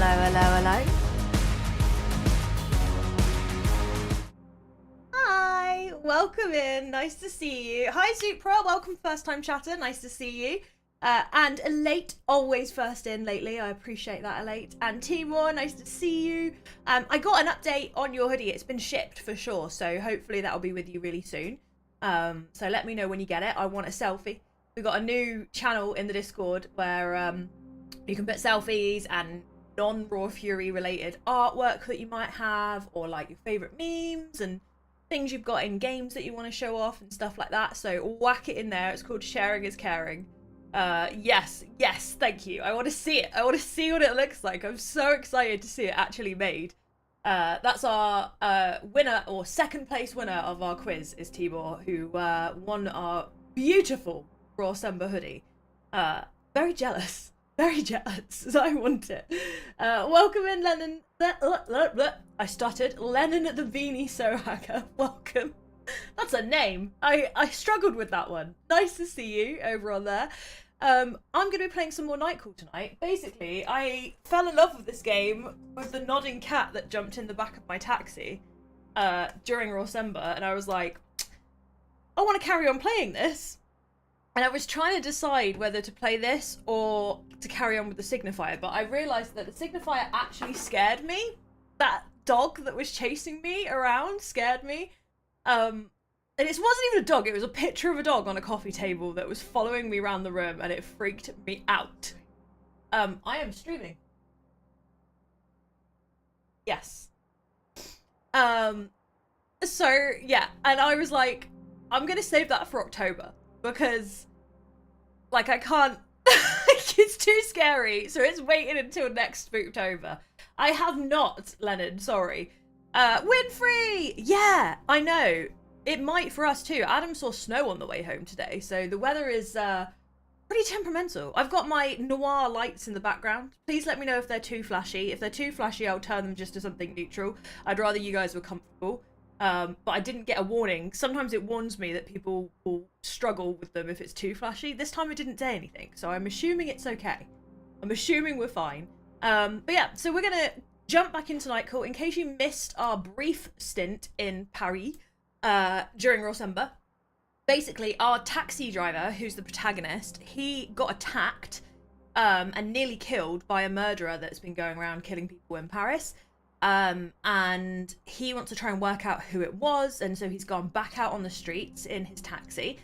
Hello. Hi, welcome in. Nice to see you. Hi, Supra. Welcome, first time chatter. Nice to see you. And Elate, always first in lately. I appreciate that, Elate. And Timur, nice to see you. I got an update on your hoodie. It's been shipped for sure, so hopefully that'll be with you really soon. So let me know when you get it. I want a selfie. We've got a new channel in the Discord where you can put selfies and non-Raw Fury related artwork that you might have, or like your favorite memes and things you've got in games that you want to show off and stuff like that. So whack it in there. It's called Sharing is Caring. Yes, thank you. I want to see it. I want to see what it looks like. I'm so excited to see it actually made. That's our winner, or second place winner of our quiz, is Tibor, who won our beautiful Raw Samba hoodie. Very jealous. Very jealous. I want it. Welcome in, Lennon. I stuttered. Lennon the Beanie Sohacker. Welcome. That's a name. I struggled with that one. Nice to see you over on there. I'm going to be playing some more Nightcall tonight. Basically, I fell in love with this game with the nodding cat that jumped in the back of my taxi during Rosemba, and I was like, I want to carry on playing this. And I was trying to decide whether to play this or to carry on with the Signifier, but I realised that the Signifier actually scared me. That dog that was chasing me around scared me. And it wasn't even a dog, it was a picture of a dog on a coffee table that was following me around the room, and it freaked me out. I am streaming. Yes. So, yeah, and I was like, I'm gonna save that for October. Because, like, I can't, it's too scary, so it's waiting until next Spooktober. I have not, Lennon, sorry. Winfrey! Yeah, I know. It might for us too. Adam saw snow on the way home today, so the weather is pretty temperamental. I've got my noir lights in the background. Please let me know if they're too flashy. If they're too flashy, I'll turn them just to something neutral. I'd rather you guys were comfortable. But I didn't get a warning. Sometimes it warns me that people will struggle with them if it's too flashy. This time it didn't say anything, so I'm assuming it's okay. I'm assuming we're fine. But yeah, so we're gonna jump back into Nightcall. In case you missed our brief stint in Paris during Rosemba, basically our taxi driver, who's the protagonist, he got attacked and nearly killed by a murderer that's been going around killing people in Paris. And he wants to try and work out who it was, and so he's gone back out on the streets in his taxi,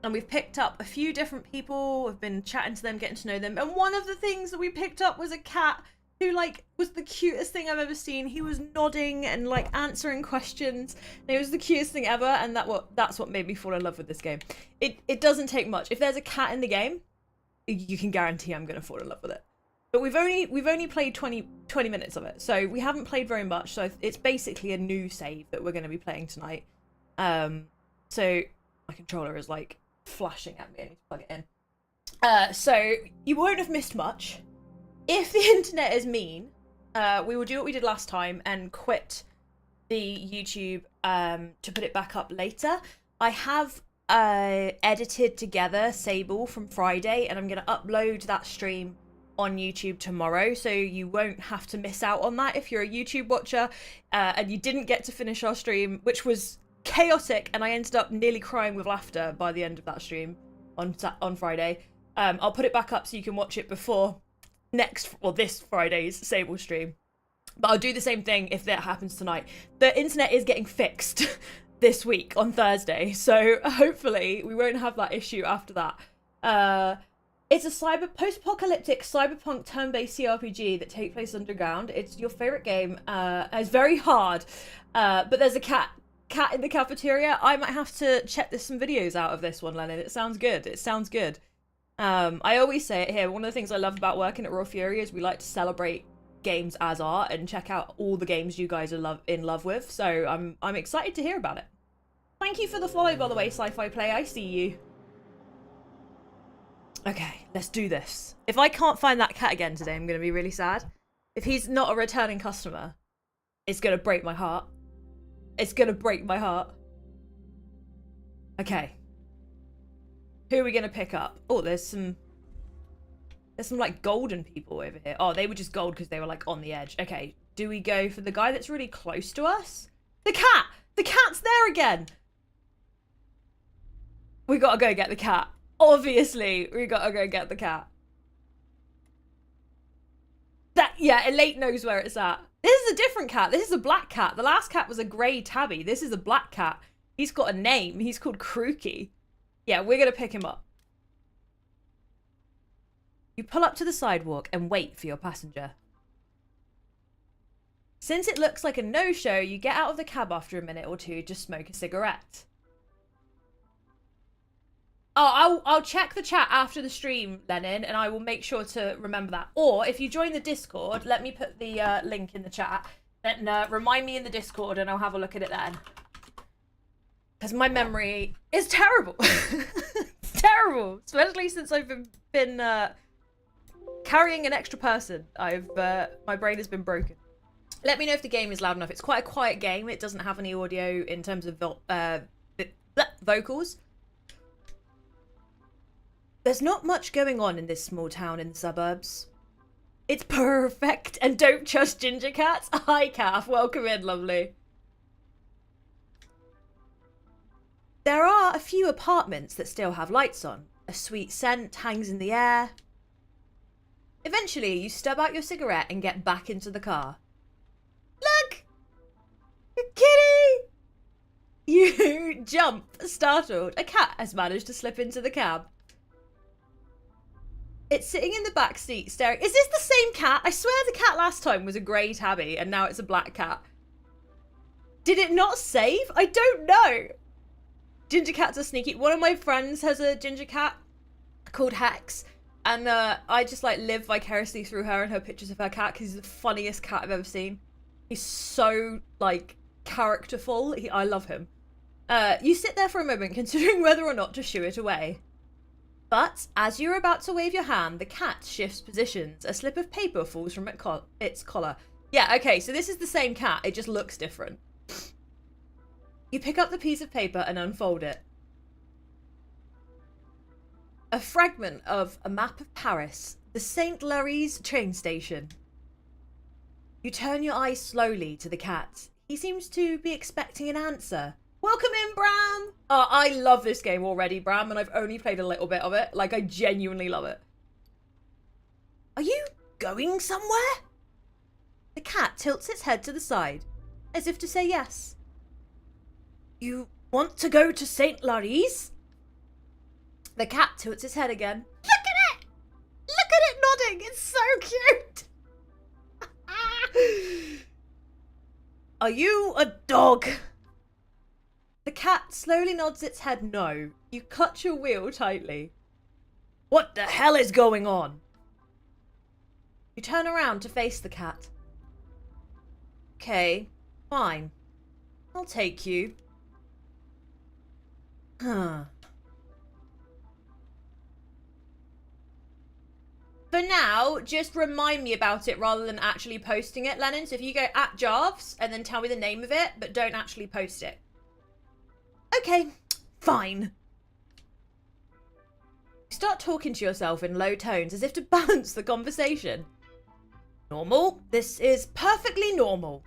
and we've picked up a few different people. We've been chatting to them, getting to know them, and one of the things that we picked up was a cat who, like, was the cutest thing I've ever seen. He was nodding and, like, answering questions. It was the cutest thing ever, and that's what made me fall in love with this game. It doesn't take much. If there's a cat in the game, you can guarantee I'm gonna fall in love with it. But we've only played 20 minutes of it, so we haven't played very much, so it's basically a new save that we're going to be playing tonight. So my controller is, like, flashing at me. I need to plug it in. So you won't have missed much. If the internet is mean, we will do what we did last time and quit the YouTube to put it back up later. I have edited together Sable from Friday, and I'm going to upload that stream on YouTube tomorrow, so you won't have to miss out on that if you're a YouTube watcher and you didn't get to finish our stream, which was chaotic, and I ended up nearly crying with laughter by the end of that stream on Friday. I'll put it back up so you can watch it before this Friday's Sable stream, but I'll do the same thing if that happens tonight. The internet is getting fixed this week on Thursday, so hopefully we won't have that issue after that. It's a post-apocalyptic cyberpunk turn-based CRPG that takes place underground. It's your favorite game. It's very hard, but there's a cat in the cafeteria. I might have to check some videos out of this one, Lennon. It sounds good. I always say it here. One of the things I love about working at Raw Fury is we like to celebrate games as art and check out all the games you guys are in love with. So I'm excited to hear about it. Thank you for the follow, by the way, Sci-Fi Play. I see you. Okay, let's do this. If I can't find that cat again today, I'm going to be really sad. If he's not a returning customer, it's going to break my heart. It's going to break my heart. Okay. Who are we going to pick up? Oh, there's some There's some like golden people over here. Oh, they were just gold because they were like on the edge. Okay, do we go for the guy that's really close to us? The cat! The cat's there again! We gotta go get the cat. Obviously, we gotta go get the cat. Yeah, Elate knows where it's at. This is a different cat. This is a black cat. The last cat was a grey tabby. This is a black cat. He's got a name. He's called Krookie. Yeah, we're gonna pick him up. You pull up to the sidewalk and wait for your passenger. Since it looks like a no-show, you get out of the cab after a minute or two to smoke a cigarette. Oh, I'll check the chat after the stream, Lennon, and I will make sure to remember that. Or if you join the Discord, let me put the link in the chat. Then remind me in the Discord and I'll have a look at it then. Because my memory is terrible. It's terrible. Especially since I've been carrying an extra person. My brain has been broken. Let me know if the game is loud enough. It's quite a quiet game. It doesn't have any audio in terms of vocals. There's not much going on in this small town in the suburbs. It's perfect, and don't trust ginger cats. Hi, Calf. Welcome in, lovely. There are a few apartments that still have lights on. A sweet scent hangs in the air. Eventually, you stub out your cigarette and get back into the car. Look! A kitty! You jump, startled. A cat has managed to slip into the cab. It's sitting in the back seat staring. Is this the same cat? I swear the cat last time was a grey tabby and now it's a black cat. Did it not save? I don't know. Ginger cats are sneaky. One of my friends has a ginger cat called Hex. And I just like live vicariously through her and her pictures of her cat because he's the funniest cat I've ever seen. He's so like characterful. I love him. You sit there for a moment considering whether or not to shoo it away. But as you're about to wave your hand, the cat shifts positions. A slip of paper falls from its collar. Yeah, okay, so this is the same cat. It just looks different. You pick up the piece of paper and unfold it. A fragment of a map of Paris, the Saint Laurie's train station. You turn your eyes slowly to the cat. He seems to be expecting an answer. Welcome in, Bram! Oh, I love this game already, Bram, and I've only played a little bit of it. Like, I genuinely love it. Are you going somewhere? The cat tilts its head to the side, as if to say yes. You want to go to St. Laurie's? The cat tilts its head again. Look at it! Look at it nodding! It's so cute! Are you a dog? The cat slowly nods its head no. You clutch your wheel tightly. What the hell is going on? You turn around to face the cat. Okay, fine. I'll take you. Huh. For now, just remind me about it rather than actually posting it, Lennon. So if you go at Jarvs and then tell me the name of it, but don't actually post it. Okay, fine. You start talking to yourself in low tones as if to balance the conversation. Normal. This is perfectly normal.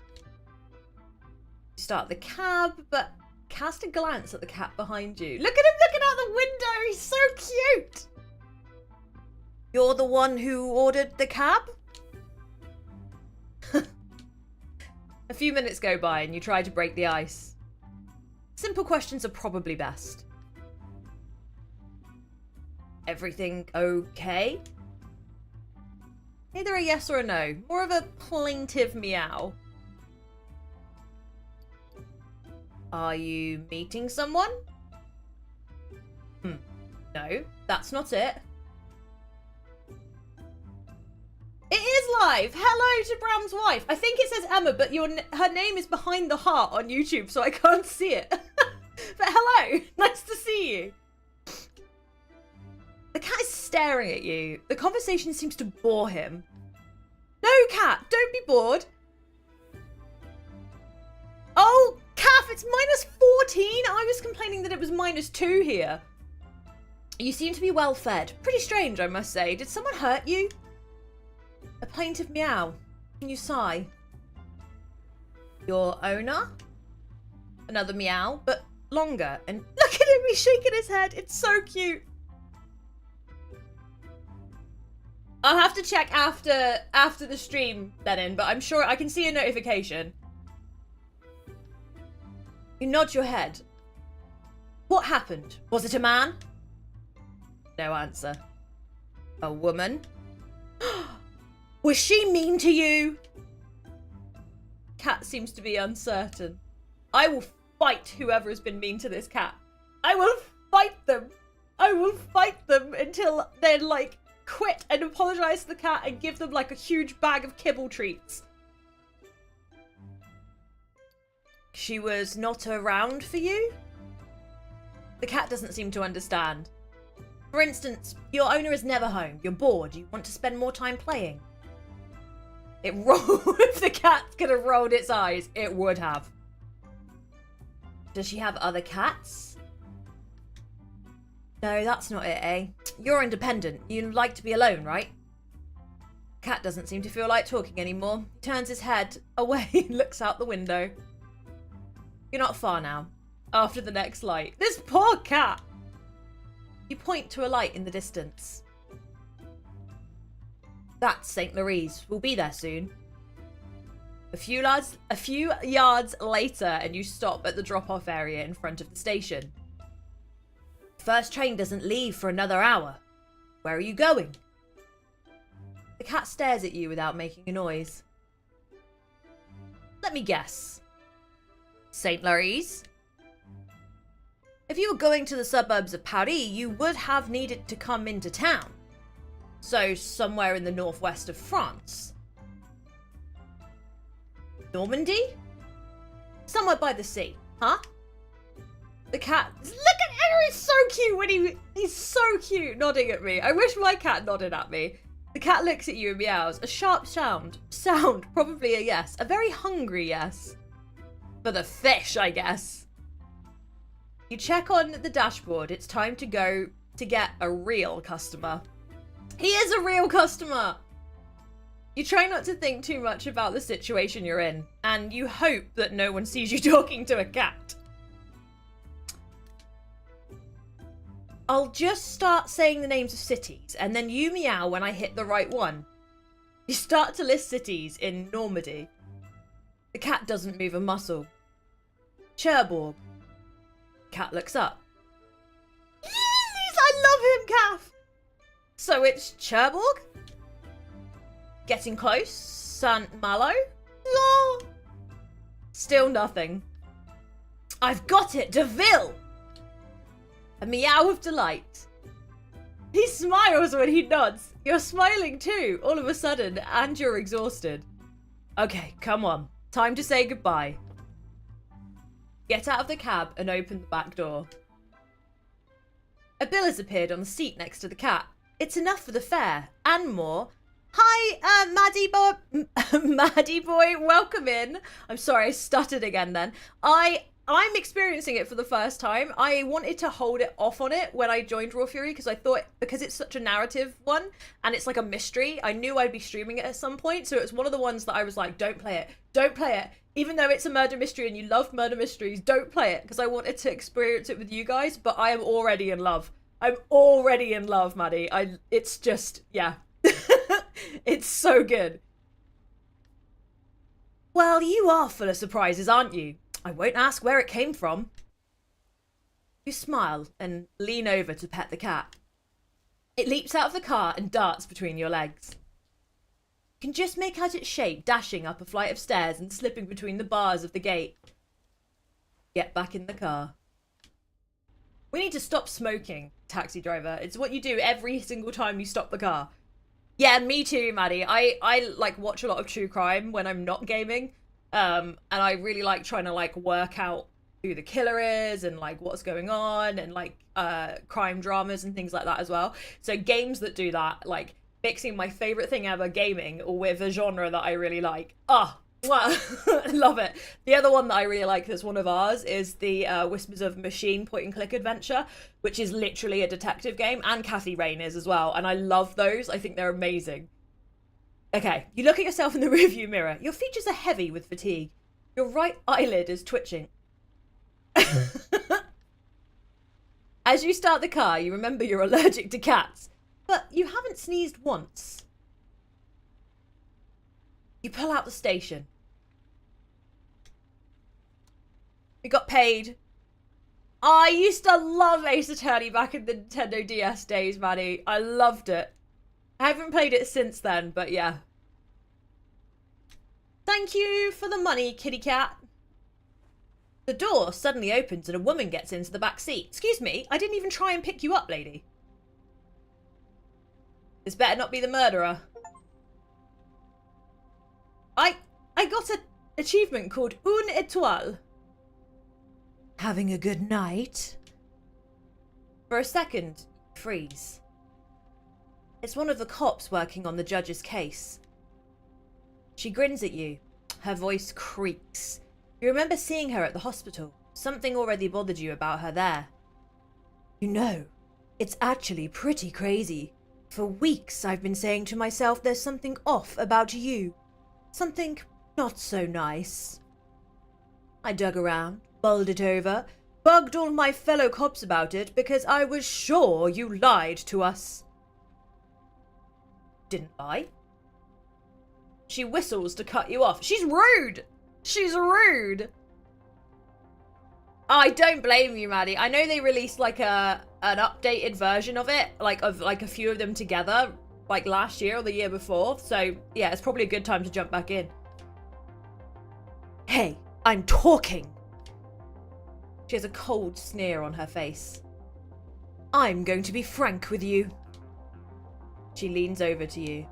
You start the cab, but cast a glance at the cat behind you. Look at him looking out the window. He's so cute. You're the one who ordered the cab? A few minutes go by and you try to break the ice. Simple questions are probably best. Everything okay? Either a yes or a no. More of a plaintive meow. Are you meeting someone? No, that's not it. It is live! Hello to Bram's wife. I think it says Emma, but her name is behind the heart on YouTube, so I can't see it. But hello! Nice to see you. The cat is staring at you. The conversation seems to bore him. No, cat! Don't be bored. Oh, Calf, it's -14! I was complaining that it was -2 here. You seem to be well fed. Pretty strange, I must say. Did someone hurt you? A plaintive meow. Can you sigh? Your owner? Another meow, but longer. And look at him, he's shaking his head. It's so cute. I'll have to check after the stream, Lennon, but I'm sure I can see a notification. You nod your head. What happened? Was it a man? No answer. A woman? Was she mean to you? Cat seems to be uncertain. I will fight whoever has been mean to this cat. I will fight them. I will fight them until they're like quit and apologize to the cat and give them like a huge bag of kibble treats. She was not around for you? The cat doesn't seem to understand. For instance, your owner is never home. You're bored. You want to spend more time playing. It rolled. If the cat could have rolled its eyes, it would have. Does she have other cats? No, that's not it, eh? You're independent. You like to be alone, right? Cat doesn't seem to feel like talking anymore. He turns his head away and looks out the window. You're not far now. After the next light. This poor cat! You point to a light in the distance. That's St. Louise. We'll be there soon. A few yards later, and you stop at the drop-off area in front of the station. The first train doesn't leave for another hour. Where are you going? The cat stares at you without making a noise. Let me guess. St. Louise? If you were going to the suburbs of Paris, you would have needed to come into town. So, somewhere in the northwest of France. Normandy? Somewhere by the sea, huh? The cat... Look at Henry's so cute when he's so cute nodding at me. I wish my cat nodded at me. The cat looks at you and meows. A sharp sound. Probably a yes. A very hungry yes. For the fish, I guess. You check on the dashboard. It's time to go to get a real customer. He is a real customer! You try not to think too much about the situation you're in, and you hope that no one sees you talking to a cat. I'll just start saying the names of cities, and then you meow when I hit the right one. You start to list cities in Normandy. The cat doesn't move a muscle. Cherbourg. Cat looks up. Yes, I love him, Calf! So it's Cherbourg? Getting close? Saint Malo? Oh. Still nothing. I've got it! Deauville! A meow of delight. He smiles when he nods. You're smiling too, all of a sudden, and you're exhausted. Okay, come on. Time to say goodbye. Get out of the cab and open the back door. A bill has appeared on the seat next to the cat. It's enough for the fare, and more. Hi, Maddie boy. Maddie boy, welcome in. I'm sorry, I stuttered again then. I'm experiencing it for the first time. I wanted to hold it off on it when I joined Raw Fury because I thought, because it's such a narrative one and it's like a mystery, I knew I'd be streaming it at some point. So it was one of the ones that I was like, don't play it. Don't play it. Even though it's a murder mystery and you love murder mysteries, don't play it because I wanted to experience it with you guys, but I am already in love. I'm already in love, Maddie. It's just, yeah. It's so good. Well, you are full of surprises, aren't you? I won't ask where it came from. You smile and lean over to pet the cat. It leaps out of the car and darts between your legs. You can just make out its shape dashing up a flight of stairs and slipping between the bars of the gate. Get back in the car. We need to stop smoking, taxi driver. It's what you do every single time you stop the car. Yeah, me too, Maddie. I like watch a lot of true crime when I'm not gaming. And I really like trying to like work out who the killer is and like what's going on and like crime dramas and things like that as well. So games that do that, like mixing my favorite thing ever, gaming, or with a genre that I really like. Well, love it. The other one that I really like that's one of ours is the Whispers of Machine point and click adventure, which is literally a detective game, and Kathy Rain is as well. And I love those. I think they're amazing. Okay, you look at yourself in the rearview mirror. Your features are heavy with fatigue. Your right eyelid is twitching. As you start the car, you remember you're allergic to cats, but you haven't sneezed once. You pull out the station. We got paid. I used to love Ace Attorney back in the Nintendo DS days, Maddie. I loved it. I haven't played it since then, but yeah. Thank you for the money, kitty cat. The door suddenly opens and a woman gets into the back seat. Excuse me, I didn't even try and pick you up, lady. This better not be the murderer. I got an achievement called Une Étoile. Having a good night? For a second, you freeze. It's one of the cops working on the judge's case. She grins at you. Her voice creaks. You remember seeing her at the hospital. Something already bothered you about her there. You know, it's actually pretty crazy. For weeks I've been saying to myself there's something off about you. Something not so nice. I dug around, mulled it over, bugged all my fellow cops about it because I was sure you lied to us. Didn't lie. She whistles to cut you off. She's rude! She's rude! I don't blame you, Maddie. I know they released like an updated version of it, like a few of them together, like last year or the year before. So yeah, it's probably a good time to jump back in. Hey, I'm talking. She has a cold sneer on her face. I'm going to be frank with you. She leans over to you.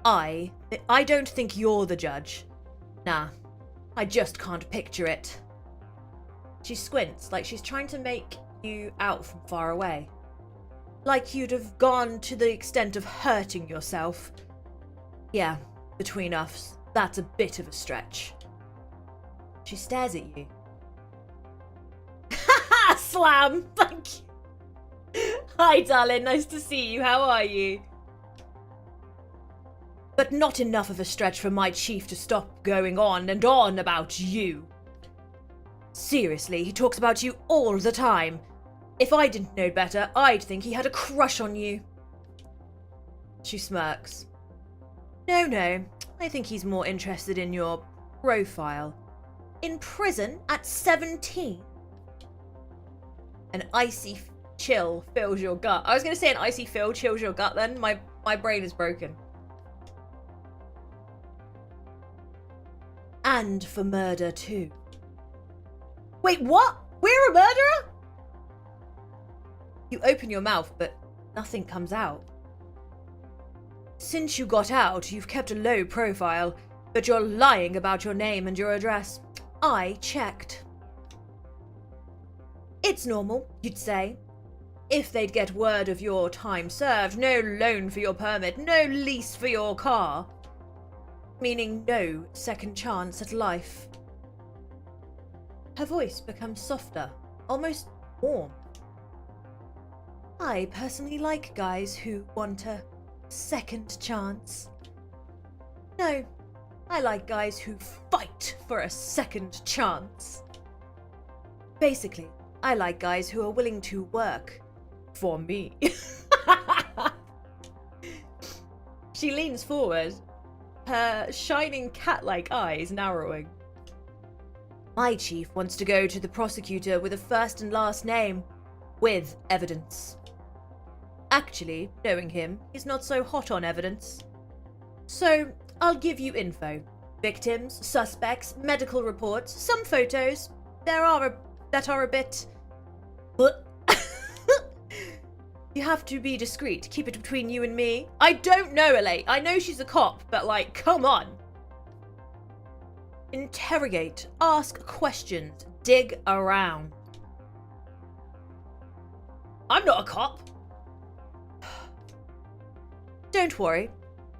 I don't think you're the judge. Nah, I just can't picture it. She squints like she's trying to make you out from far away. Like you'd have gone to the extent of hurting yourself. Yeah, between us, that's a bit of a stretch. She stares at you. Ha! Slam! Thank you. Hi, darling. Nice to see you. How are you? But not enough of a stretch for my chief to stop going on and on about you. Seriously, he talks about you all the time. If I didn't know better, I'd think he had a crush on you. She smirks. No, I think he's more interested in your profile. In prison at 17. An icy chill fills your gut. I was going to say an icy feel chills your gut then. My brain is broken. And for murder too. Wait, what? We're a murderer? You open your mouth, but nothing comes out. Since you got out, you've kept a low profile, but you're lying about your name and your address. I checked. It's normal, you'd say. If they'd get word of your time served, no loan for your permit, no lease for your car. Meaning no second chance at life. Her voice becomes softer, almost warm. I personally like guys who want a second chance. No, I like guys who fight for a second chance. Basically, I like guys who are willing to work for me. She leans forward, her shining cat-like eyes narrowing. My chief wants to go to the prosecutor with a first and last name, with evidence. Actually, knowing him, he's not so hot on evidence. So, I'll give you info. Victims, suspects, medical reports, some photos. That are a bit... You have to be discreet. Keep it between you and me. I don't know, Elate. I know she's a cop, but like, come on. Interrogate. Ask questions. Dig around. I'm not a cop. Don't worry.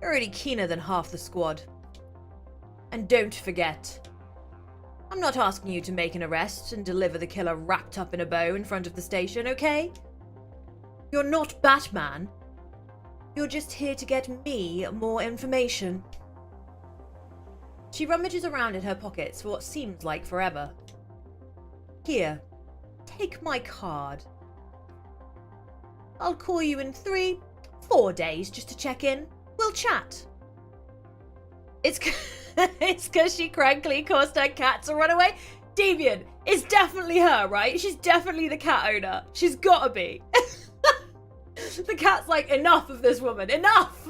You're already keener than half the squad. And don't forget, I'm not asking you to make an arrest and deliver the killer wrapped up in a bow in front of the station, okay? You're not Batman. You're just here to get me more information. She rummages around in her pockets for what seems like forever. Here, take my card. I'll call you in 3-4 days just to check in. We'll chat. It's because she crankly caused her cat to run away. Deviant, it's definitely her, right? She's definitely the cat owner. She's gotta be. The cat's like, enough of this woman, enough!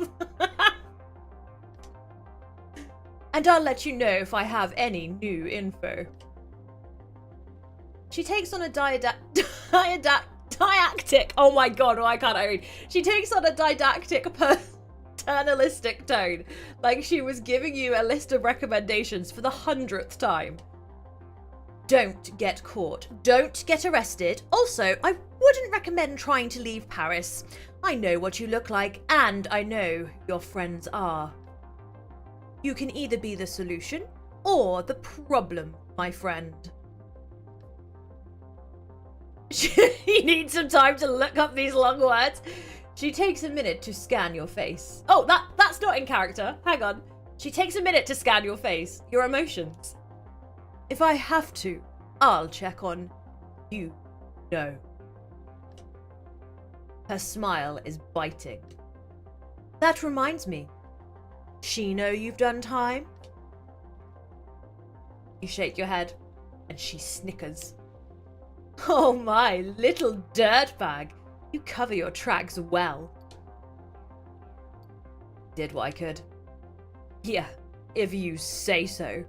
And I'll let you know if I have any new info. She takes on a didactic, oh my god, why can't I read? She takes on a didactic paternalistic tone, like she was giving you a list of recommendations for the 100th time. Don't get caught. Don't get arrested. Also, I wouldn't recommend trying to leave Paris. I know what you look like, and I know your friends are. You can either be the solution or the problem, my friend. She needs some time to look up these long words. She takes a minute to scan your face. Oh, that's not in character. Hang on. She takes a minute to scan your face, your emotions. If I have to, I'll check on you. No. Her smile is biting. That reminds me. She know you've done time? You shake your head, and she snickers. Oh my little dirtbag. You cover your tracks well. Did what I could. Yeah, if you say so.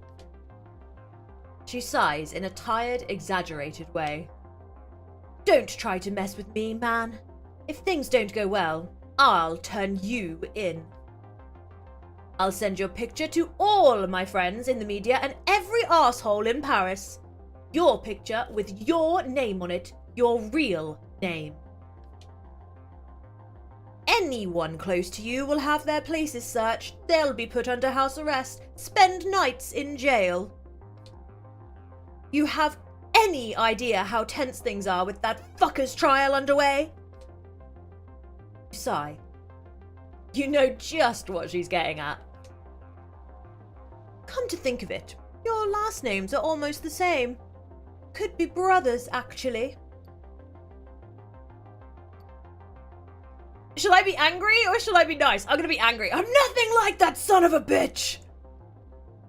She sighs in a tired, exaggerated way. Don't try to mess with me, man. If things don't go well, I'll turn you in. I'll send your picture to all my friends in the media and every arsehole in Paris. Your picture with your name on it, your real name. Anyone close to you will have their places searched. They'll be put under house arrest, spend nights in jail. You have any idea how tense things are with that fucker's trial underway? You sigh. You know just what she's getting at. Come to think of it, your last names are almost the same. Could be brothers, actually. Should I be angry or should I be nice? I'm gonna be angry. I'm nothing like that son of a bitch!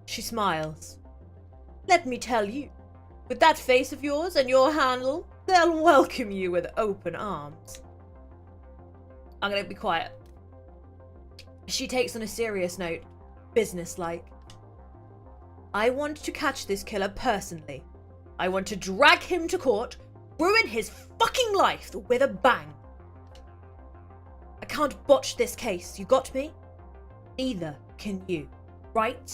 She smiles. Let me tell you, with that face of yours and your handle, they'll welcome you with open arms. I'm gonna be quiet. She takes on a serious note, businesslike. I want to catch this killer personally. I want to drag him to court, ruin his fucking life with a bang. I can't botch this case, you got me? Neither can you, right?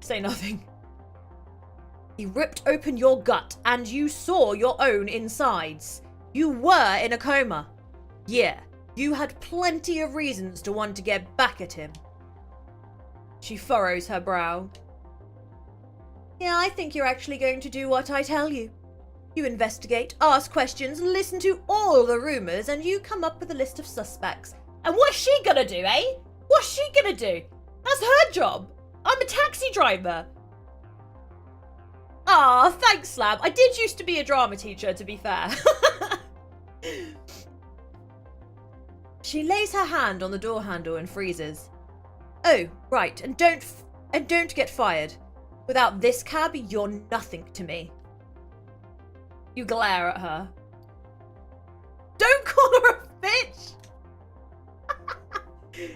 Say nothing. He ripped open your gut and you saw your own insides. You were in a coma. Yeah, you had plenty of reasons to want to get back at him. She furrows her brow. Yeah, I think you're actually going to do what I tell you. You investigate, ask questions, listen to all the rumours, and you come up with a list of suspects. And what's she gonna do, eh? What's she gonna do? That's her job. I'm a taxi driver. Ah, thanks, Slab. I did used to be a drama teacher, to be fair. She lays her hand on the door handle and freezes. Oh, right, and don't get fired. Without this cab, you're nothing to me. You glare at her. Don't call her a bitch!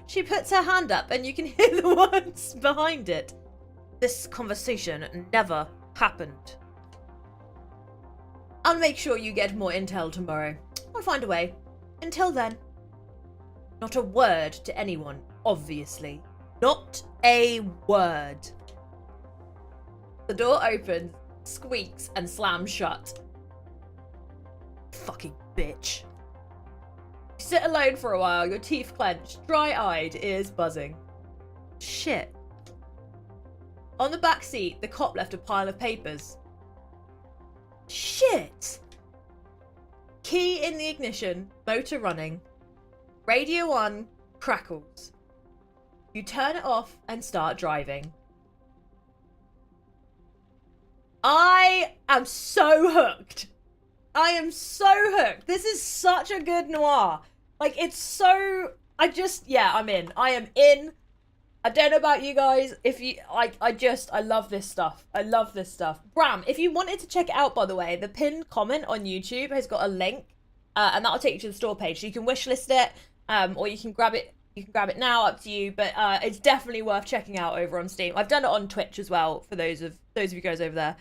She puts her hand up and you can hear the words behind it. This conversation never happened. I'll make sure you get more intel tomorrow. I'll find a way. Until then. Not a word to anyone, obviously. Not a word. The door opens, squeaks, and slams shut. Fucking bitch. You sit alone for a while, your teeth clenched, dry-eyed, ears buzzing. Shit. On the back seat, the cop left a pile of papers. Shit! Key in the ignition, motor running. Radio on, crackles. You turn it off and start driving. I am so hooked. I am so hooked. This is such a good noir. Like, it's so... I'm in. I am in. I don't know about you guys. If you... I love this stuff. I love this stuff. Bram, if you wanted to check it out, by the way, the pinned comment on YouTube has got a link. And that'll take you to the store page. So you can wishlist it. Or you can grab it. You can grab it now, up to you. But it's definitely worth checking out over on Steam. I've done it on Twitch as well, for those of you guys over there.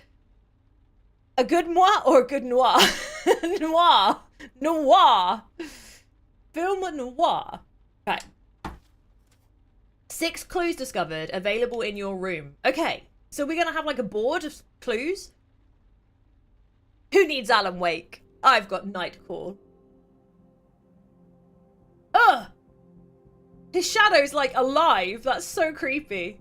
A good noir or a good noir? Noir. Noir. Film noir. Okay. 6 clues discovered, available in your room. Okay, so we're going to have like a board of clues. Who needs Alan Wake? I've got Nightcall. Ugh! His shadow's like alive. That's so creepy.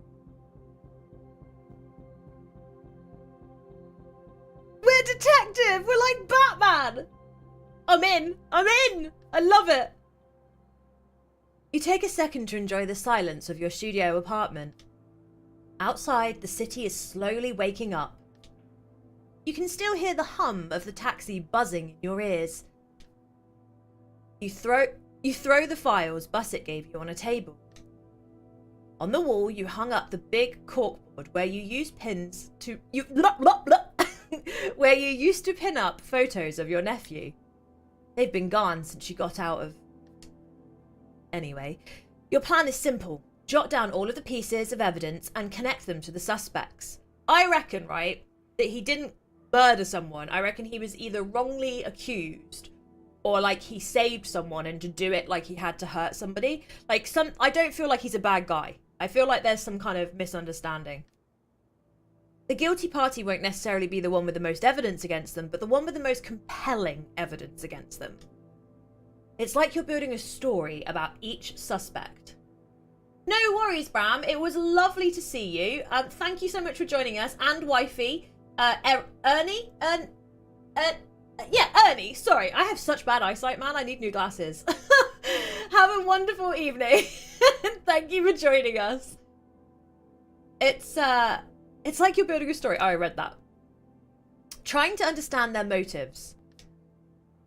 We're detective! We're like Batman! I'm in! I'm in! I love it! You take a second to enjoy the silence of your studio apartment. Outside, the city is slowly waking up. You can still hear the hum of the taxi buzzing in your ears. You throw the files Bussett gave you on a table. On the wall, you hung up the big corkboard where you used pins to... where you used to pin up photos of your nephew. They've been gone since you got out of... Anyway, your plan is simple. Jot down all of the pieces of evidence and connect them to the suspects. I reckon, right, that he didn't murder someone. I reckon he was either wrongly accused or like he saved someone, and to do it like he had to hurt somebody. Like I don't feel like he's a bad guy. I feel like there's some kind of misunderstanding. The guilty party won't necessarily be the one with the most evidence against them, but the one with the most compelling evidence against them. It's like you're building a story about each suspect. No worries, Bram. It was lovely to see you. Thank you so much for joining us. And wifey. Ernie? Yeah, Ernie. Sorry, I have such bad eyesight, man. I need new glasses. Have a wonderful evening. Thank you for joining us. It's like you're building a story. Oh, I read that. Trying to understand their motives.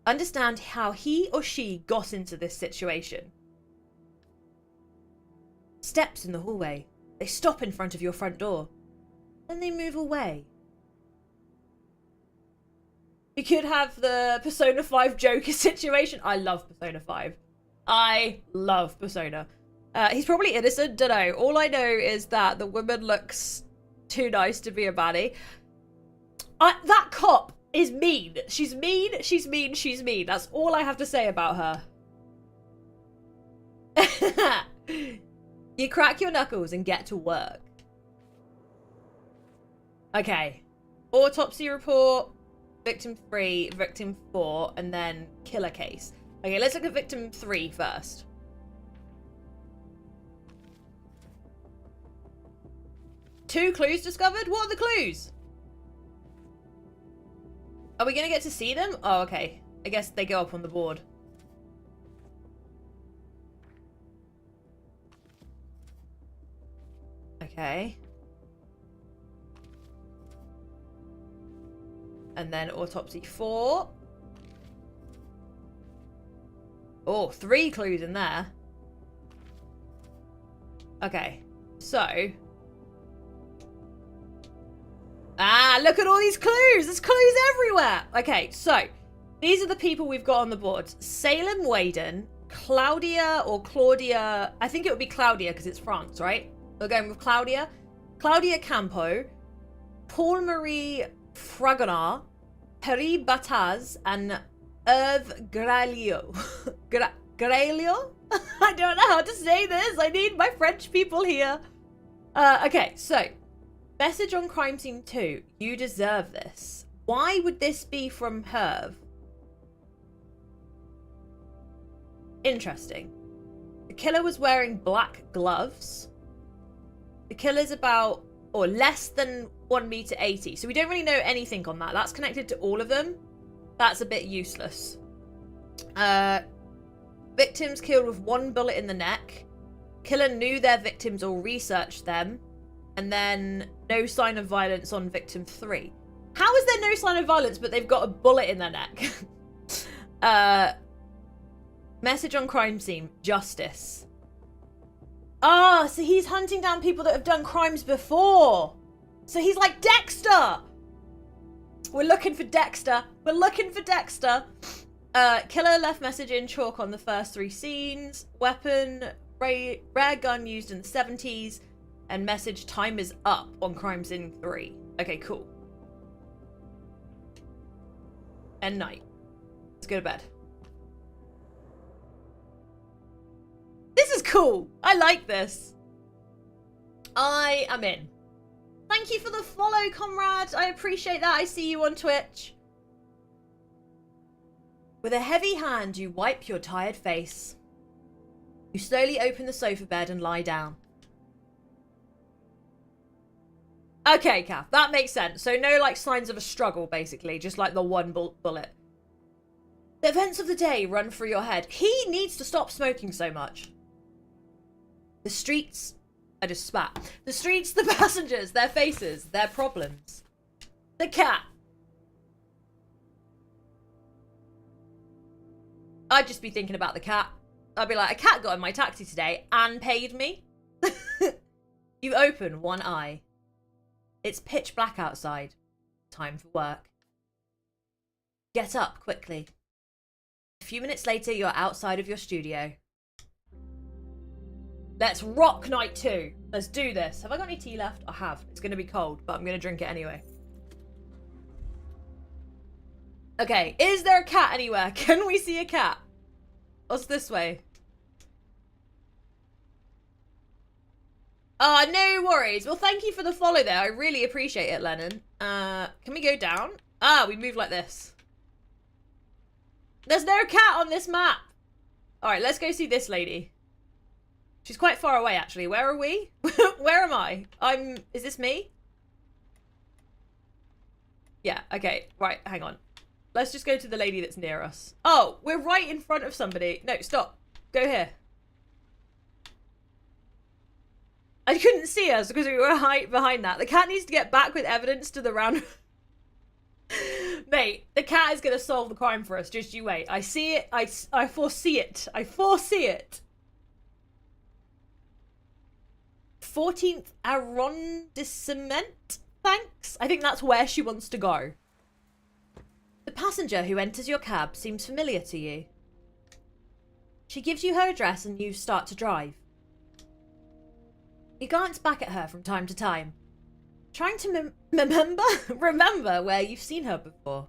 Understand how he or she got into this situation. Steps in the hallway. They stop in front of your front door. Then they move away. You could have the Persona 5 Joker situation. I love Persona 5. I love Persona. He's probably innocent, don't know. All I know is that the woman looks too nice to be a baddie. That cop is mean. She's mean, she's mean, she's mean. That's all I have to say about her. You crack your knuckles and get to work. Okay. Autopsy report, victim 3, victim 4, and then killer case. Okay, let's look at victim 3 first. Two clues discovered? What are the clues? Are we gonna get to see them? Oh, okay. I guess they go up on the board. Okay. And then autopsy 4. Oh, 3 clues in there. Okay, so... Ah, look at all these clues! There's clues everywhere! Okay, so, these are the people we've got on the board. Salem Waden, Claudia or Claudia... I think it would be Claudia because it's France, right? We're going with Claudia. Claudia Campo, Paul-Marie Fragonard, Perry Bataz, and Hervé Gralio. Gralio? I don't know how to say this. I need my French people here. Okay, so... Message on crime scene 2. You deserve this. Why would this be from Hervé? Interesting. The killer was wearing black gloves. The killer's about, or less than 1 meter 80. So we don't really know anything on that. That's connected to all of them. That's a bit useless. Victims killed with 1 bullet in the neck. Killer knew their victims or researched them. And then no sign of violence on victim 3. How is there no sign of violence, but they've got a bullet in their neck? Message on crime scene. Justice. Ah, so he's hunting down people that have done crimes before. So he's like Dexter. We're looking for Dexter. We're looking for Dexter. Killer left message in chalk on the first 3 scenes. Weapon, rare gun used in the 70s. And message time is up on crime scene 3. Okay, cool. And night. Let's go to bed. This is cool. I like this. I am in. Thank you for the follow, comrade. I appreciate that. I see you on Twitch. With a heavy hand, you wipe your tired face. You slowly open the sofa bed and lie down. Okay, Kath, that makes sense. So no, like, signs of a struggle, basically. Just like the 1 bullet. The events of the day run through your head. He needs to stop smoking so much. The streets... I just spat. The streets, the passengers, their faces, their problems. The cat. I'd just be thinking about the cat. I'd be like, a cat got in my taxi today and paid me. You open one eye. It's pitch black outside. Time for work. Get up quickly. A few minutes later, you're outside of your studio. Let's rock night 2. Let's do this. Have I got any tea left? I have. It's going to be cold, but I'm going to drink it anyway. Okay, is there a cat anywhere? Can we see a cat? What's this way? No worries. Well, thank you for the follow there. I really appreciate it, Lennon. Can we go down? We move like this. There's no cat on this map. All right, let's go see this lady. She's quite far away, actually. Where are we? Where am I? Is this me? Yeah, okay. Right, hang on. Let's just go to the lady that's near us. Oh, we're right in front of somebody. No, stop. Go here. I couldn't see us because we were behind that. The cat needs to get back with evidence to the round. Mate, the cat is going to solve the crime for us. Just you wait. I see it. I foresee it. I foresee it. 14th arrondissement? Thanks. I think that's where she wants to go. The passenger who enters your cab seems familiar to you. She gives you her address and you start to drive. You glance back at her from time to time, trying to remember where you've seen her before.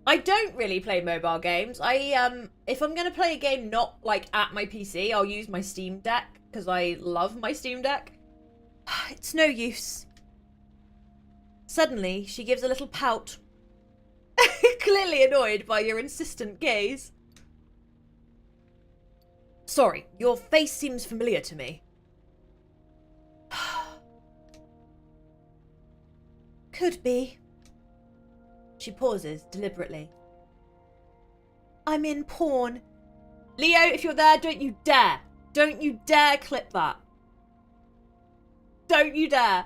I don't really play mobile games. If I'm going to play a game not, like, at my PC, I'll use my Steam Deck, because I love my Steam Deck. It's no use. Suddenly, she gives a little pout. Clearly annoyed by your insistent gaze. Sorry, your face seems familiar to me. Could be. She pauses deliberately. I'm in porn. Leo, if you're there, don't you dare. Don't you dare clip that. Don't you dare.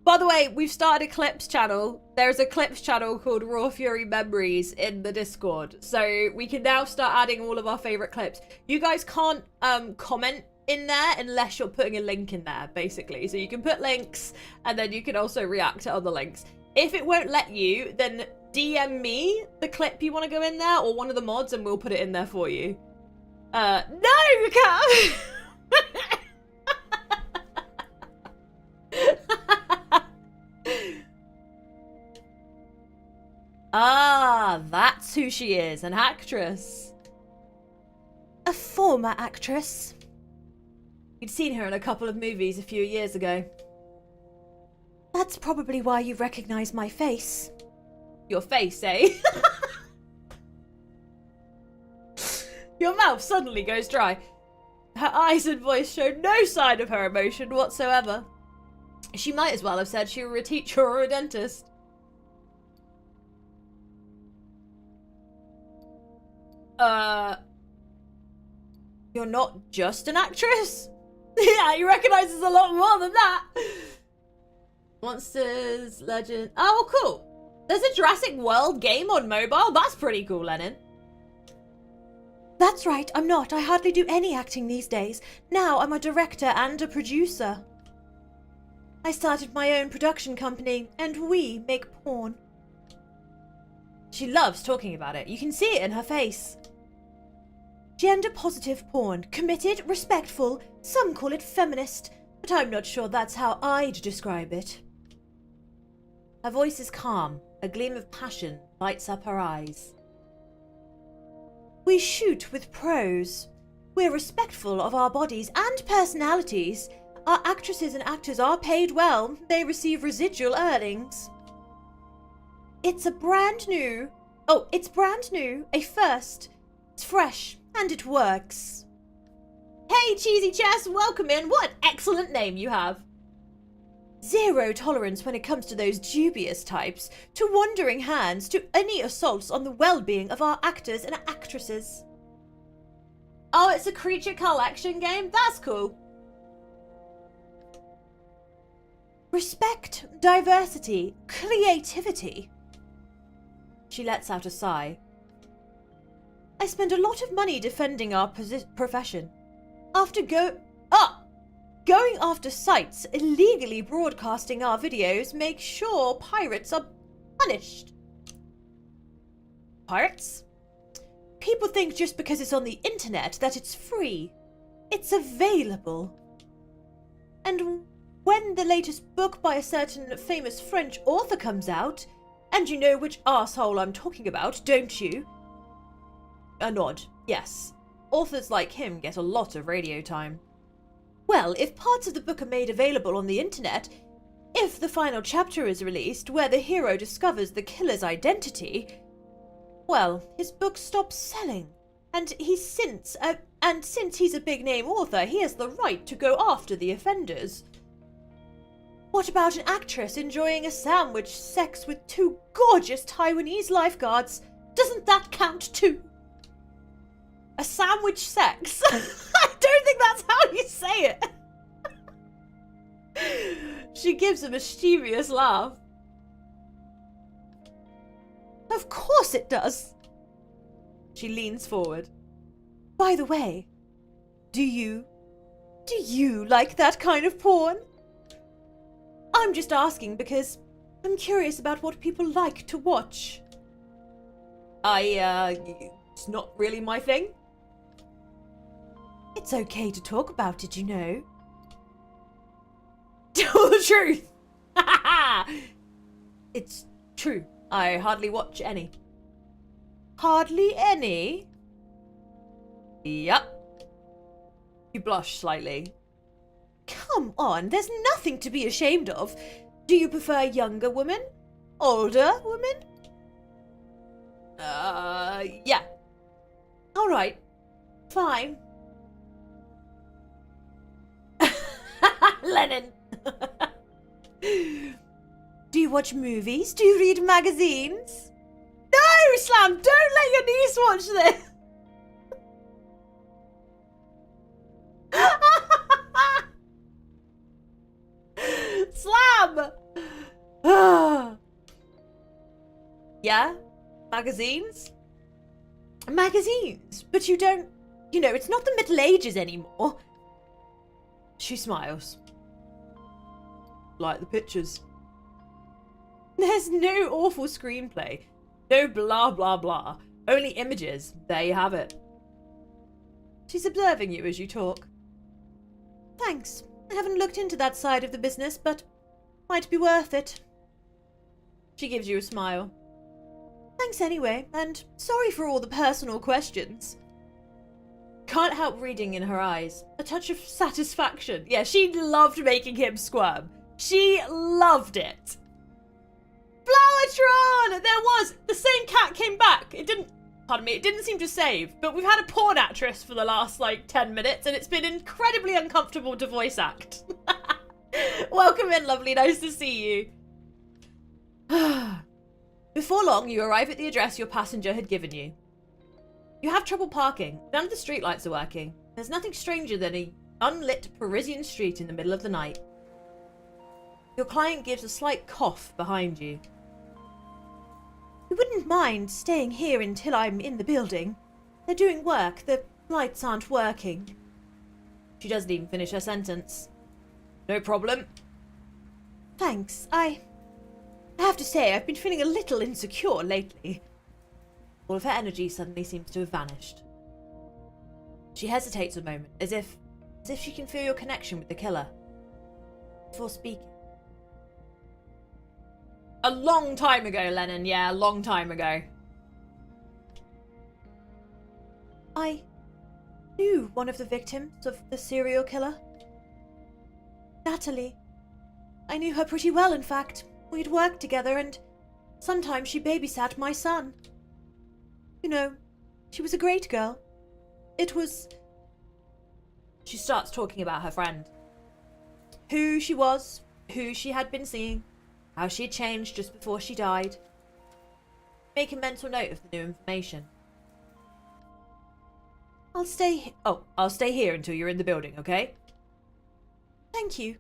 By the way, we've started a clips channel. There's a clips channel called Raw Fury Memories in the Discord. So we can now start adding all of our favourite clips. You guys can't comment in there unless you're putting a link in there, basically. So you can put links and then you can also react to other links. If it won't let you, then DM me the clip you want to go in there or one of the mods and we'll put it in there for you. No, you can't. Ah, that's who she is, an actress. A former actress. You'd seen her in a couple of movies a few years ago. That's probably why you recognize my face. Your face, eh? Your mouth suddenly goes dry. Her eyes and voice showed no sign of her emotion whatsoever. She might as well have said she were a teacher or a dentist. You're not just an actress? Yeah, you recognise there's a lot more than that. Monsters, Legend. Oh, cool. There's a Jurassic World game on mobile. That's pretty cool, Lennon. That's right, I'm not. I hardly do any acting these days. Now I'm a director and a producer. I started my own production company, and we make porn. She loves talking about it. You can see it in her face. Gender-positive porn. Committed, respectful. Some call it feminist, but I'm not sure that's how I'd describe it. Her voice is calm. A gleam of passion lights up her eyes. We shoot with pros. We're respectful of our bodies and personalities. Our actresses and actors are paid well. They receive residual earnings. It's brand new, a first. It's fresh, and it works. Hey, Cheesy Chess, welcome in. What an excellent name you have. Zero tolerance when it comes to those dubious types, to wandering hands, to any assaults on the well-being of our actors and actresses. Oh, it's a creature collection game? That's cool. Respect, diversity, creativity. She lets out a sigh. I spend a lot of money defending our profession. Going after sites illegally broadcasting our videos makes sure pirates are punished. Pirates? People think just because it's on the internet that it's free. It's available. And when the latest book by a certain famous French author comes out, and you know which arsehole I'm talking about, don't you? A nod, yes. Authors like him get a lot of radio time. Well, if parts of the book are made available on the internet, if the final chapter is released where the hero discovers the killer's identity, well, his book stops selling. And since he's a big-name author, he has the right to go after the offenders. What about an actress enjoying a sandwich sex with two gorgeous Taiwanese lifeguards? Doesn't that count too? A sandwich sex? I don't think that's how you say it. She gives a mischievous laugh. Of course it does. She leans forward. By the way, do you like that kind of porn? I'm just asking because I'm curious about what people like to watch. It's not really my thing. It's okay to talk about it, you know. Tell the truth! It's true. I hardly watch any. Hardly any? Yep. You blush slightly. Come on, there's nothing to be ashamed of. Do you prefer younger women? Older women? Yeah. Alright. Fine. Lennon. Do you watch movies? Do you read magazines? No, Slam, don't let your niece watch this. Slam! Yeah? Magazines? Magazines? But you don't... You know, it's not the Middle Ages anymore. She smiles. Like the pictures. There's no awful screenplay. No blah blah blah. Only images. There you have it. She's observing you as you talk. Thanks. I haven't looked into that side of the business, but might be worth it. She gives you a smile. Thanks anyway, and sorry for all the personal questions. Can't help reading in her eyes. A touch of satisfaction. Yeah, she loved making him squirm. She loved it. Flowertron! There was! The same cat came back. It didn't... Pardon me, it didn't seem to save, but we've had a porn actress for the last, like, 10 minutes, and it's been incredibly uncomfortable to voice act. Welcome in, lovely. Nice to see you. Before long, you arrive at the address your passenger had given you. You have trouble parking. None of the streetlights are working. There's nothing stranger than an unlit Parisian street in the middle of the night. Your client gives a slight cough behind you. You wouldn't mind staying here until I'm in the building. They're doing work. The lights aren't working. She doesn't even finish her sentence. No problem. Thanks. I have to say, I've been feeling a little insecure lately. All of her energy suddenly seems to have vanished. She hesitates a moment, as if she can feel your connection with the killer, before speaking. A long time ago, Lennon. Yeah, a long time ago. I knew one of the victims of the serial killer. Natalie. I knew her pretty well, in fact. We'd worked together, and sometimes she babysat my son. You know, she was a great girl. It was... She starts talking about her friend. Who she was, who she had been seeing, how she had changed just before she died. Make a mental note of the new information. I'll stay here until you're in the building, okay? Thank you.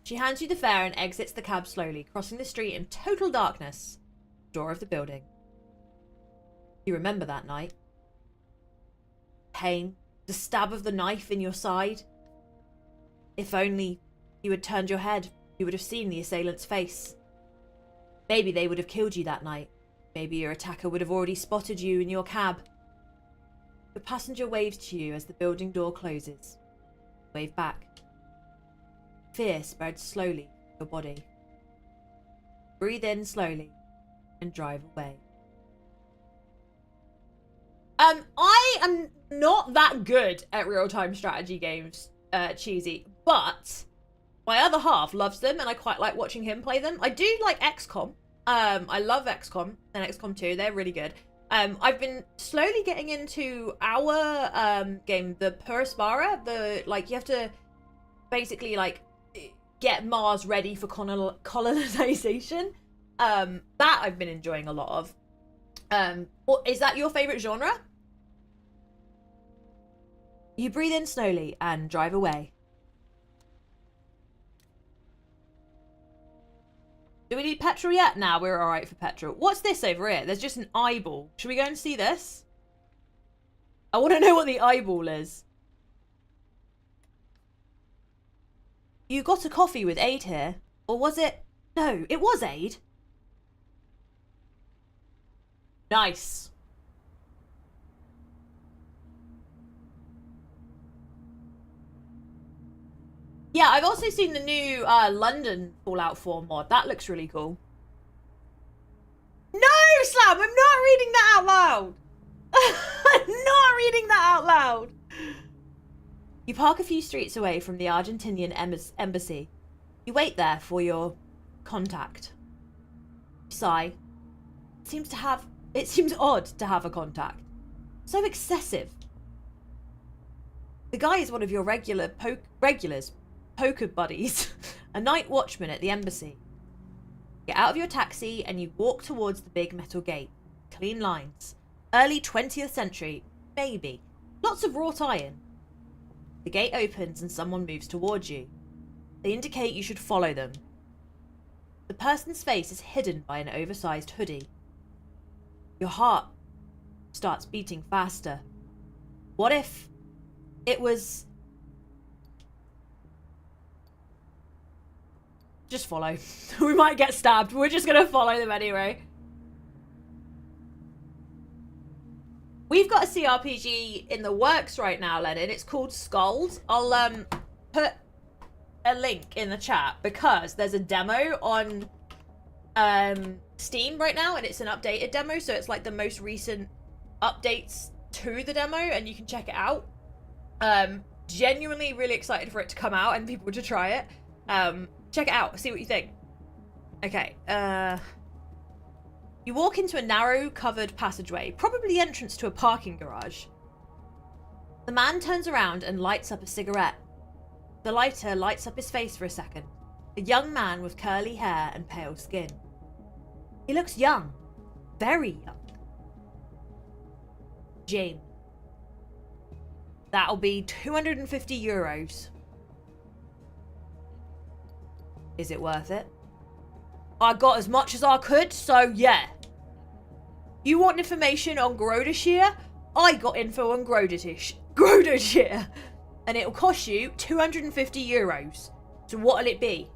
She hands you the fare and exits the cab slowly, crossing the street in total darkness. Door of the building. You remember that night. Pain, the stab of the knife in your side. If only you had turned your head, you would have seen the assailant's face. Maybe they would have killed you that night. Maybe your attacker would have already spotted you in your cab. The passenger waves to you as the building door closes. Wave back. Fear spreads slowly through your body. Breathe in slowly and drive away. I am not that good at real-time strategy games, Cheesy, but my other half loves them and I quite like watching him play them. I do like XCOM. I love XCOM and XCOM 2. They're really good. I've been slowly getting into our game, the Puraspara. You have to basically get Mars ready for colonization. That I've been enjoying a lot of. Is that your favorite genre? You breathe in slowly and drive away. Do we need petrol yet? Nah, we're alright for petrol. What's this over here? There's just an eyeball. Should we go and see this? I want to know what the eyeball is. You got a coffee with Aid here. Or was it? No, it was Aid. Nice. Yeah, I've also seen the new London Fallout 4 mod. That looks really cool. No, Slam! I'm not reading that out loud! I'm not reading that out loud! You park a few streets away from the Argentinian embassy. You wait there for your contact. You sigh. It seems odd to have a contact. So excessive. The guy is one of your regulars, poker buddies, a night watchman at the embassy. Get out of your taxi and you walk towards the big metal gate. Clean lines. Early 20th century, maybe. Lots of wrought iron. The gate opens and someone moves towards you. They indicate you should follow them. The person's face is hidden by an oversized hoodie. Your heart starts beating faster. What if it was... Just follow. We might get stabbed. We're just going to follow them anyway. We've got a CRPG in the works right now, Lennon. It's called Skulls. I'll put a link in the chat because there's a demo on Steam right now and it's an updated demo. So it's like the most recent updates to the demo and you can check it out. Genuinely really excited for it to come out and people to try it. Check it out. See what you think. Okay. You walk into a narrow, covered passageway, probably the entrance to a parking garage. The man turns around and lights up a cigarette. The lighter lights up his face for a second. A young man with curly hair and pale skin. He looks young. Very young. Jamie. That'll be 250 euros. Is it worth it? I got as much as I could, so yeah. You want information on Grodashire? I got info on Grodashire. And it'll cost you 250 euros. So what'll it be?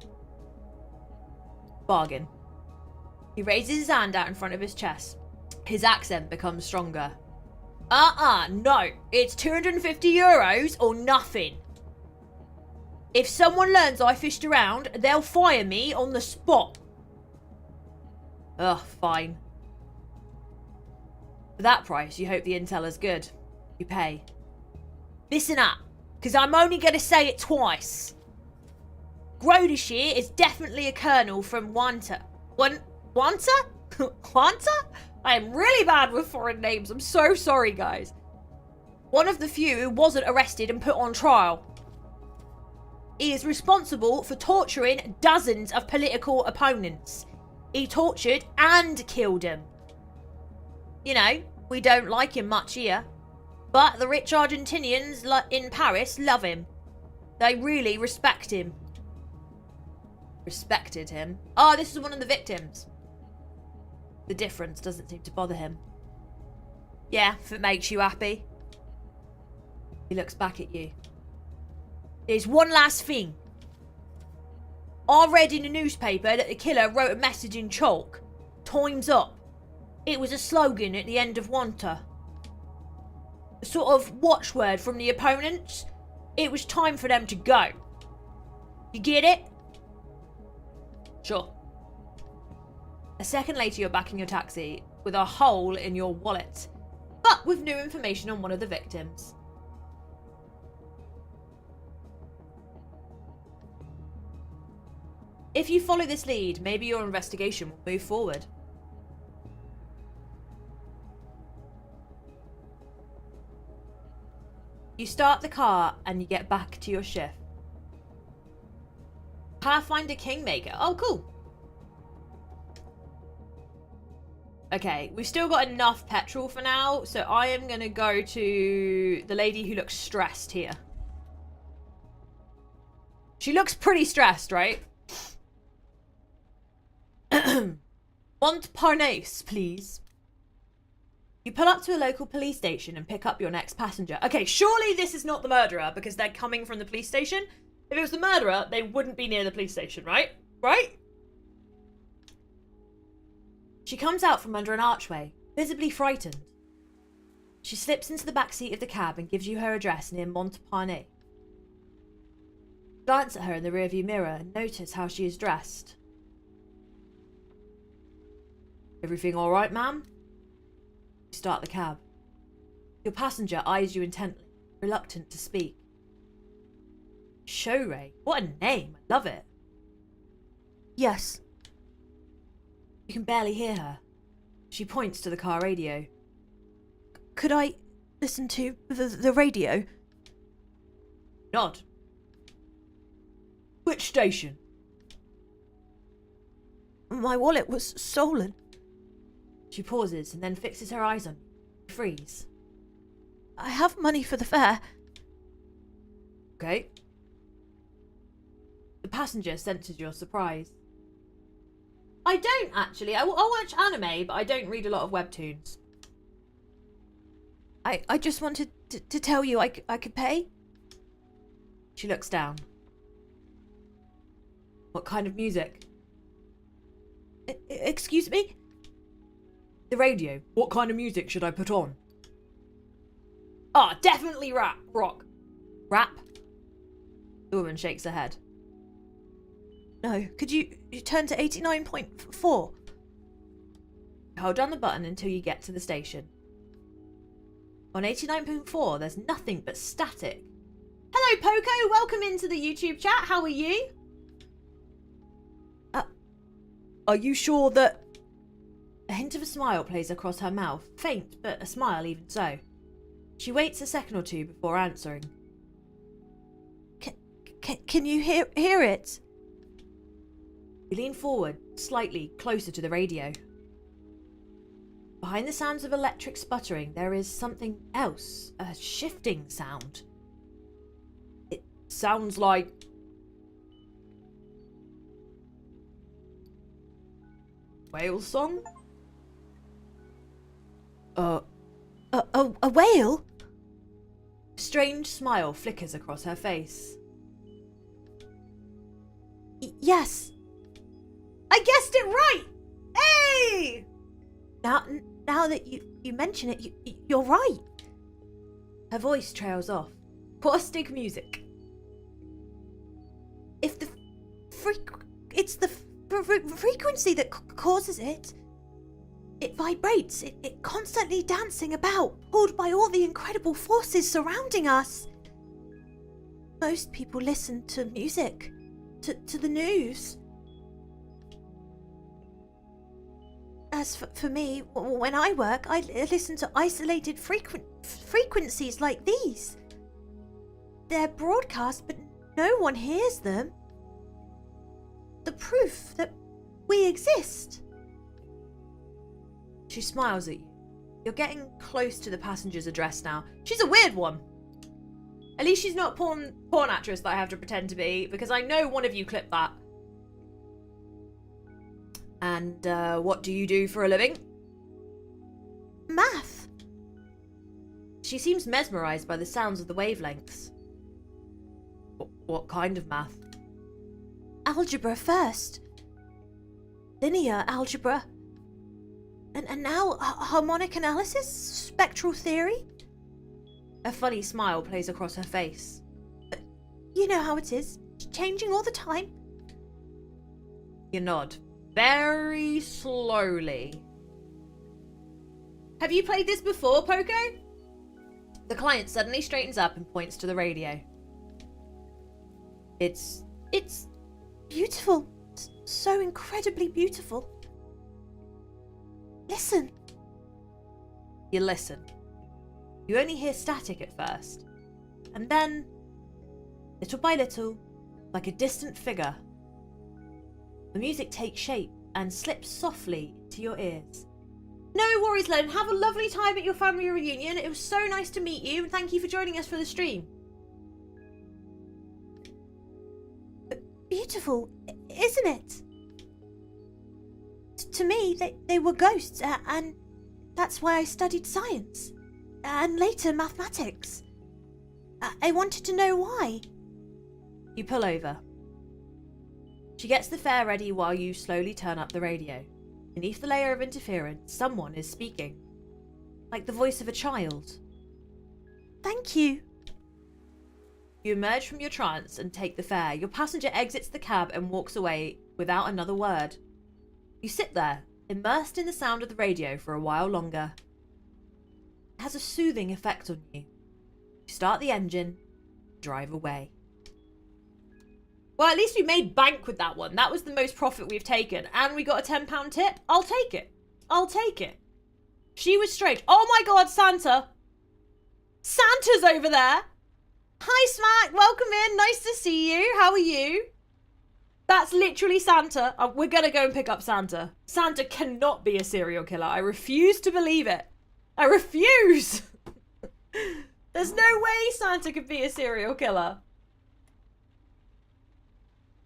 Bargain. He raises his hand out in front of his chest. His accent becomes stronger. No. It's 250 euros or nothing. If someone learns I fished around, they'll fire me on the spot. Ugh, fine. For that price, you hope the intel is good. You pay. Listen up, because I'm only going to say it twice. Grodashire is definitely a colonel from Wanta. Wanta? Wanta? I am really bad with foreign names. I'm so sorry, guys. One of the few who wasn't arrested and put on trial. He is responsible for torturing dozens of political opponents. He tortured and killed them. You know, we don't like him much here. But the rich Argentinians in Paris love him. They really respect him. Respected him? Oh, this is one of the victims. The difference doesn't seem to bother him. Yeah, if it makes you happy. He looks back at you. There's one last thing. I read in the newspaper that the killer wrote a message in chalk. Time's up. It was a slogan at the end of Wanta. A sort of watchword from the opponents. It was time for them to go. You get it? Sure. A second later, you're back in your taxi with a hole in your wallet, but with new information on one of the victims. If you follow this lead, maybe your investigation will move forward. You start the car and you get back to your shift. Pathfinder Kingmaker. Oh, cool. Okay, we've still got enough petrol for now, so I am going to go to the lady who looks stressed here. She looks pretty stressed, right? Montparnasse, please. You pull up to a local police station and pick up your next passenger. Okay, surely this is not the murderer because they're coming from the police station. If it was the murderer, they wouldn't be near the police station, right? Right? She comes out from under an archway, visibly frightened. She slips into the back seat of the cab and gives you her address near Montparnasse. Glance at her in the rearview mirror and notice how she is dressed. Everything all right, ma'am? You start the cab. Your passenger eyes you intently, reluctant to speak. Showray, what a name! I love it. Yes. You can barely hear her. She points to the car radio. Could I listen to the radio? Nod. Which station? My wallet was stolen. She pauses and then fixes her eyes on you. Freeze. I have money for the fare. Okay. The passenger senses your surprise. I don't actually. I watch anime, but I don't read a lot of webtoons. I just wanted to tell you I could pay. She looks down. What kind of music? Excuse me? The radio. What kind of music should I put on? Ah, definitely rap. Rock. Rap? The woman shakes her head. No, could you turn to 89.4? Hold down the button until you get to the station. On 89.4, there's nothing but static. Hello, Poco. Welcome into the YouTube chat. How are you? Are you sure that... A hint of a smile plays across her mouth, faint, but a smile even so. She waits a second or two before answering. Can you hear it? You lean forward, slightly closer to the radio. Behind the sounds of electric sputtering, there is something else, a shifting sound. It sounds like... whale song? A whale? A strange smile flickers across her face. Yes. I guessed it right! Hey! Now that you mention it, you're right. Her voice trails off. Caustic music. If the it's the frequency that causes it. It vibrates, it constantly dancing about, pulled by all the incredible forces surrounding us. Most people listen to music, to the news. As for me, when I work, I listen to isolated frequencies like these. They're broadcast, but no one hears them. The proof that we exist. She smiles at you. You're getting close to the passenger's address now. She's a weird one. At least she's not a porn actress that I have to pretend to be, because I know one of you clipped that. And what do you do for a living? Math. She seems mesmerised by the sounds of the wavelengths. What kind of math? Algebra first. Linear algebra. And now harmonic analysis? Spectral theory? A funny smile plays across her face. But you know how it is. Changing all the time. You nod. Very slowly. Have you played this before, Poco? The client suddenly straightens up and points to the radio. It's beautiful. So incredibly beautiful. Listen. You listen. You only hear static at first. And then, little by little, like a distant figure, the music takes shape and slips softly into your ears. No worries, Len. Have a lovely time at your family reunion. It was so nice to meet you, and thank you for joining us for the stream. Beautiful, isn't it? To me, they were ghosts, and that's why I studied science, and later mathematics. I wanted to know why. You pull over. She gets the fare ready while you slowly turn up the radio. Beneath the layer of interference, someone is speaking. Like the voice of a child. Thank you. You emerge from your trance and take the fare. Your passenger exits the cab and walks away without another word. You sit there, immersed in the sound of the radio for a while longer. It has a soothing effect on you. You start the engine, drive away. Well, at least we made bank with that one. That was the most profit we've taken. And we got a £10 tip. I'll take it. I'll take it. She was straight. Oh my God, Santa. Santa's over there. Hi, Smack. Welcome in. Nice to see you. How are you? That's literally Santa. We're going to go and pick up Santa. Santa cannot be a serial killer. I refuse to believe it. I refuse. There's no way Santa could be a serial killer.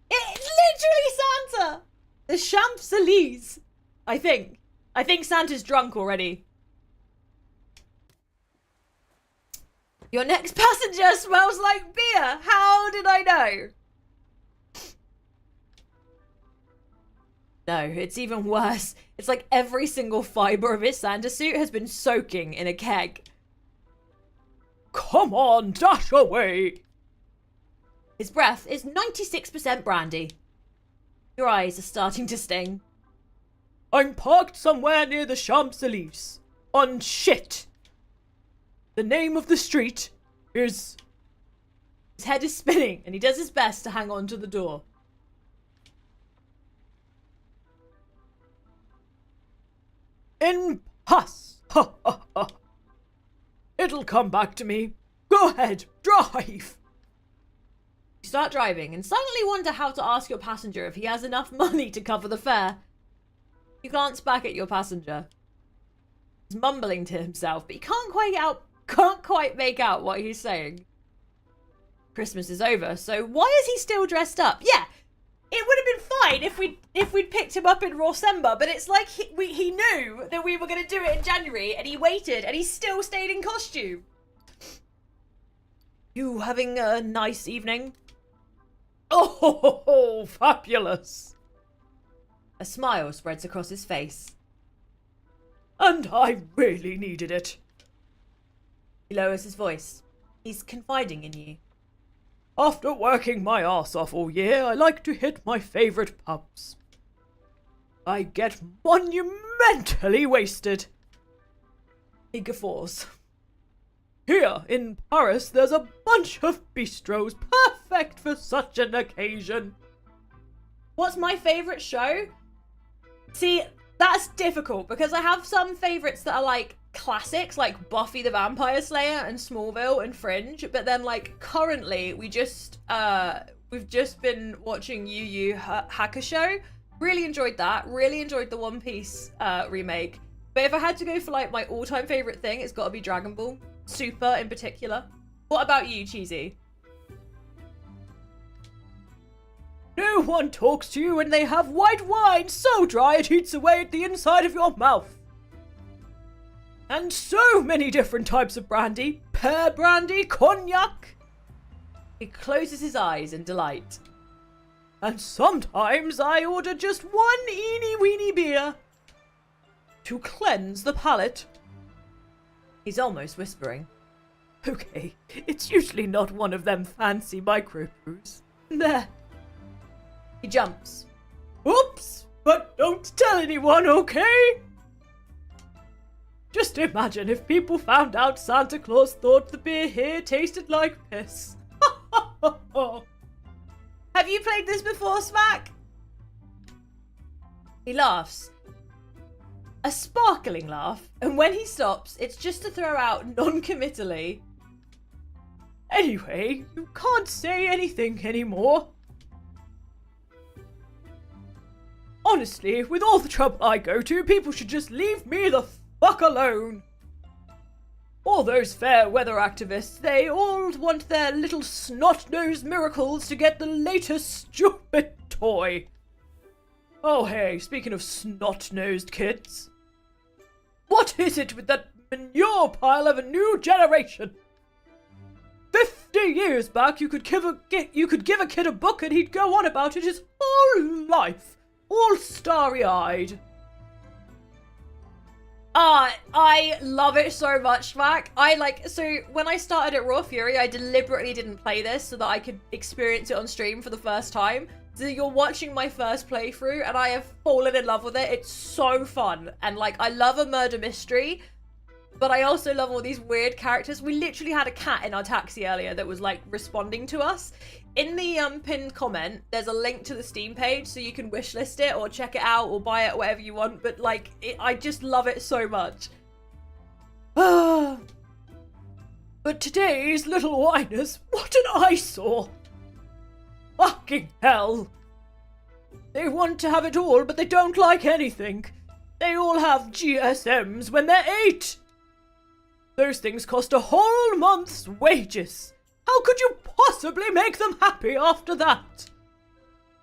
It's literally Santa! The Champs-Élysées, I think. I think Santa's drunk already. Your next passenger smells like beer. How did I know? No, it's even worse. It's like every single fibre of his Santa suit has been soaking in a keg. Come on, dash away! His breath is 96% brandy. Your eyes are starting to sting. I'm parked somewhere near the Champs-Élysées. On shit. The name of the street is... His head is spinning and he does his best to hang on to the door. In pus! Ha ha ha! It'll come back to me. Go ahead, drive! You start driving and suddenly wonder how to ask your passenger if he has enough money to cover the fare. You glance back at your passenger. He's mumbling to himself, but you can't quite make out what he's saying. Christmas is over, so why is he still dressed up? Yeah, it would have been fine if we'd picked him up in Rawsember, but it's like he knew that we were going to do it in January, and he waited, and he still stayed in costume. You having a nice evening? Oh, fabulous! A smile spreads across his face. And I really needed it. He lowers his voice. He's confiding in you. After working my arse off all year, I like to hit my favourite pubs. I get monumentally wasted. He guffaws. Here in Paris, there's a bunch of bistros perfect for such an occasion. What's my favourite show? See, that's difficult because I have some favourites that are like classics, like Buffy the Vampire Slayer and Smallville and Fringe, but then like currently we've just been watching Yu Yu Hakusho. Really enjoyed that. Really enjoyed the One Piece remake. But if I had to go for like my all-time favourite thing, it's got to be Dragon Ball Super in particular. What about you, Cheesy? No one talks to you when they have white wine so dry it eats away at the inside of your mouth. And so many different types of brandy. Pear brandy, cognac. He closes his eyes in delight. And sometimes I order just one eeny-weeny beer to cleanse the palate. He's almost whispering. Okay, it's usually not one of them fancy microbrews. There. He jumps. Oops, but don't tell anyone, okay? Just imagine if people found out Santa Claus thought the beer here tasted like piss. Have you played this before, Smack? He laughs. A sparkling laugh, and when he stops, it's just to throw out non-committally. Anyway, you can't say anything anymore. Honestly, with all the trouble I go to, people should just leave me the fuck alone. All those fair weather activists, they all want their little snot-nosed miracles to get the latest stupid toy. Oh hey, speaking of snot-nosed kids. What is it with that manure pile of a new generation? 50 years back, you could give a kid a book and he'd go on about it his whole life, all starry-eyed. I love it so much, Mac. So when I started at Raw Fury, I deliberately didn't play this so that I could experience it on stream for the first time. So you're watching my first playthrough and I have fallen in love with it. It's so fun. And like, I love a murder mystery, but I also love all these weird characters. We literally had a cat in our taxi earlier that was like responding to us. In the pinned comment, there's a link to the Steam page so you can wishlist it or check it out or buy it, whatever you want. But like, I just love it so much. But today's little whiners, what an eyesore. Fucking hell. They want to have it all, but they don't like anything. They all have GSMs when they're 8. Those things cost a whole month's wages. How could you possibly make them happy after that?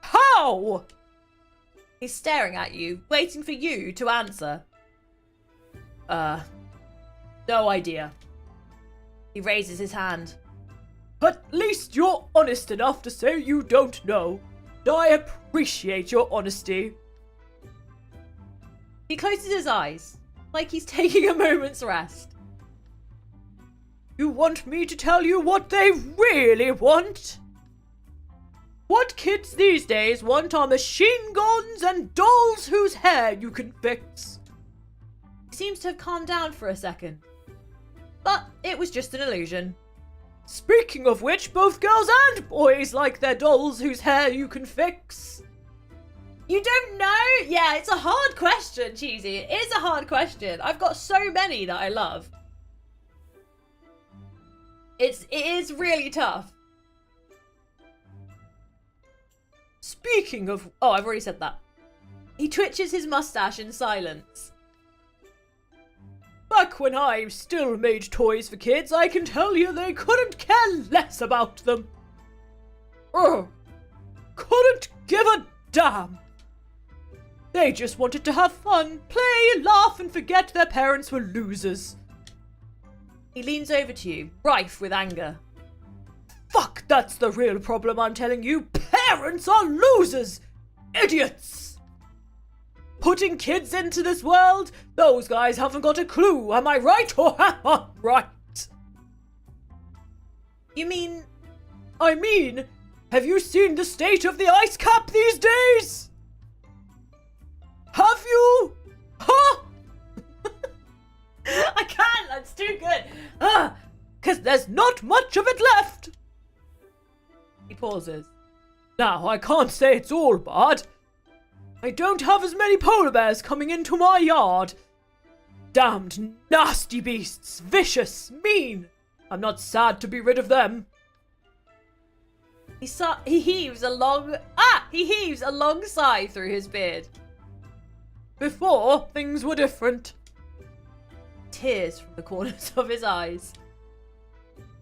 How? He's staring at you, waiting for you to answer. No idea. He raises his hand. At least you're honest enough to say you don't know. I appreciate your honesty. He closes his eyes, like he's taking a moment's rest. You want me to tell you what they really want? What kids these days want are machine guns and dolls whose hair you can fix. He seems to have calmed down for a second. But it was just an illusion. Speaking of which, both girls and boys like their dolls whose hair you can fix. You don't know? Yeah, it's a hard question, Cheesy. It is a hard question. I've got so many that I love. It is really tough. Speaking of... Oh, I've already said that. He twitches his mustache in silence. Back when I still made toys for kids, I can tell you they couldn't care less about them. Oh, couldn't give a damn. They just wanted to have fun, play, laugh, and forget their parents were losers. He leans over to you, rife with anger. Fuck, that's the real problem, I'm telling you. Parents are losers! Idiots! Putting kids into this world? Those guys haven't got a clue, am I right or am I right? You mean... I mean, have you seen the state of the ice cap these days? Have you? Huh? I can't, that's too good. 'Cause there's not much of it left. He pauses. Now, I can't say it's all bad. I don't have as many polar bears coming into my yard. Damned nasty beasts, vicious, mean. I'm not sad to be rid of them. He heaves a long sigh through his beard. Before, things were different. Tears from the corners of his eyes.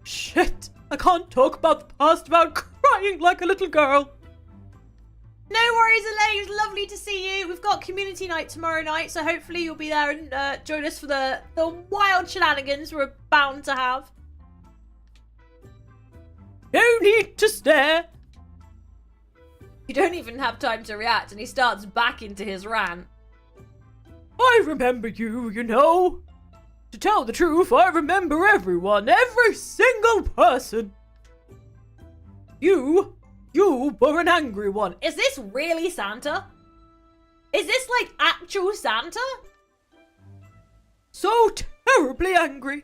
Shit, I can't talk about the past without crying like a little girl. No worries, Elaine. It's lovely to see you. We've got community night tomorrow night, so hopefully you'll be there and join us for the wild shenanigans we're bound to have. No need to stare. You don't even have time to react, and he starts back into his rant. I remember you, you know. To tell the truth, I remember everyone, every single person. You were an angry one. Is this really Santa? Is this like actual Santa? So terribly angry.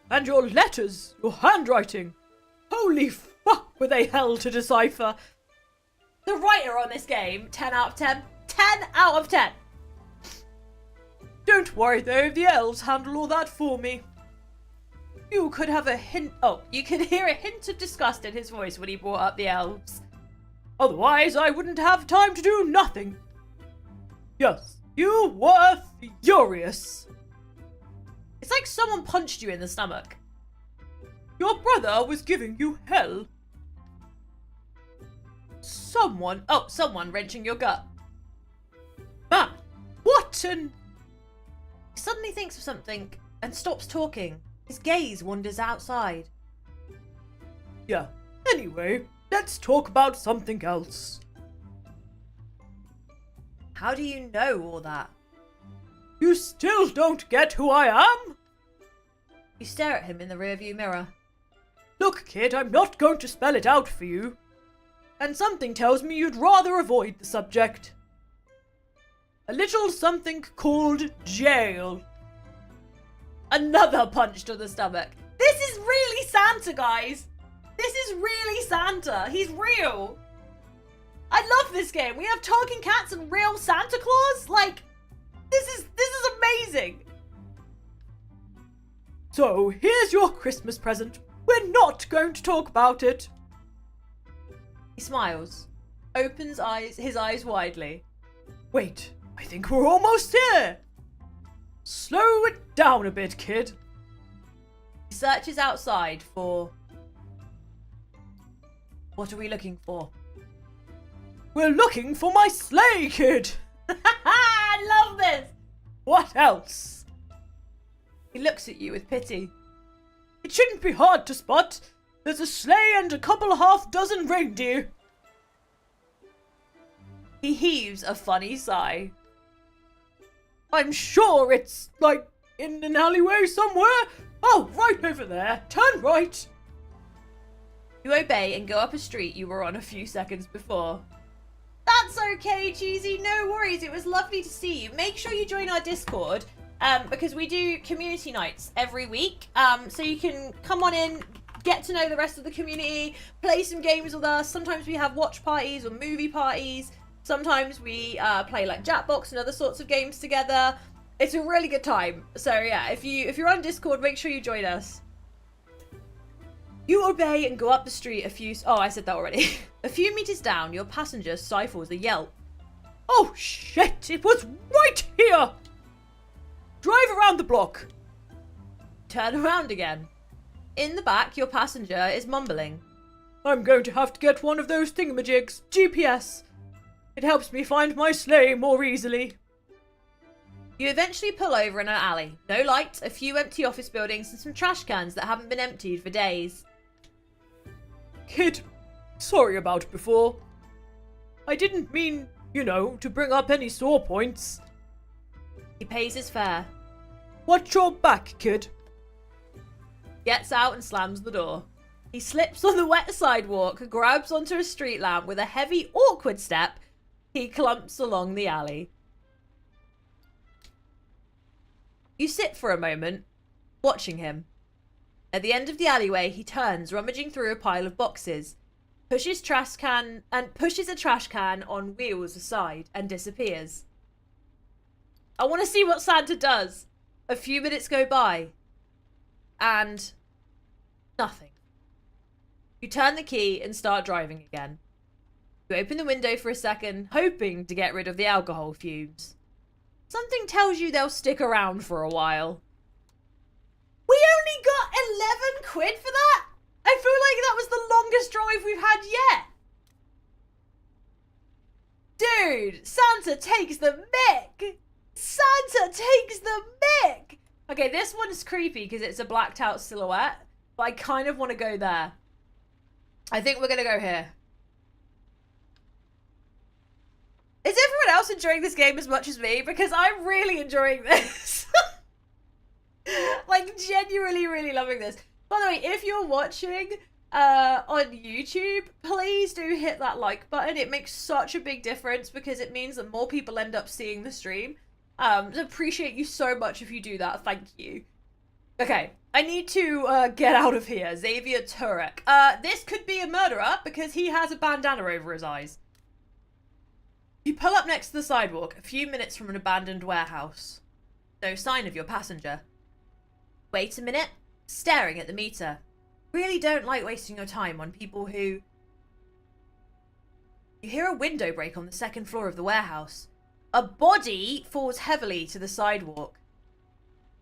And your letters, your handwriting. Holy fuck, were they hell to decipher. The writer on this game, 10 out of 10. 10 out of 10. Don't worry though, the elves handle all that for me. You could have a hint... Oh, you could hear a hint of disgust in his voice when he brought up the elves. Otherwise, I wouldn't have time to do nothing. Yes, you were furious. It's like someone punched you in the stomach. Your brother was giving you hell. Someone wrenching your gut. Man, what an... He suddenly thinks of something and stops talking. His gaze wanders outside. Yeah, anyway, let's talk about something else. How do you know all that? You still don't get who I am? You stare at him in the rearview mirror. Look, kid, I'm not going to spell it out for you. And something tells me you'd rather avoid the subject. A little something called jail. Another punch to the stomach. This is really Santa, guys. This is really Santa. He's real. I love this game. We have talking cats and real Santa Claus. Like, this is amazing. So, here's your Christmas present. We're not going to talk about it. He smiles, opens his eyes widely. Wait, I think we're almost here. Slow it down a bit, kid. He searches outside for... What are we looking for? We're looking for my sleigh, kid. I love this. What else? He looks at you with pity. It shouldn't be hard to spot. There's a sleigh and a couple half dozen reindeer. He heaves a funny sigh. I'm sure it's, like, in an alleyway somewhere. Oh, right over there. Turn right. You obey and go up a street you were on a few seconds before. That's okay, Cheesy. No worries. It was lovely to see you. Make sure you join our Discord, because we do community nights every week. So you can come on in, get to know the rest of the community, play some games with us. Sometimes we have watch parties or movie parties. Sometimes we play like Jackbox and other sorts of games together. It's a really good time. So yeah, if you're on Discord, make sure you join us. You obey and go up the street I said that already. A few meters down, your passenger stifles a yelp. Oh shit, it was right here! Drive around the block. Turn around again. In the back, your passenger is mumbling. I'm going to have to get one of those thingamajigs, GPS. It helps me find my sleigh more easily. You eventually pull over in an alley. No lights, a few empty office buildings, and some trash cans that haven't been emptied for days. Kid, sorry about before. I didn't mean, to bring up any sore points. He pays his fare. Watch your back, kid. Gets out and slams the door. He slips on the wet sidewalk, grabs onto a street lamp with a heavy, awkward step. He clumps along the alley. You sit for a moment, watching him. At the end of the alleyway, he turns, rummaging through a pile of boxes, pushes a trash can on wheels aside, and disappears. I want to see what Santa does. A few minutes go by, and nothing. You turn the key and start driving again. You open the window for a second, hoping to get rid of the alcohol fumes. Something tells you they'll stick around for a while. We only got 11 quid for that? I feel like that was the longest drive we've had yet. Dude, Santa takes the mick. Santa takes the mick. Okay, this one's creepy because it's a blacked out silhouette, but I kind of want to go there. I think we're going to go here. Is everyone else enjoying this game as much as me? Because I'm really enjoying this. Like, genuinely really loving this. By the way, if you're watching on YouTube, please do hit that like button. It makes such a big difference because it means that more people end up seeing the stream. Appreciate you so much if you do that. Thank you. Okay, I need to get out of here. Xavier Turek. This could be a murderer because he has a bandana over his eyes. You pull up next to the sidewalk, a few minutes from an abandoned warehouse. No sign of your passenger. Wait a minute, staring at the meter. Really don't like wasting your time on people who... You hear a window break on the second floor of the warehouse. A body falls heavily to the sidewalk.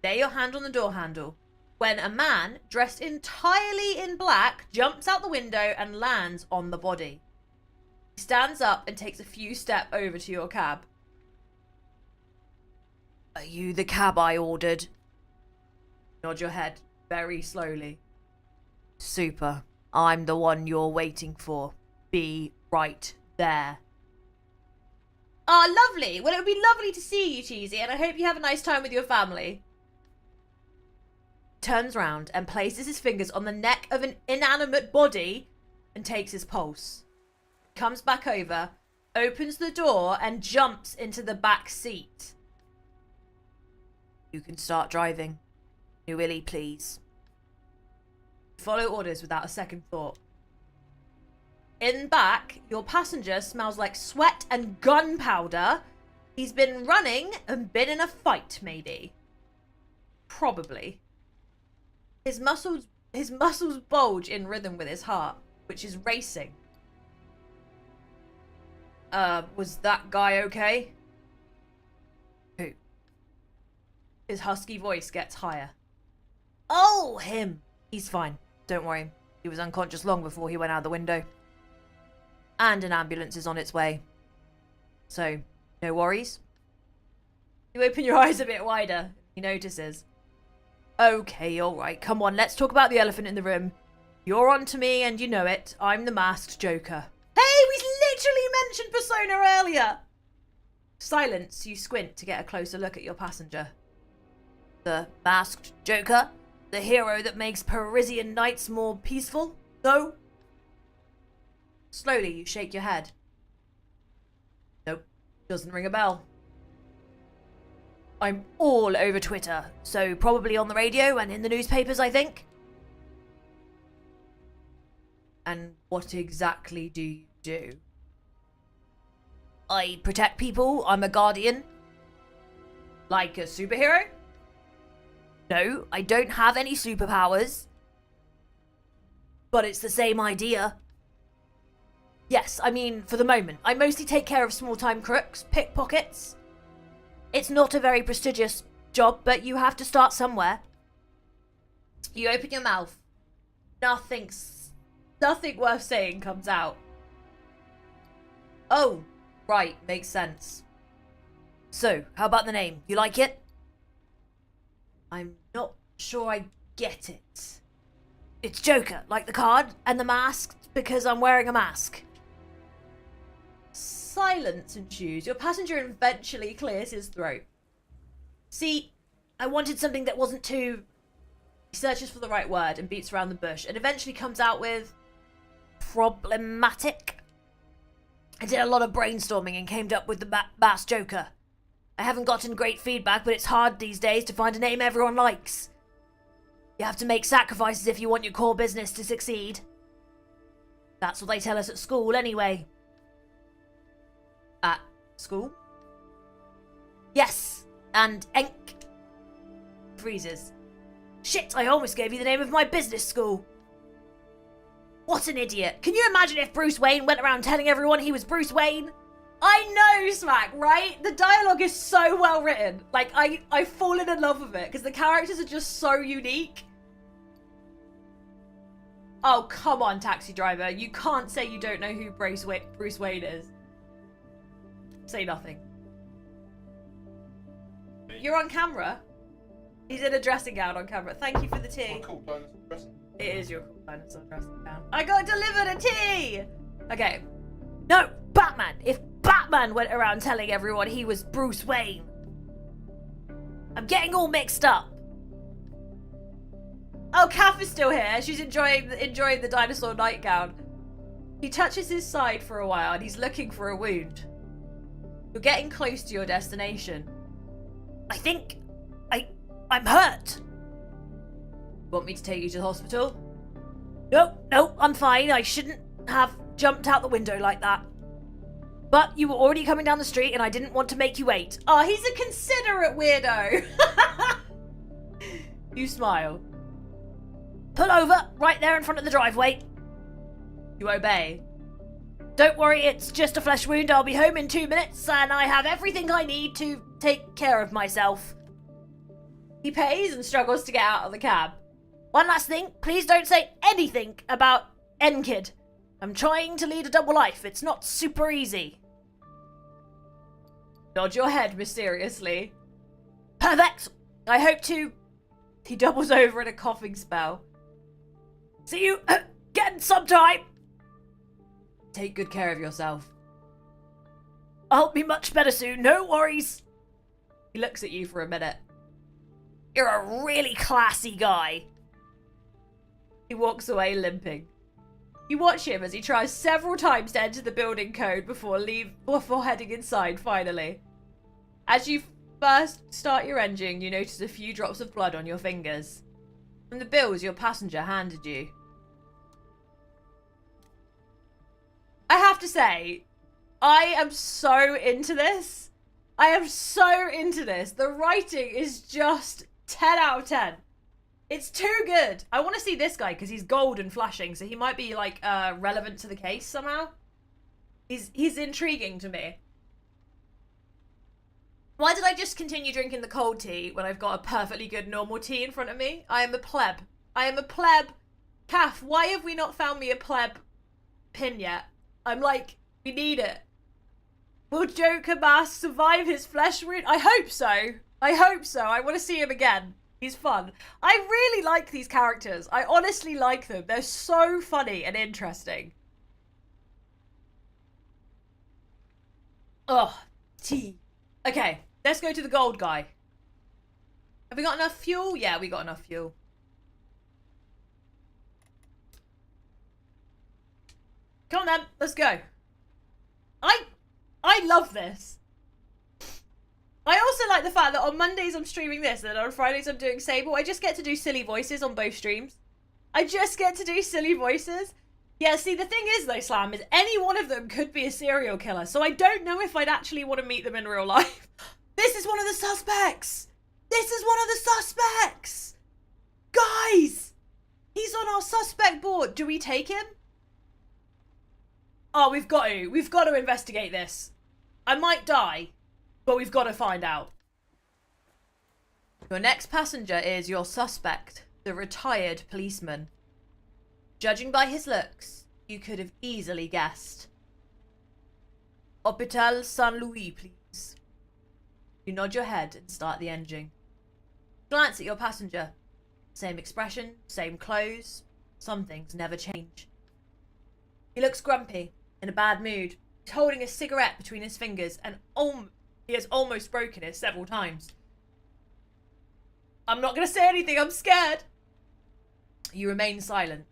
Lay your hand on the door handle when a man dressed entirely in black jumps out the window and lands on the body. He stands up and takes a few steps over to your cab. Are you the cab I ordered? Nod your head very slowly. Super. I'm the one you're waiting for. Be right there. Oh, lovely. Well, it would be lovely to see you, Cheesy, and I hope you have a nice time with your family. Turns round and places his fingers on the neck of an inanimate body and takes his pulse. Comes back over, opens the door, and jumps into the back seat. You can start driving. New Willie, please. Follow orders without a second thought. In back, your passenger smells like sweat and gunpowder. He's been running and been in a fight, maybe. Probably. His muscles bulge in rhythm with his heart, which is racing. Was that guy okay? Who? His husky voice gets higher. Oh, him. He's fine. Don't worry. He was unconscious long before he went out the window. And an ambulance is on its way. So, no worries? You open your eyes a bit wider. He notices. Okay, alright. Come on, let's talk about the elephant in the room. You're on to me and you know it. I'm the masked Joker. Hey, we literally mentioned Persona earlier! Silence, you squint to get a closer look at your passenger. The masked Joker? The hero that makes Parisian nights more peaceful? No? Slowly, you shake your head. Nope, doesn't ring a bell. I'm all over Twitter, so probably on the radio and in the newspapers, I think. And what exactly do you do? I protect people. I'm a guardian. Like a superhero? No, I don't have any superpowers. But it's the same idea. Yes, I mean, for the moment. I mostly take care of small-time crooks, pickpockets. It's not a very prestigious job, but you have to start somewhere. You open your mouth. Nothing worth saying comes out. Oh, right, makes sense. So, how about the name? You like it? I'm not sure I get it. It's Joker, like the card, and the mask, because I'm wearing a mask. Silence ensues. Your passenger eventually clears his throat. See, I wanted something that wasn't too... He searches for the right word and beats around the bush and eventually comes out with... problematic. I did a lot of brainstorming and came up with the Masked Joker. I haven't gotten great feedback, but it's hard these days to find a name everyone likes. You have to make sacrifices if you want your core business to succeed. That's what they tell us at school anyway. At school? Yes, and Enk freezes. Shit, I almost gave you the name of my business school. What an idiot. Can you imagine if Bruce Wayne went around telling everyone he was Bruce Wayne? I know, Smack, right? The dialogue is so well written. Like, I've fallen in love with it because the characters are just so unique. Oh, come on, taxi driver. You can't say you don't know who Bruce Wayne is. Say nothing. You're on camera. He's in a dressing gown on camera. Thank you for the tea. What a cool dinosaur dressing. It is your cool dinosaur dressing gown. I got delivered a tea! Okay. No, Batman! If Batman went around telling everyone he was Bruce Wayne. I'm getting all mixed up. Oh, Kath is still here. She's enjoying the dinosaur nightgown. He touches his side for a while and he's looking for a wound. You're getting close to your destination. I think... I'm hurt. Want me to take you to the hospital? No, I'm fine. I shouldn't have jumped out the window like that. But you were already coming down the street and I didn't want to make you wait. Oh, he's a considerate weirdo. You smile. Pull over, right there in front of the driveway. You obey. Don't worry, it's just a flesh wound. I'll be home in 2 minutes and I have everything I need to take care of myself. He pays and struggles to get out of the cab. One last thing, please don't say anything about N-Kid. I'm trying to lead a double life. It's not super easy. Nod your head mysteriously. Perfect. I hope to... He doubles over in a coughing spell. See you again sometime. Take good care of yourself. I'll be much better soon, no worries. He looks at you for a minute. You're a really classy guy. He walks away limping. You watch him as he tries several times to enter the building code before heading inside, finally. As you first start your engine, you notice a few drops of blood on your fingers. From the bills your passenger handed you. I have to say, I am so into this. I am so into this. The writing is just 10 out of 10. It's too good. I want to see this guy because he's gold and flashing, so he might be like relevant to the case somehow. He's intriguing to me. Why did I just continue drinking the cold tea when I've got a perfectly good normal tea in front of me? I am a pleb. I am a pleb. Kath, why have we not found me a pleb pin yet? I'm like, we need it. Will Joker Mask survive his flesh wound? I hope so. I hope so. I want to see him again. He's fun. I really like these characters. I honestly like them. They're so funny and interesting. Oh, tea. Okay, let's go to the gold guy. Have we got enough fuel? Yeah, we got enough fuel. Come on then, let's go. I love this. I also like the fact that on Mondays I'm streaming this and on Fridays I'm doing Sable. I just get to do silly voices on both streams. I just get to do silly voices. Yeah, see, the thing is, though, Slam, is any one of them could be a serial killer, so I don't know if I'd actually want to meet them in real life. This is one of the suspects! This is one of the suspects! Guys! He's on our suspect board. Do we take him? Oh, we've got to. We've got to investigate this. I might die, but we've got to find out. Your next passenger is your suspect, the retired policeman. Judging by his looks, you could have easily guessed. Hôpital Saint-Louis, please. You nod your head and start the engine. Glance at your passenger. Same expression, same clothes. Some things never change. He looks grumpy, in a bad mood. He's holding a cigarette between his fingers and he has almost broken it several times. I'm not going to say anything, I'm scared. You remain silent.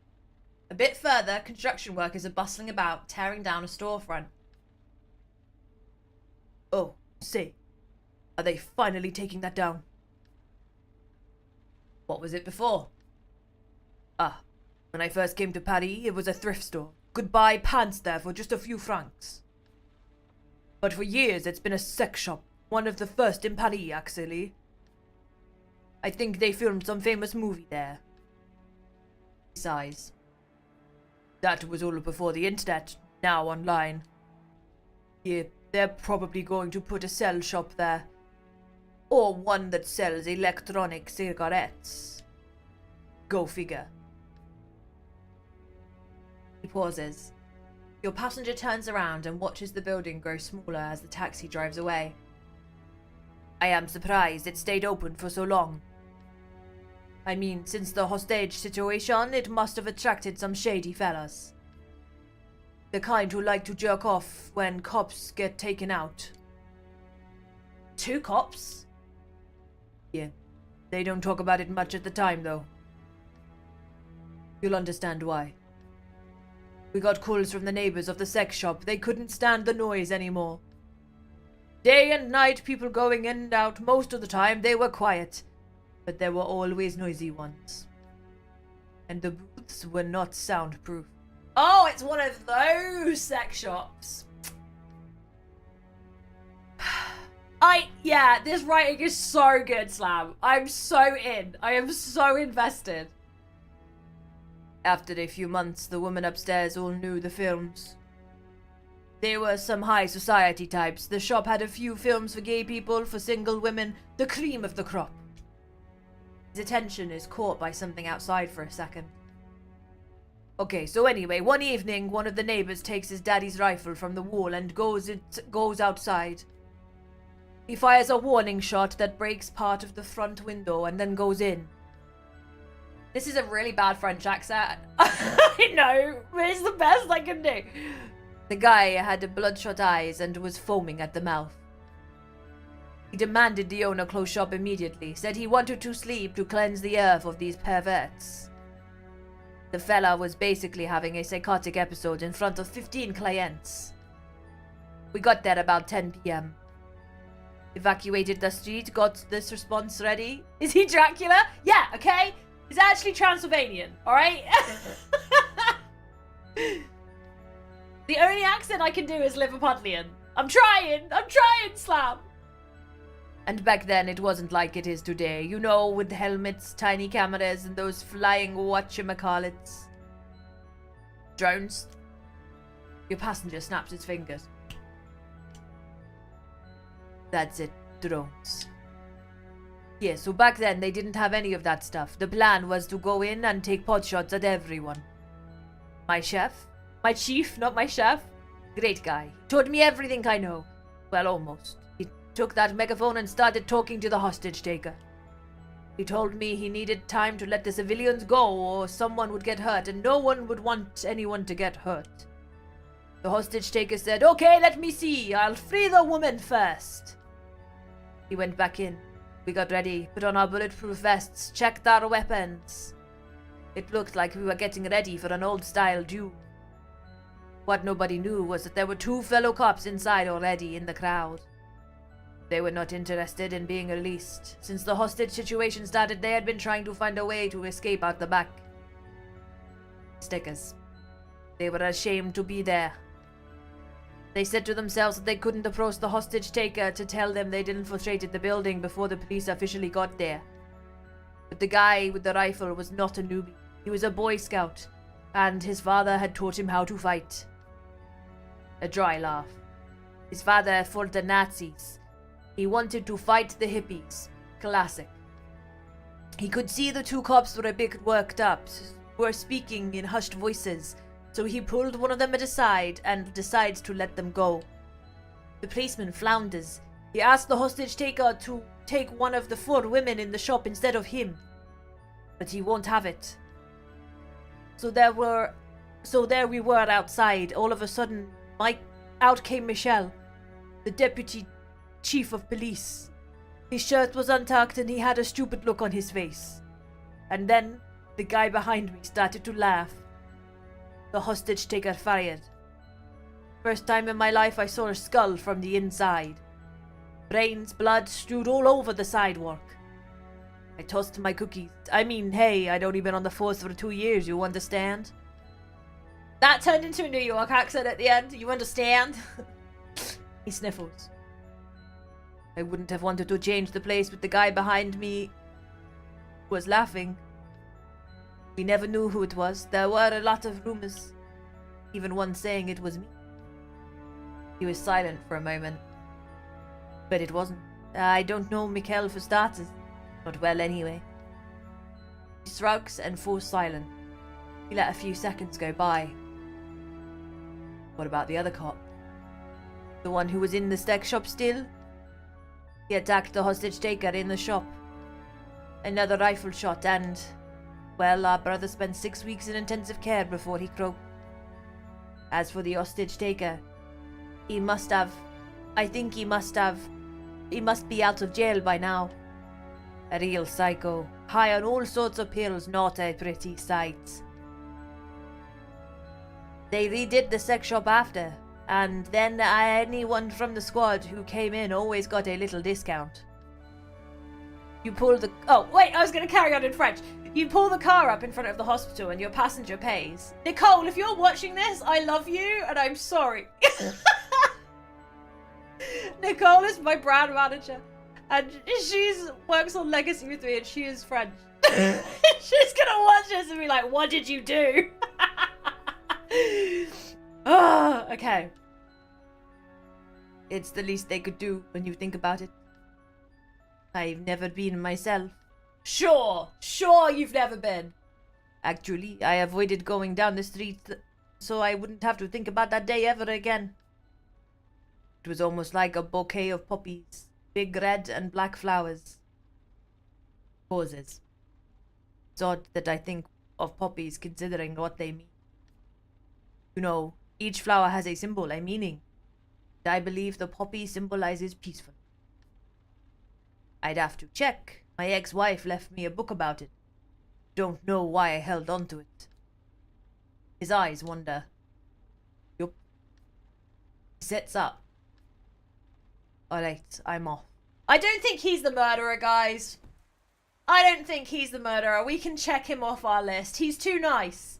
A bit further, construction workers are bustling about, tearing down a storefront. Oh, see. Are they finally taking that down? What was it before? Ah, when I first came to Paris, it was a thrift store. Could buy pants there for just a few francs. But for years, it's been a sex shop. One of the first in Paris, actually. I think they filmed some famous movie there. He sighs. That was all before the internet, now online. Yeah, they're probably going to put a cell shop there. Or one that sells electronic cigarettes. Go figure. He pauses. Your passenger turns around and watches the building grow smaller as the taxi drives away. I am surprised it stayed open for so long. I mean, since the hostage situation, it must have attracted some shady fellas. The kind who like to jerk off when cops get taken out. 2 cops? Yeah, they don't talk about it much at the time, though. You'll understand why. We got calls from the neighbors of the sex shop. They couldn't stand the noise anymore. Day and night, people going in and out. Most of the time, they were quiet. But there were always noisy ones. And the booths were not soundproof. Oh, it's one of those sex shops. Yeah, this writing is so good, Slam. I'm so in. I am so invested. After a few months, the women upstairs all knew the films. They were some high society types. The shop had a few films for gay people, for single women, the cream of the crop. His attention is caught by something outside for a second. Okay, so anyway, one evening, one of the neighbors takes his daddy's rifle from the wall and goes outside. He fires a warning shot that breaks part of the front window and then goes in. This is a really bad French accent. I know, but it's the best I can do. The guy had bloodshot eyes and was foaming at the mouth. He demanded the owner close shop immediately, said he wanted to sleep to cleanse the earth of these perverts. The fella was basically having a psychotic episode in front of 15 clients. We got there about 10 p.m. Evacuated the street, got this response ready. Is he Dracula? Yeah, okay. He's actually Transylvanian, alright? The only accent I can do is Liverpudlian. I'm trying, Slam. And back then it wasn't like it is today, you know, with helmets, tiny cameras, and those flying whatchamacallits. Drones. Your passenger snaps his fingers. That's it, drones. Yeah, so back then they didn't have any of that stuff. The plan was to go in and take potshots at everyone. My chef? My chief, not my chef? Great guy. He told me everything I know. Well, almost. He took that megaphone and started talking to the hostage taker. He told me he needed time to let the civilians go or someone would get hurt, and no one would want anyone to get hurt. The hostage taker said, "Okay, let me see. I'll free the woman first." He went back in. We got ready, put on our bulletproof vests, checked our weapons. It looked like we were getting ready for an old-style duel. What nobody knew was that there were 2 fellow cops inside already in the crowd. They were not interested in being released. Since the hostage situation started, they had been trying to find a way to escape out the back. Stickers. They were ashamed to be there. They said to themselves that they couldn't approach the hostage taker to tell them they'd infiltrated the building before the police officially got there. But the guy with the rifle was not a newbie. He was a Boy Scout, and his father had taught him how to fight. A dry laugh. His father fought the Nazis. He wanted to fight the hippies. Classic. He could see the two cops were a bit worked up, were speaking in hushed voices, so he pulled one of them aside and decides to let them go. The policeman flounders. He asks the hostage taker to take one of the 4 women in the shop instead of him, but he won't have it. So there we were outside. All of a sudden, out came Michel, the deputy chief of police. His shirt was untucked and he had a stupid look on his face. And then the guy behind me started to laugh. The hostage taker fired. First time in my life I saw a skull from the inside. Brains, blood strewed all over the sidewalk. I tossed my cookies. I mean, hey, I'd only been on the force for 2 years, you understand? That turned into a New York accent at the end, you understand? He sniffles. I wouldn't have wanted to change the place, but the guy behind me was laughing. We never knew who it was. There were a lot of rumors, even one saying it was me. He was silent for a moment. But it wasn't. I don't know Mikel for starters. Not well anyway. He shrugs and falls silent. He let a few seconds go by. What about the other cop? The one who was in the steak shop still? He attacked the hostage taker in the shop. Another rifle shot and... well, our brother spent 6 weeks in intensive care before he croaked. As for the hostage taker, he must be out of jail by now. A real psycho, high on all sorts of pills, not a pretty sight. They redid the sex shop after, and then anyone from the squad who came in always got a little discount. You pull the... oh, wait, I was going to carry on in French. You pull the car up in front of the hospital and your passenger pays. Nicole, if you're watching this, I love you and I'm sorry. Nicole is my brand manager and she works on Legacy with me and she is French. She's gonna watch this and be like, what did you do? Oh, okay. It's the least they could do when you think about it. I've never been myself. Sure you've never been. Actually, I avoided going down the street so I wouldn't have to think about that day ever again. It was almost like a bouquet of poppies, big red and black flowers. Pauses. It's odd that I think of poppies considering what they mean. You know, each flower has a symbol, a meaning. And I believe the poppy symbolizes peacefulness. I'd have to check. My ex-wife left me a book about it. Don't know why I held on to it. His eyes wander. Yup. He sets up. Alright, I'm off. I don't think he's the murderer, guys. I don't think he's the murderer. We can check him off our list. He's too nice.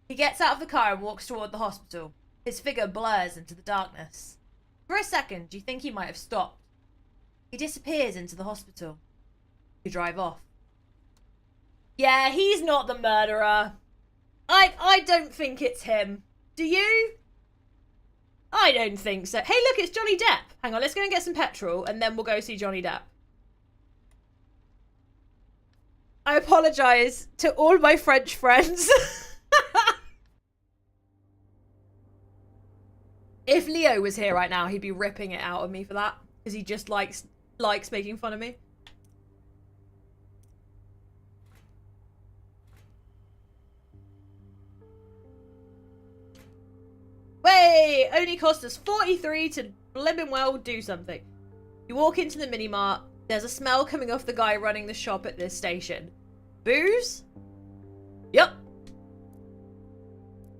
He gets out of the car and walks toward the hospital. His figure blurs into the darkness. For a second, you think he might have stopped. He disappears into the hospital. You drive off. Yeah, he's not the murderer. I don't think it's him. Do you? I don't think so. Hey, look, it's Johnny Depp. Hang on, let's go and get some petrol, and then we'll go see Johnny Depp. I apologise to all my French friends. If Leo was here right now, he'd be ripping it out of me for that, because he just likes making fun of me. Way! Only cost us 43 to blimmin' well do something. You walk into the mini-mart. There's a smell coming off the guy running the shop at this station. Booze? Yep.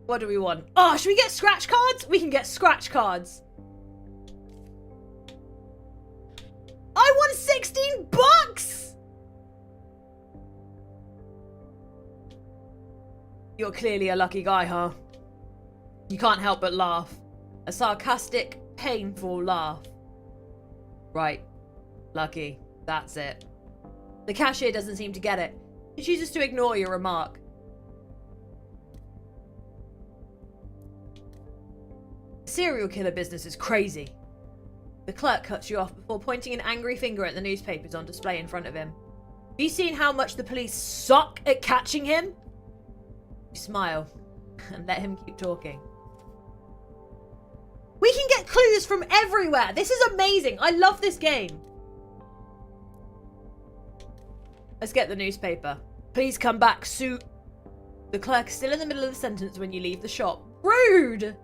What do we want? Oh, should we get scratch cards? We can get scratch cards. I won 16 bucks! You're clearly a lucky guy, huh? You can't help but laugh. A sarcastic, painful laugh. Right. Lucky. That's it. The cashier doesn't seem to get it. He chooses to ignore your remark. The serial killer business is crazy. The clerk cuts you off before pointing an angry finger at the newspapers on display in front of him. Have you seen how much the police suck at catching him? You smile and let him keep talking. We can get clues from everywhere. This is amazing. I love this game. Let's get the newspaper. Please come back soon. The clerk is still in the middle of the sentence when you leave the shop. Rude!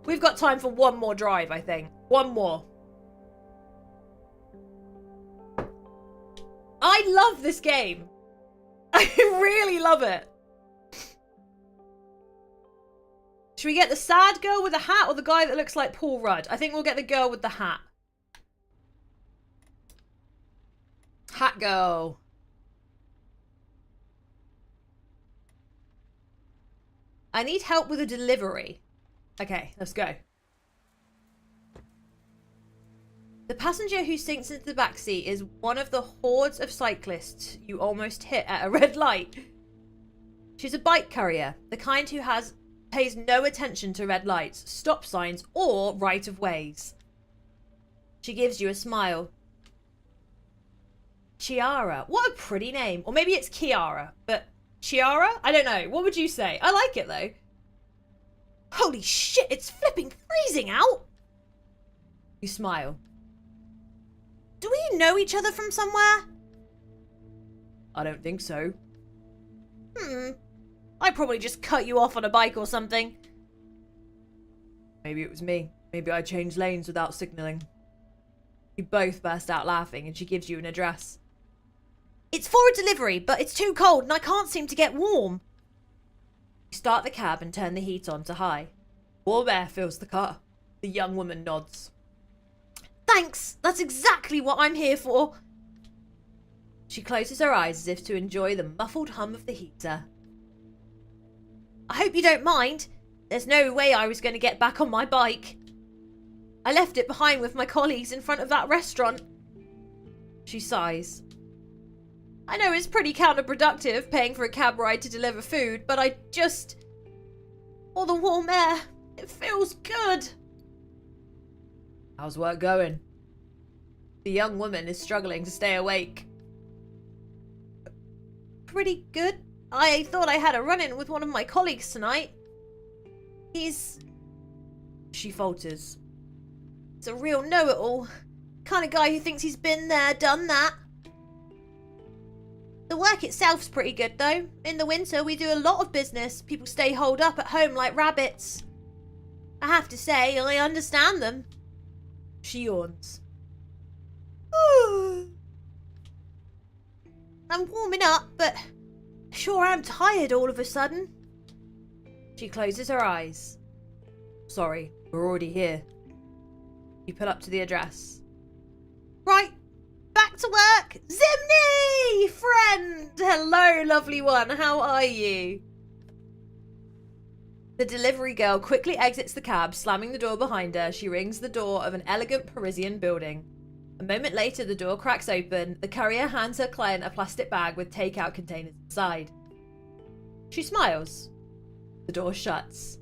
We've got time for one more drive, I think. One more. I love this game. I really love it. Should we get the sad girl with the hat or the guy that looks like Paul Rudd? I think we'll get the girl with the hat. Hat girl. I need help with a delivery. Okay, let's go. The passenger who sinks into the back seat is one of the hordes of cyclists you almost hit at a red light. She's a bike courier, the kind who pays no attention to red lights, stop signs, or right-of-ways. She gives you a smile. Chiara. What a pretty name. Or maybe it's Kiara, but Chiara? I don't know. What would you say? I like it, though. Holy shit, it's flipping freezing out! You smile. Do we know each other from somewhere? I don't think so. I probably just cut you off on a bike or something. Maybe it was me. Maybe I changed lanes without signalling. You both burst out laughing and she gives you an address. It's for a delivery, but it's too cold and I can't seem to get warm. You start the cab and turn the heat on to high. Warm air fills the car. The young woman nods. Thanks, that's exactly what I'm here for. She closes her eyes as if to enjoy the muffled hum of the heater. I hope you don't mind. There's no way I was going to get back on my bike. I left it behind with my colleagues in front of that restaurant. She sighs. I know it's pretty counterproductive paying for a cab ride to deliver food, but I just... all the warm air. It feels good. How's work going? The young woman is struggling to stay awake. Pretty good. I thought I had a run-in with one of my colleagues tonight. He's... She falters. He's a real know-it-all. Kind of guy who thinks he's been there, done that. The work itself's pretty good, though. In the winter, we do a lot of business. People stay holed up at home like rabbits. I have to say, I understand them. She yawns. I'm warming up, but sure am tired all of a sudden. She closes her eyes. Sorry, we're already here. You pull up to the address. Right, back to work. Zimni, friend. Hello, lovely one. How are you? The delivery girl quickly exits the cab, slamming the door behind her. She rings the door of an elegant Parisian building. A moment later, the door cracks open. The courier hands her client a plastic bag with takeout containers inside. She smiles. The door shuts.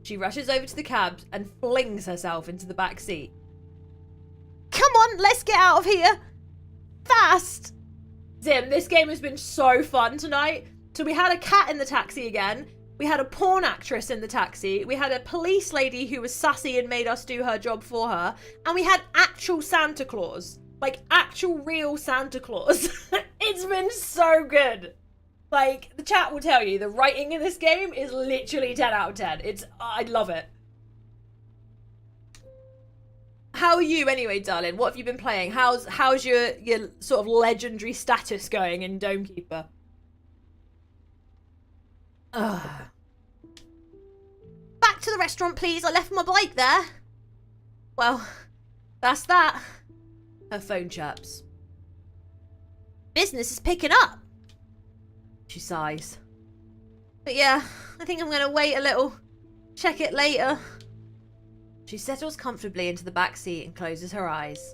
She rushes over to the cab and flings herself into the back seat. Come on, let's get out of here. Fast. Zim, this game has been so fun tonight. So we had a cat in the taxi again. We had a porn actress in the taxi. We had a police lady who was sassy and made us do her job for her. And we had actual Santa Claus. Like, actual real Santa Claus. It's been so good. Like, the chat will tell you, the writing in this game is literally 10 out of 10. I love it. How are you anyway, darling? What have you been playing? How's your sort of legendary status going in Domekeeper? Ugh. Back to the restaurant, please. I left my bike there. Well, that's that. Her phone chirps. Business is picking up. She sighs. But yeah, I think I'm going to wait a little. Check it later. She settles comfortably into the back seat and closes her eyes.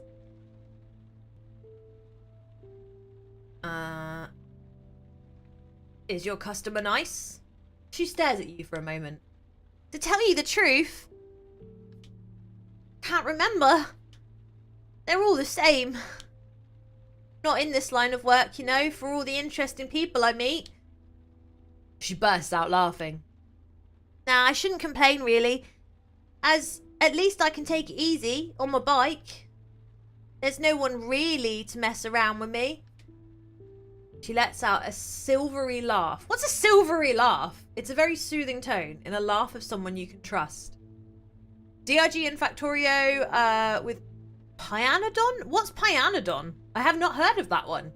Is your customer nice? She stares at you for a moment. To tell you the truth, can't remember. They're all the same. Not in this line of work, you know, for all the interesting people I meet. She bursts out laughing. Nah, I shouldn't complain really, as at least I can take it easy on my bike. There's no one really to mess around with me. She lets out a silvery laugh. What's a silvery laugh? It's a very soothing tone in a laugh of someone you can trust. DRG and Factorio with Pyanodon? What's Pyanodon? I have not heard of that one.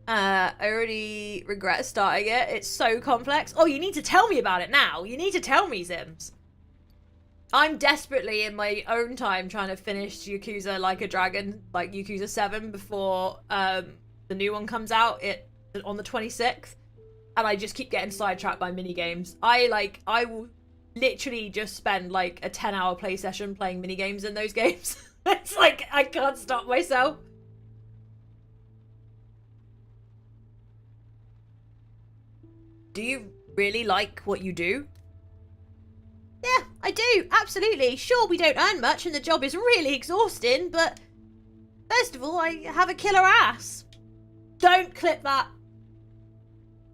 I already regret starting it. It's so complex. Oh, you need to tell me about it now. You need to tell me, Zims. I'm desperately in my own time trying to finish Yakuza Like a Dragon, like Yakuza 7 before the new one comes out on the 26th. And I just keep getting sidetracked by minigames. I will literally just spend like a 10-hour play session playing minigames in those games. It's like, I can't stop myself. Do you really like what you do? Yeah, I do, absolutely. Sure, we don't earn much and the job is really exhausting, but first of all, I have a killer ass. Don't clip that.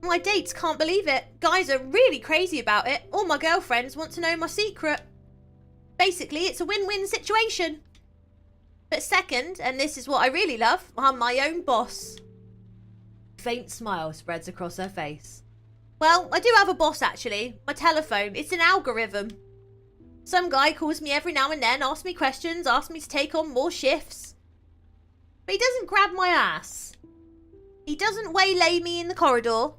My dates can't believe it. Guys are really crazy about it. All my girlfriends want to know my secret. Basically, it's a win-win situation. But second, and this is what I really love, I'm my own boss. A faint smile spreads across her face. Well, I do have a boss, actually. My telephone. It's an algorithm. Some guy calls me every now and then, asks me questions, asks me to take on more shifts. But he doesn't grab my ass. He doesn't waylay me in the corridor.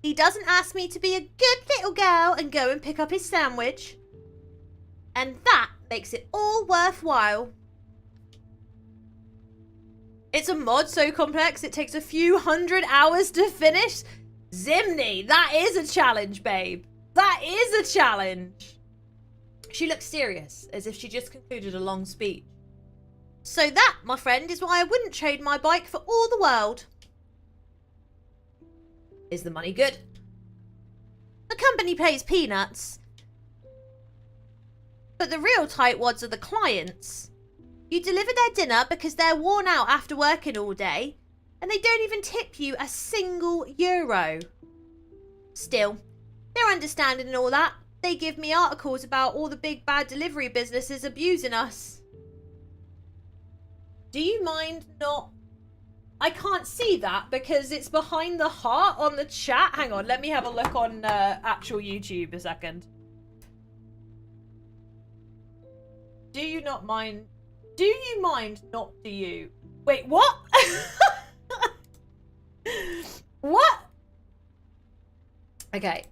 He doesn't ask me to be a good little girl and go and pick up his sandwich. And that makes it all worthwhile. It's a mod so complex it takes a few hundred hours to finish. Zimni, that is a challenge, babe. That is a challenge. She looks serious, as if she just concluded a long speech. So that, my friend, is why I wouldn't trade my bike for all the world. Is the money good? The company pays peanuts. But the real tightwads are the clients. You deliver their dinner because they're worn out after working all day, and they don't even tip you a single euro. Still, they're understanding and all that. They give me articles about all the big bad delivery businesses abusing us. Do you mind not... I can't see that because it's behind the heart on the chat. Hang on, let me have a look on actual YouTube a second. Do you not mind... Do you mind not do you? Wait, what? What? Okay.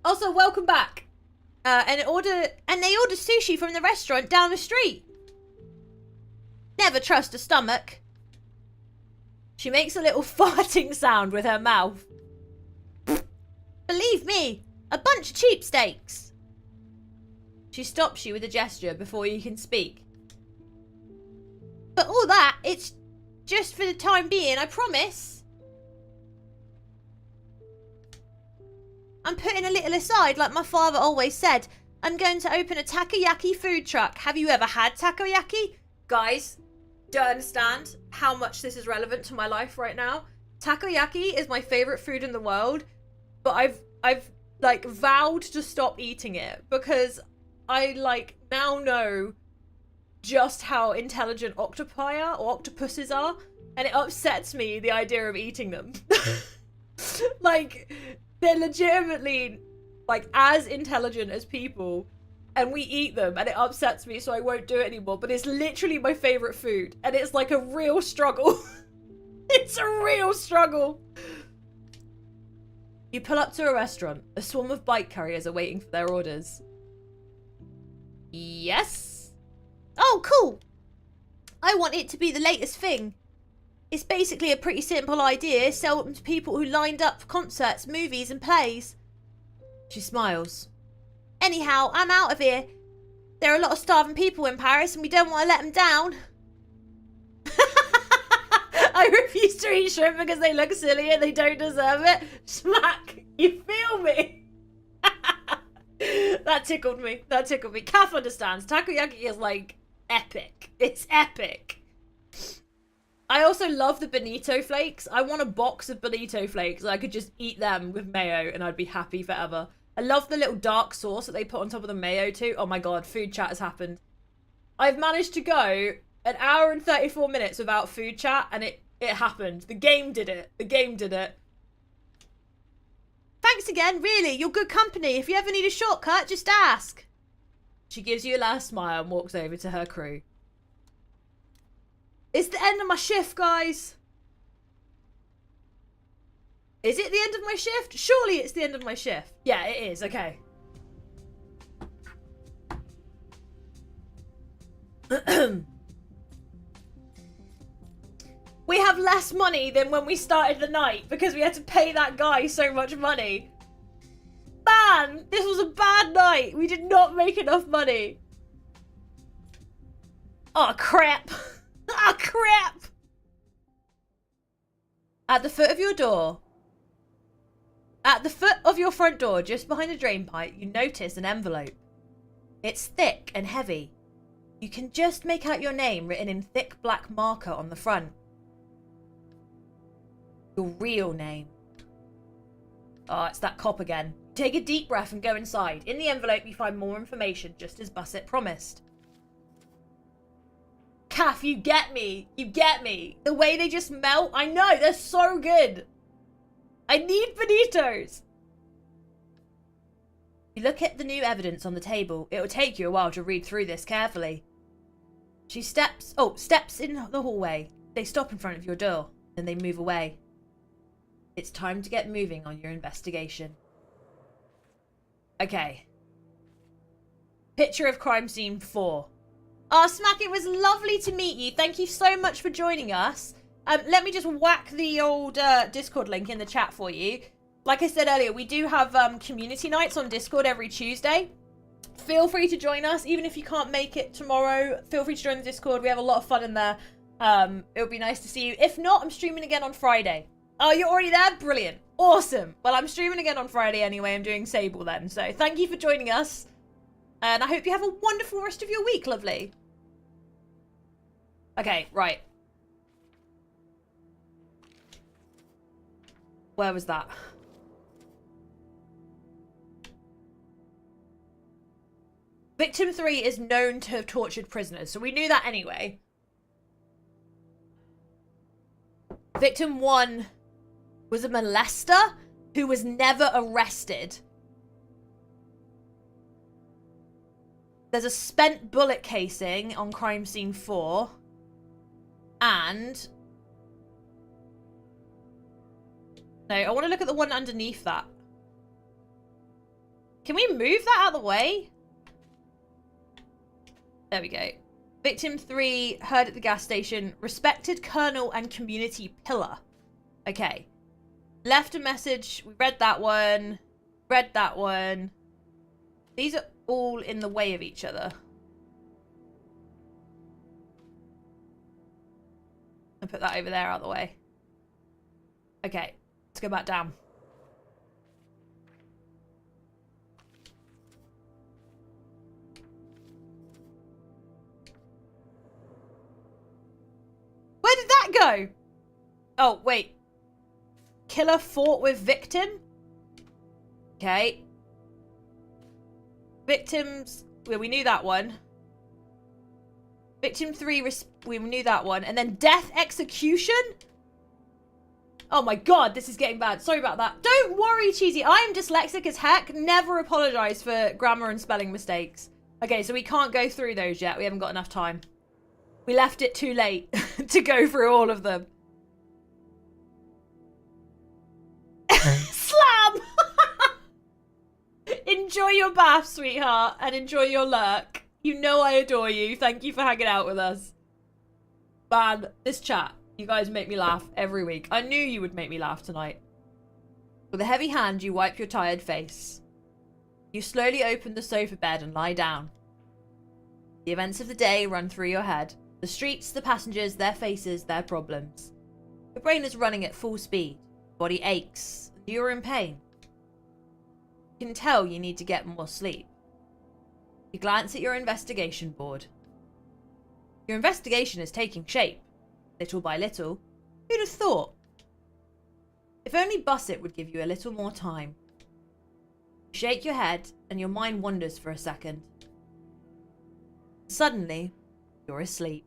Also, welcome back. And they order sushi from the restaurant down the street. Never trust a stomach. She makes a little farting sound with her mouth. Believe me, a bunch of cheapsteaks. She stops you with a gesture before you can speak. But all that, it's just for the time being, I promise. I'm putting a little aside like my father always said. I'm going to open a takoyaki food truck. Have you ever had takoyaki? Guys, don't understand how much this is relevant to my life right now. Takoyaki is my favorite food in the world, but I've like vowed to stop eating it because I like now know just how intelligent octopi are or octopuses are, and it upsets me the idea of eating them. Like, they're legitimately like as intelligent as people, and we eat them, and it upsets me, so I won't do it anymore. But it's literally my favorite food, and it's like a real struggle. It's a real struggle. You pull up to a restaurant. A swarm of bike carriers are waiting for their orders. Yes? Oh, cool. I want it to be the latest thing. It's basically a pretty simple idea. Sell them to people who lined up for concerts, movies and plays. She smiles. Anyhow, I'm out of here. There are a lot of starving people in Paris and we don't want to let them down. I refuse to eat shrimp because they look silly and they don't deserve it. Smack. You feel me? That tickled me. That tickled me. Kath understands. Takoyaki is like epic. It's epic. I also love the bonito flakes. I want a box of bonito flakes. I could just eat them with mayo and I'd be happy forever. I love the little dark sauce that they put on top of the mayo too. Oh my god, food chat has happened. I've managed to go an hour and 34 minutes without food chat and it happened. The game did it. The game did it. Thanks again, really. You're good company. If you ever need a shortcut, just ask. She gives you a last smile and walks over to her crew. It's the end of my shift, guys. Is it the end of my shift? Surely it's the end of my shift. Yeah, it is. Okay. We have less money than when we started the night because we had to pay that guy so much money. Man, this was a bad night. We did not make enough money. Oh, crap. Oh, crap. At the foot of your door. At the foot of your front door, just behind the drain pipe, you notice an envelope. It's thick and heavy. You can just make out your name written in thick black marker on the front. Your real name. Oh, it's that cop again. Take a deep breath and go inside. In the envelope, you find more information, just as Bussett promised. Kath, you get me. You get me. The way they just melt. I know, they're so good. I need bonitos. You look at the new evidence on the table. It will take you a while to read through this carefully. She steps in the hallway. They stop in front of your door, then they move away. It's time to get moving on your investigation. Okay. Picture of crime scene 4. Oh, Smack, it was lovely to meet you. Thank you so much for joining us. Let me just whack the old Discord link in the chat for you. Like I said earlier, we do have community nights on Discord every Tuesday. Feel free to join us, even if you can't make it tomorrow. Feel free to join the Discord. We have a lot of fun in there. It would be nice to see you. If not, I'm streaming again on Friday. Oh, you're already there? Brilliant. Awesome. Well, I'm streaming again on Friday anyway. I'm doing Sable then. So thank you for joining us. And I hope you have a wonderful rest of your week, lovely. Okay, right. Where was that? Victim 3 is known to have tortured prisoners, so we knew that anyway. Victim 1 was a molester who was never arrested. There's a spent bullet casing on crime scene 4. And... no, I want to look at the one underneath that. Can we move that out of the way? There we go. Victim 3, heard at the gas station. Respected colonel and community pillar. Okay. Left a message. We read that one. Read that one. These are all in the way of each other. I'll put that over there out of the way. Okay. Let's go back down. Where did that go? Oh, wait. Killer fought with victim? Okay. Victims... well, we knew that one. Victim 3, we knew that one. And then death execution? Oh my god, this is getting bad. Sorry about that. Don't worry, Cheesy. I am dyslexic as heck. Never apologise for grammar and spelling mistakes. Okay, so we can't go through those yet. We haven't got enough time. We left it too late to go through all of them. Slam! Enjoy your bath, sweetheart, and enjoy your lurk. You know I adore you. Thank you for hanging out with us. Man, this chat, you guys make me laugh every week. I knew you would make me laugh tonight. With a heavy hand, you wipe your tired face. You slowly open the sofa bed and lie down. The events of the day run through your head. The streets, the passengers, their faces, their problems. Your brain is running at full speed. Body aches. You're in pain. You can tell you need to get more sleep. You glance at your investigation board. Your investigation is taking shape, little by little. Who'd have thought? If only Busset would give you a little more time. You shake your head and your mind wanders for a second. Suddenly, you're asleep.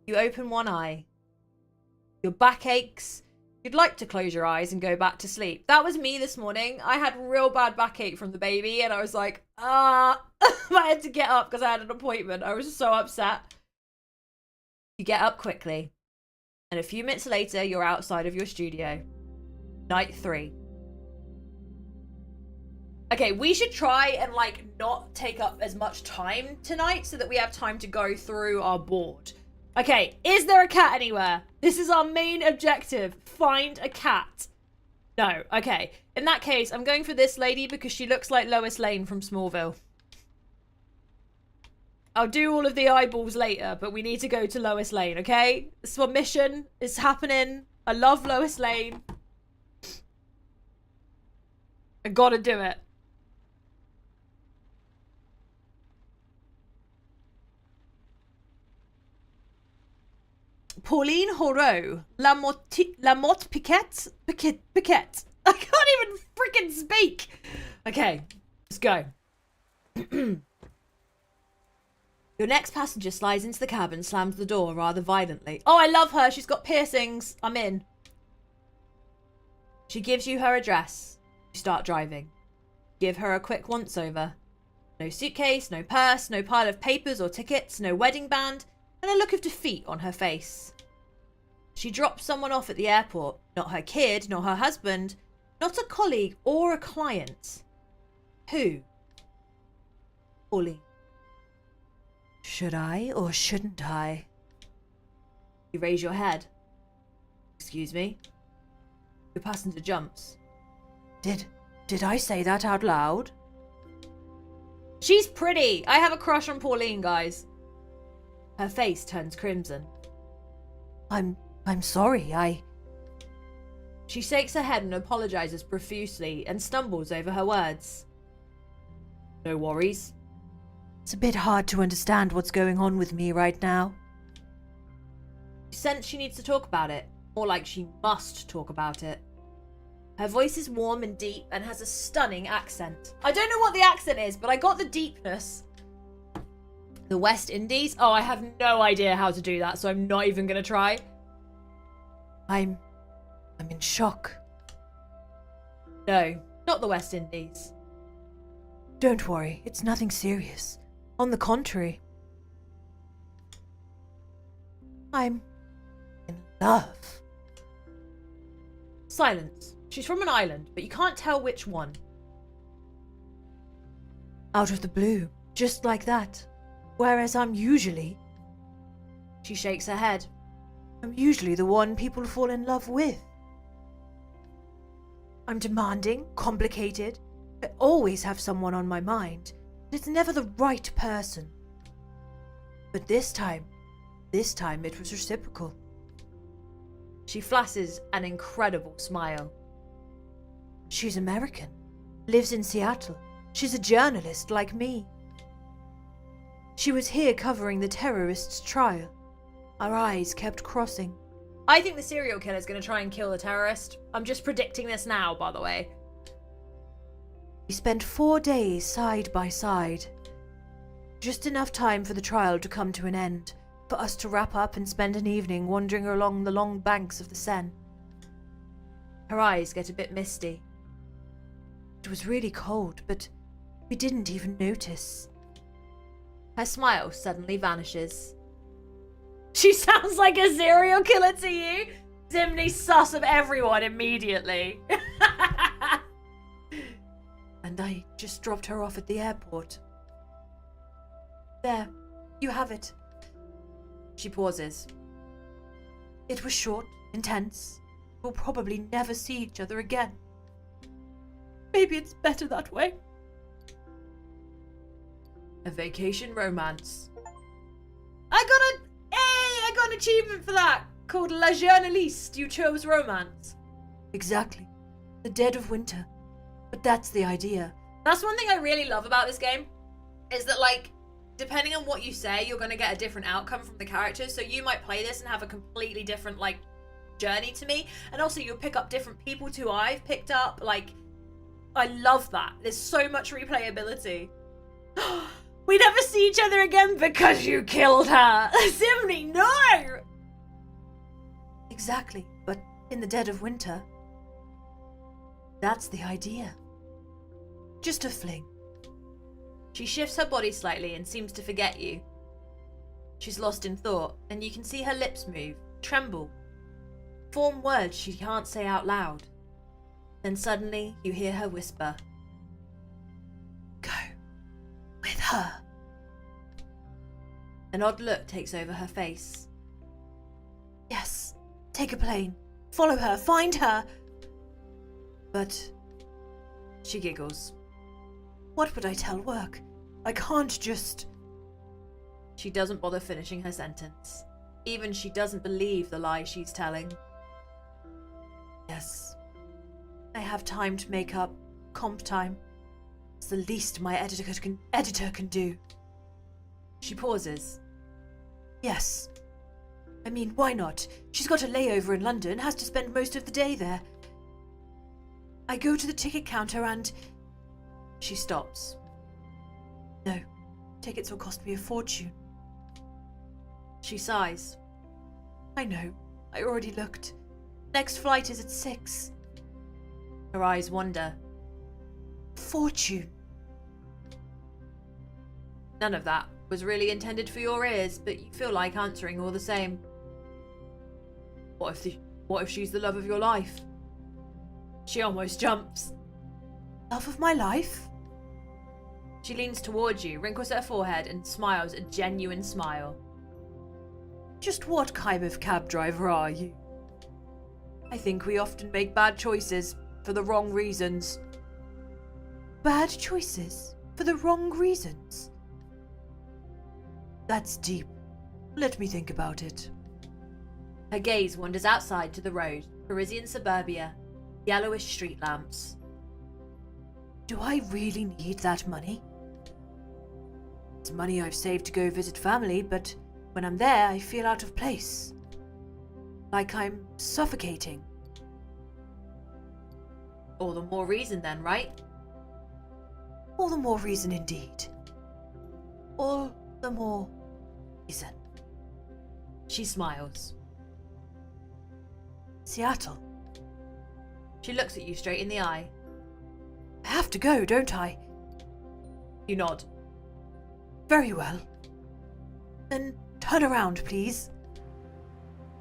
You open one eye. Your back aches. You'd like to close your eyes and go back to sleep. That was me this morning. I had real bad backache from the baby and I was like, I had to get up because I had an appointment. I was so upset. You get up quickly. And a few minutes later, you're outside of your studio. Night 3. Okay, we should try and like not take up as much time tonight so that we have time to go through our board. Okay, is there a cat anywhere? This is our main objective. Find a cat. No, okay. In that case, I'm going for this lady because she looks like Lois Lane from Smallville. I'll do all of the eyeballs later, but we need to go to Lois Lane, okay? This is our mission. It's happening. I love Lois Lane. I gotta do it. Pauline Horeau. La Motte Piquette? Piquette. I can't even freaking speak. Okay, let's go. Your next passenger slides into the cab and slams the door rather violently. Oh, I love her. She's got piercings. I'm in. She gives you her address. You start driving. Give her a quick once-over. No suitcase, no purse, no pile of papers or tickets, no wedding band, and a look of defeat on her face. She drops someone off at the airport. Not her kid, nor her husband, not a colleague or a client. Who? Pauline. Should I or shouldn't I? You raise your head. Excuse me? Your passenger jumps. Did I say that out loud? She's pretty. I have a crush on Pauline, guys. Her face turns crimson. I'm sorry, She shakes her head and apologizes profusely and stumbles over her words. No worries. It's a bit hard to understand what's going on with me right now. You sense she needs to talk about it. More like she must talk about it. Her voice is warm and deep and has a stunning accent. I don't know what the accent is, but I got the deepness. The West Indies? Oh, I have no idea how to do that, so I'm not even going to try. I'm in shock. No, not the West Indies. Don't worry, it's nothing serious. On the contrary. I'm in love. Silence. She's from an island, but you can't tell which one. Out of the blue, just like that. Whereas I'm usually... She shakes her head. I'm usually the one people fall in love with. I'm demanding, complicated. I always have someone on my mind. It's never the right person. But this time it was reciprocal. She flashes an incredible smile. She's American, lives in Seattle. She's a journalist like me. She was here covering the terrorist's trial. Our eyes kept crossing. I think the serial killer is going to try and kill the terrorist. I'm just predicting this now, by the way. We spent 4 days side by side. Just enough time for the trial to come to an end, for us to wrap up and spend an evening wandering along the long banks of the Seine. Her eyes get a bit misty. It was really cold, but we didn't even notice. Her smile suddenly vanishes. She sounds like a serial killer to you? Zimni sus of everyone immediately. And I just dropped her off at the airport. There, you have it. She pauses. It was short, intense. We'll probably never see each other again. Maybe it's better that way. A vacation romance. I got an achievement for that, called La Journaliste. You chose romance. Exactly. The dead of winter. But that's the idea. That's one thing I really love about this game, is that, like, depending on what you say, you're going to get a different outcome from the characters. So you might play this and have a completely different, like, journey to me. And also you'll pick up different people too I've picked up. Like, I love that. There's so much replayability. We never see each other again because you killed her. Zimni, no! Exactly. But in the dead of winter, that's the idea. Just a fling. She shifts her body slightly and seems to forget you. She's lost in thought, and you can see her lips move, tremble, form words she can't say out loud. Then suddenly you hear her whisper, Go. With her. An odd look takes over her face. Yes. Take a plane. Follow her. Find her. But she giggles. What would I tell work? I can't just... She doesn't bother finishing her sentence. Even she doesn't believe the lie she's telling. Yes. I have time to make up. Comp time. It's the least my editor can do. She pauses. Yes. I mean, why not? She's got a layover in London, has to spend most of the day there. I go to the ticket counter and... She stops. No. Tickets will cost me a fortune. She sighs. I know. I already looked. Next flight is at 6. Her eyes wander. Fortune. None of that was really intended for your ears, but you feel like answering all the same. What if she's the love of your life? She almost jumps. Love of my life? She leans towards you, wrinkles her forehead, and smiles a genuine smile. Just what kind of cab driver are you? I think we often make bad choices for the wrong reasons. Bad choices? For the wrong reasons? That's deep. Let me think about it. Her gaze wanders outside to the road, Parisian suburbia, yellowish street lamps. Do I really need that money? It's money I've saved to go visit family, but when I'm there, I feel out of place. Like I'm suffocating. All the more reason then, right? All the more reason indeed. All the more reason. She smiles. Seattle. She looks at you straight in the eye. I have to go, don't I? You nod. Very well. Then turn around, please.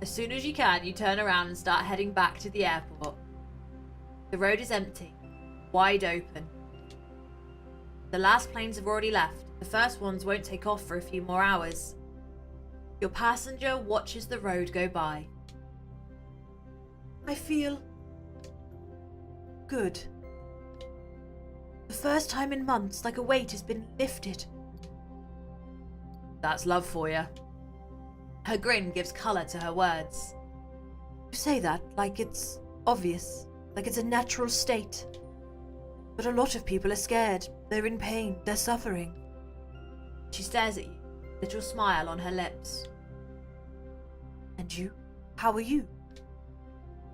As soon as you can, you turn around and start heading back to the airport. The road is empty, wide open. The last planes have already left. The first ones won't take off for a few more hours. Your passenger watches the road go by. I feel good. The first time in months, like a weight has been lifted. That's love for you. Her grin gives colour to her words. You say that like it's obvious, like it's a natural state. But a lot of people are scared. They're in pain. They're suffering. She stares at you, little smile on her lips. And you? How are you?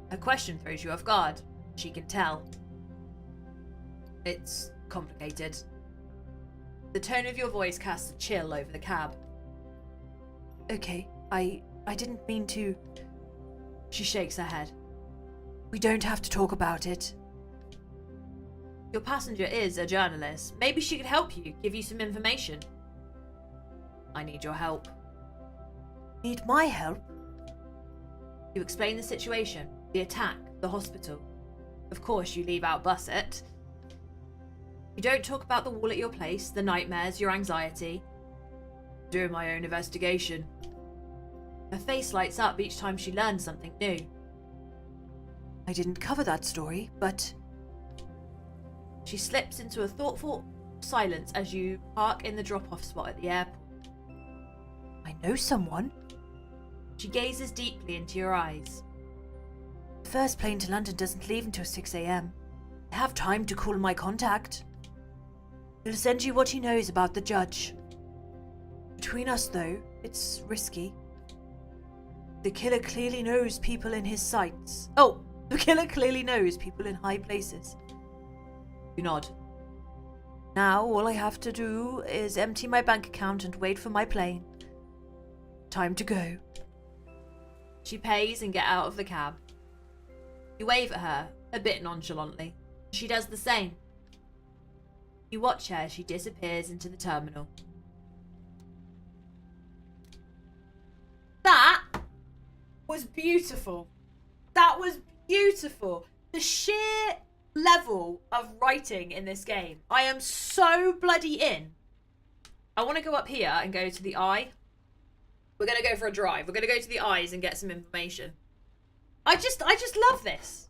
Her question throws you off guard. She can tell. It's complicated. The tone of your voice casts a chill over the cab. Okay, I didn't mean to... She shakes her head. We don't have to talk about it. Your passenger is a journalist. Maybe she could help you, give you some information. I need your help. Need my help? You explain the situation, the attack, the hospital. Of course, you leave out Busset. You don't talk about the wall at your place, the nightmares, your anxiety. Doing my own investigation. Her face lights up each time she learns something new. I didn't cover that story, but... She slips into a thoughtful silence as you park in the drop-off spot at the airport. I know someone. She gazes deeply into your eyes. The first plane to London doesn't leave until 6 a.m. I have time to call my contact. He'll send you what he knows about the judge. Between us, though, it's risky. The killer clearly knows people in his sights. Oh, the killer clearly knows people in high places. You nod. Now, all I have to do is empty my bank account and wait for my plane. Time to go. She pays and get out of the cab. You wave at her, a bit nonchalantly. She does the same. You watch her as she disappears into the terminal. That was beautiful. That was beautiful. The sheer level of writing in this game. I am so bloody in. I want to go up here and go to the eye. We're going to go for a drive. We're going to go to the eyes and get some information. I just love this.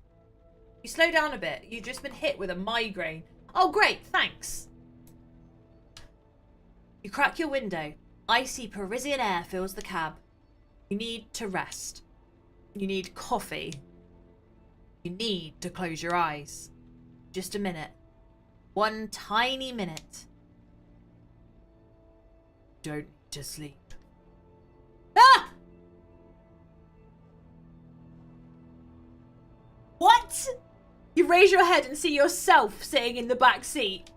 You slow down a bit. You've just been hit with a migraine. Oh, great. Thanks. You crack your window. Icy Parisian air fills the cab. You need to rest. You need coffee. You need to close your eyes. Just a minute. One tiny minute. Don't need to sleep. Ah! What? You raise your head and see yourself sitting in the back seat.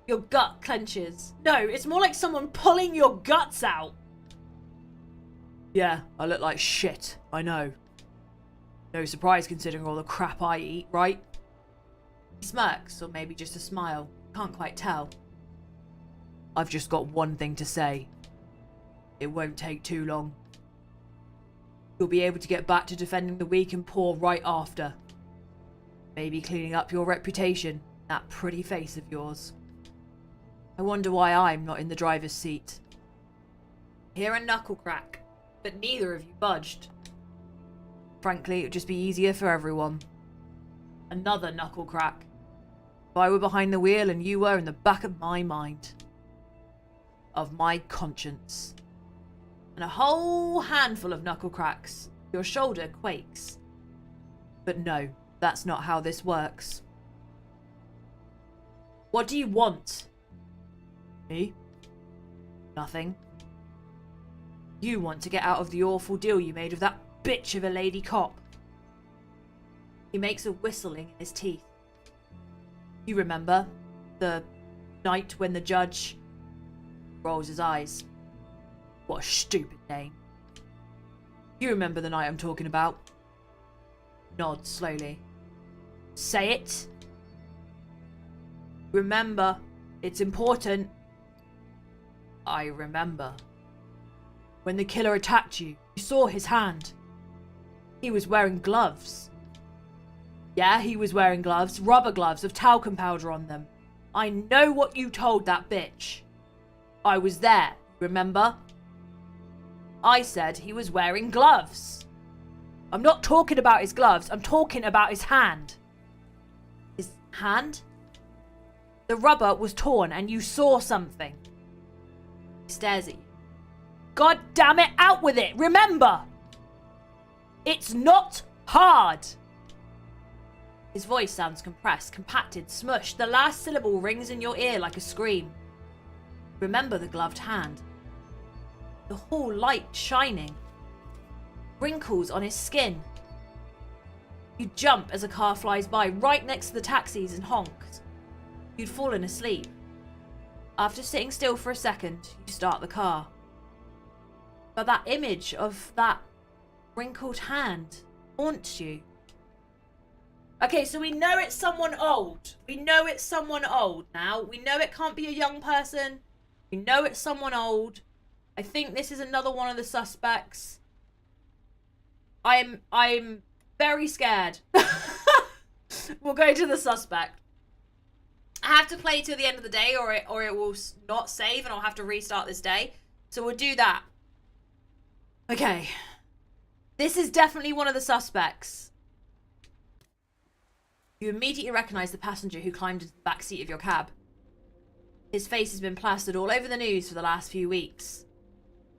Your gut clenches. No, it's more like someone pulling your guts out. Yeah, I look like shit, I know. No surprise considering all the crap I eat, right? He smirks, or maybe just a smile. Can't quite tell. I've just got one thing to say. It won't take too long. You'll be able to get back to defending the weak and poor right after. Maybe cleaning up your reputation, that pretty face of yours. I wonder why I'm not in the driver's seat. Hear a knuckle crack, but neither of you budged. Frankly, it would just be easier for everyone. Another knuckle crack. If I were behind the wheel and you were in the back of my mind. Of my conscience. And a whole handful of knuckle cracks. Your shoulder quakes. But no, that's not how this works. What do you want? Me? Nothing. You want to get out of the awful deal you made with that bitch of a lady cop. He makes a whistling in his teeth. You remember the night when the judge rolls his eyes. What a stupid name. You remember the night I'm talking about? Nods slowly. Say it. Remember. It's important. I remember. When the killer attacked you, you saw his hand. He was wearing gloves. Yeah, he was wearing gloves, rubber gloves of talcum powder on them. I know what you told that bitch. I was there, remember? I said he was wearing gloves. I'm not talking about his gloves, I'm talking about his hand. His hand? The rubber was torn and you saw something. He stares at you. God damn it, out with it, remember! It's not hard! His voice sounds compressed, compacted, smushed. The last syllable rings in your ear like a scream. Remember the gloved hand. The hall light shining. Wrinkles on his skin. You jump as a car flies by right next to the taxis and honks. You'd fallen asleep. After sitting still for a second, you start the car. But that image of that wrinkled hand haunts you. Okay, so we know it's someone old. We know it's someone old now. We know it can't be a young person. We know it's someone old. I think this is another one of the suspects. I'm very scared. We'll go to the suspect. I have to play till the end of the day or it will not save and I'll have to restart this day. So we'll do that. Okay. This is definitely one of the suspects. You immediately recognize the passenger who climbed into the back seat of your cab. His face has been plastered all over the news for the last few weeks.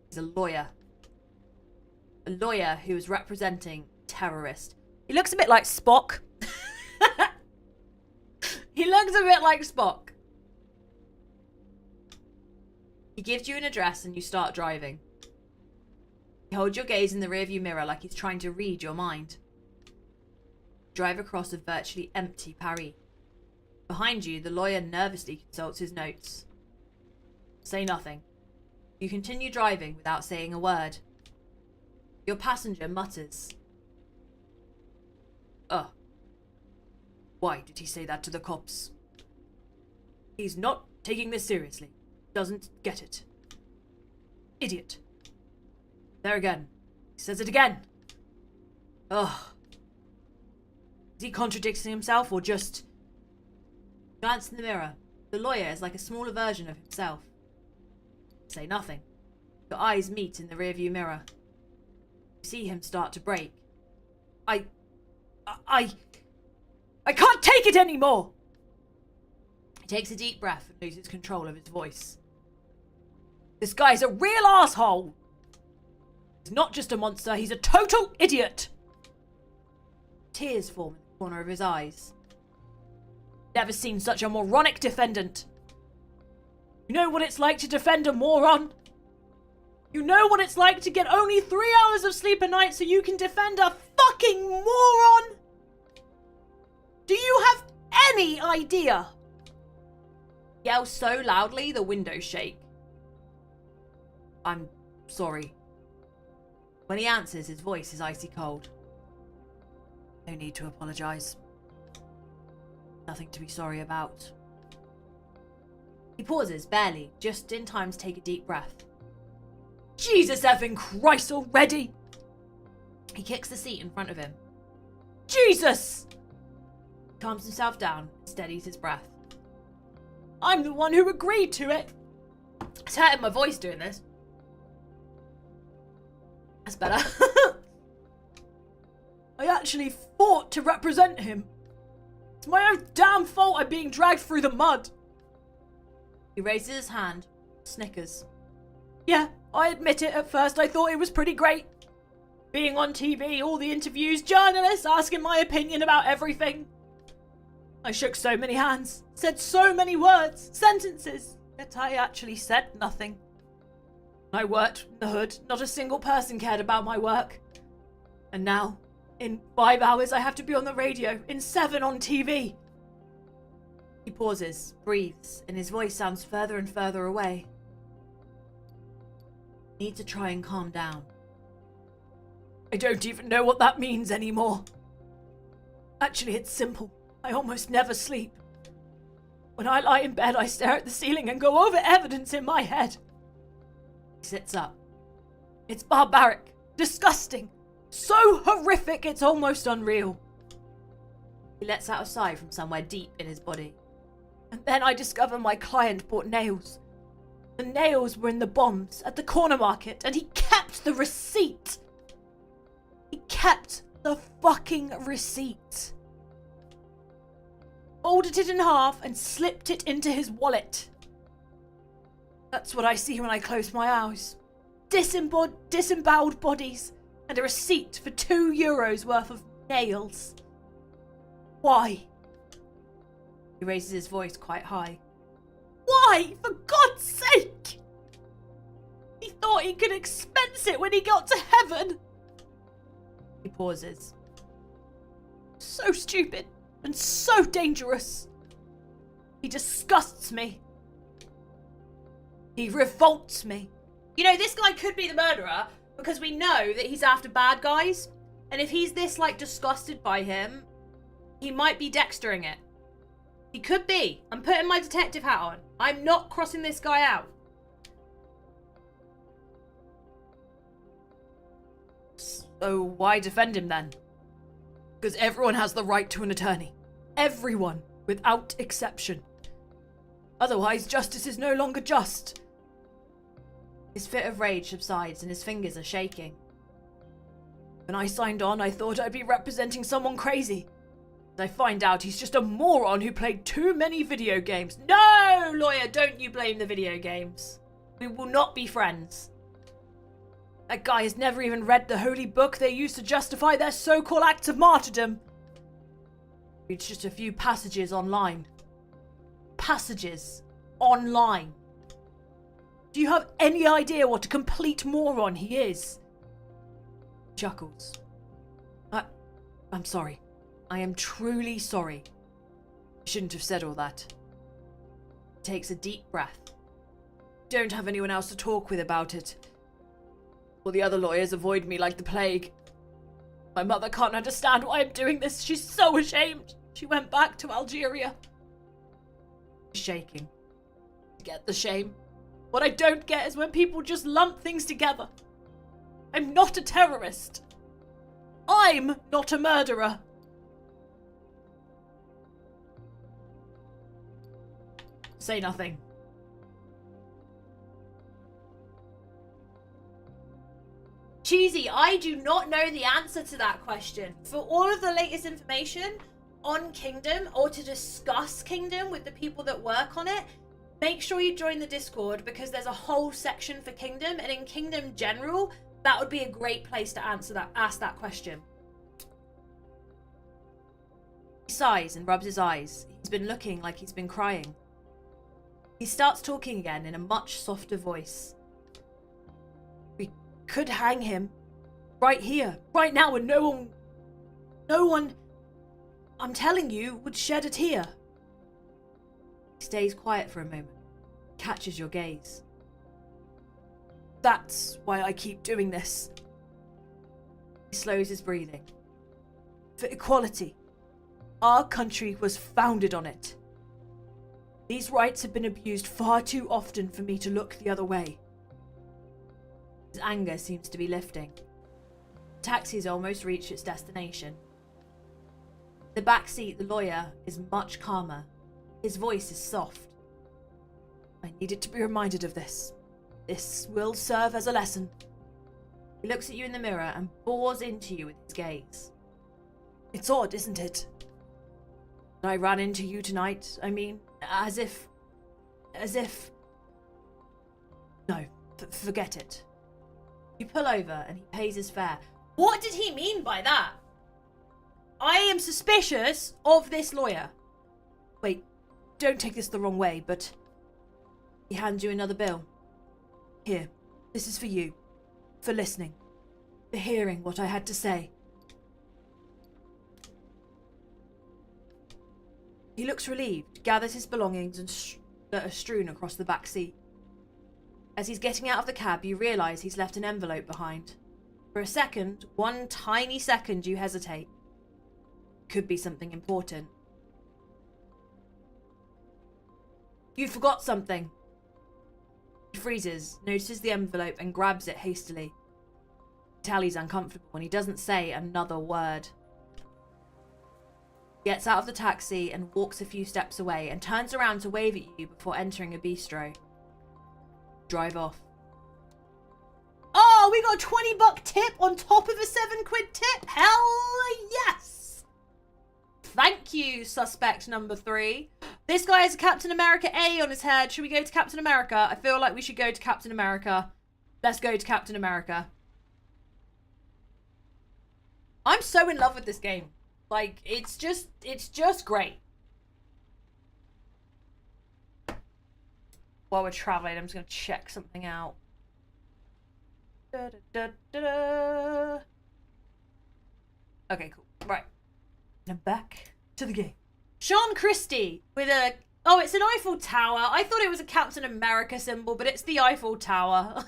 He's a lawyer. A lawyer who is representing a terrorist. He looks a bit like Spock. He looks a bit like Spock. He gives you an address and you start driving. You hold your gaze in the rearview mirror like he's trying to read your mind. Drive across a virtually empty Paris. Behind you, the lawyer nervously consults his notes. Say nothing. You continue driving without saying a word. Your passenger mutters. Why did he say that to the cops? He's not taking this seriously. Doesn't get it. Idiot. There again. He says it again. Is he contradicting himself or just... Glance in the mirror. The lawyer is like a smaller version of himself. Say nothing. Your eyes meet in the rearview mirror. You see him start to break. I can't take it anymore! He takes a deep breath and loses control of his voice. This guy's a real asshole! He's not just a monster, he's a total idiot! Tears form in the corner of his eyes. Never seen such a moronic defendant. You know what it's like to defend a moron? You know what it's like to get only 3 hours of sleep a night so you can defend a fucking moron? Do you have any idea? Yells so loudly the windows shake. I'm sorry. When he answers, his voice is icy cold. No need to apologize. Nothing to be sorry about. He pauses, barely, just in time to take a deep breath. Jesus effing Christ already! He kicks the seat in front of him. Jesus! He calms himself down and steadies his breath. I'm the one who agreed to it. It's hurting my voice doing this. That's better. I actually fought to represent him. It's my own damn fault I'm being dragged through the mud. He raises his hand, snickers. Yeah, I admit it, at first I thought it was pretty great. Being on TV, all the interviews, journalists asking my opinion about everything. I shook so many hands, said so many words, sentences, yet I actually said nothing. I worked in the hood, not a single person cared about my work. And now, in 5 hours I have to be on the radio, in 7 on TV. He pauses, breathes, and his voice sounds further and further away. Need to try and calm down. I don't even know what that means anymore. Actually, it's simple. I almost never sleep. When I lie in bed, I stare at the ceiling and go over evidence in my head. He sits up. It's barbaric, disgusting, so horrific it's almost unreal. He lets out a sigh from somewhere deep in his body. And then I discover my client bought nails. The nails were in the bombs at the corner market, and he kept the receipt. He kept the fucking receipt. Folded it in half and slipped it into his wallet. That's what I see when I close my eyes. Disemboweled bodies and a receipt for €2 worth of nails. Why? He raises his voice quite high. Why? For God's sake! He thought he could expense it when he got to heaven. He pauses. So stupid and so dangerous. He disgusts me. He revolts me. You know, this guy could be the murderer because we know that he's after bad guys. And if he's this, disgusted by him, he might be Dextering it. He could be. I'm putting my detective hat on. I'm not crossing this guy out. So why defend him then? Because everyone has the right to an attorney. Everyone, without exception. Otherwise, justice is no longer just. His fit of rage subsides and his fingers are shaking. When I signed on, I thought I'd be representing someone crazy. I find out he's just a moron who played too many video games. No, lawyer, don't you blame the video games. We will not be friends. That guy has never even read the holy book they use to justify their so-called acts of martyrdom. Reads just a few passages online. Passages online. Do you have any idea what a complete moron he is? He chuckles. I'm sorry. I am truly sorry. I shouldn't have said all that. He takes a deep breath. Don't have anyone else to talk with about it. All the other lawyers avoid me like the plague. My mother can't understand why I'm doing this. She's so ashamed. She went back to Algeria. She's shaking. Get the shame. What I don't get is when people just lump things together. I'm not a terrorist. I'm not a murderer. Say nothing. Cheesy, I do not know the answer to that question. For all of the latest information on Kingdom or to discuss Kingdom with the people that work on it, make sure you join the Discord because there's a whole section for Kingdom, and in Kingdom General, that would be a great place to ask that question. He sighs and rubs his eyes. He's been looking like he's been crying. He starts talking again in a much softer voice. We could hang him right here, right now, and no one, I'm telling you, would shed a tear. He stays quiet for a moment, catches your gaze. That's why I keep doing this. He slows his breathing. For equality. Our country was founded on it. These rights have been abused far too often for me to look the other way. His anger seems to be lifting. The taxi has almost reached its destination. In the back seat, the lawyer is much calmer. His voice is soft. I needed to be reminded of this. This will serve as a lesson. He looks at you in the mirror and bores into you with his gaze. It's odd, isn't it? That I ran into you tonight. I mean, as if... No, forget it. You pull over and he pays his fare. What did he mean by that? I am suspicious of this lawyer. Wait, don't take this the wrong way, but... He hands you another bill. Here, this is for you. For listening. For hearing what I had to say. He looks relieved, gathers his belongings that are strewn across the back seat. As he's getting out of the cab, you realise he's left an envelope behind. For a second, one tiny second, you hesitate. Could be something important. You forgot something. He freezes, notices the envelope and grabs it hastily. Tally's uncomfortable and he doesn't say another word. He gets out of the taxi and walks a few steps away and turns around to wave at you before entering a bistro. Drive off. Oh, we got a $20 tip on top of a £7 tip. Hell yes. Thank you, suspect number 3. This guy has a Captain America A on his head. Should we go to Captain America? I feel like we should go to Captain America. Let's go to Captain America. I'm so in love with this game. Like, it's just great. While we're traveling, I'm just going to check something out. Da, da, da, da, da. Okay, cool. Right. Now back to the game. Sean Christie with a... Oh, it's an Eiffel Tower. I thought it was a Captain America symbol, but it's the Eiffel Tower.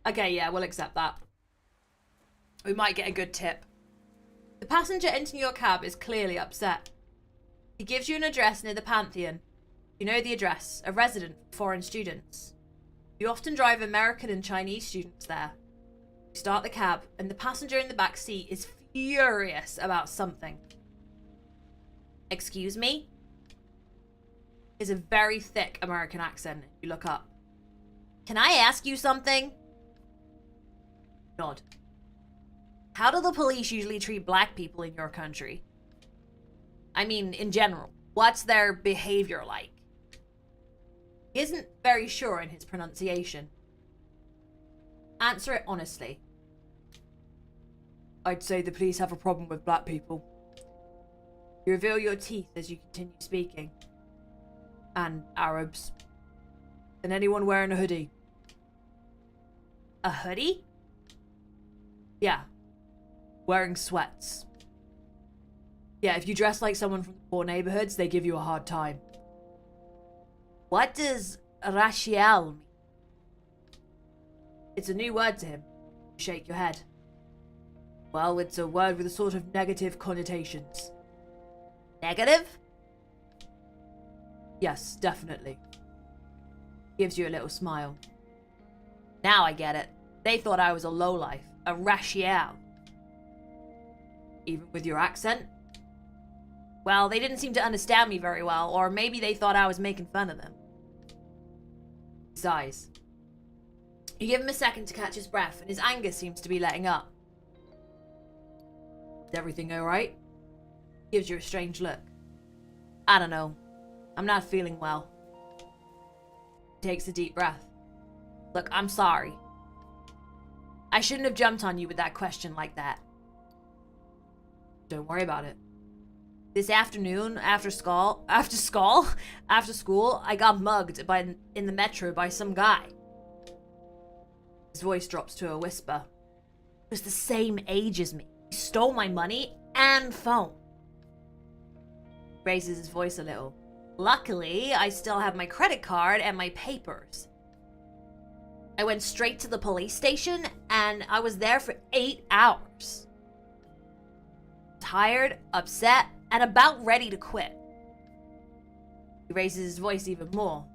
Okay, yeah, we'll accept that. We might get a good tip. The passenger entering your cab is clearly upset. He gives you an address near the Pantheon. You know the address, a resident for foreign students. You often drive American and Chinese students there. You start the cab, and the passenger in the back seat is furious about something. Excuse me? Is a very thick American accent. You look up. Can I ask you something? Nod. How do the police usually treat black people in your country? I mean, in general. What's their behavior like? He isn't very sure in his pronunciation. Answer it honestly. I'd say the police have a problem with black people. You reveal your teeth as you continue speaking. And Arabs. And anyone wearing a hoodie. A hoodie? Yeah. Wearing sweats. Yeah, if you dress like someone from the poor neighborhoods, they give you a hard time. What does racial mean? It's a new word to him. You shake your head. Well, it's a word with a sort of negative connotations. Negative? Yes, definitely. Gives you a little smile. Now I get it. They thought I was a lowlife, a racial. Even with your accent? Well, they didn't seem to understand me very well, or maybe they thought I was making fun of them. He sighs. You give him a second to catch his breath, and his anger seems to be letting up. Is everything alright? Gives you a strange look. I don't know. I'm not feeling well. He takes a deep breath. Look, I'm sorry. I shouldn't have jumped on you with that question like that. Don't worry about it. This afternoon, after school, I got mugged in the metro by some guy. His voice drops to a whisper. He was the same age as me. He stole my money and phone. He raises his voice a little. Luckily, I still have my credit card and my papers. I went straight to the police station and I was there for 8 hours. Tired, upset, and about ready to quit. He raises his voice even more.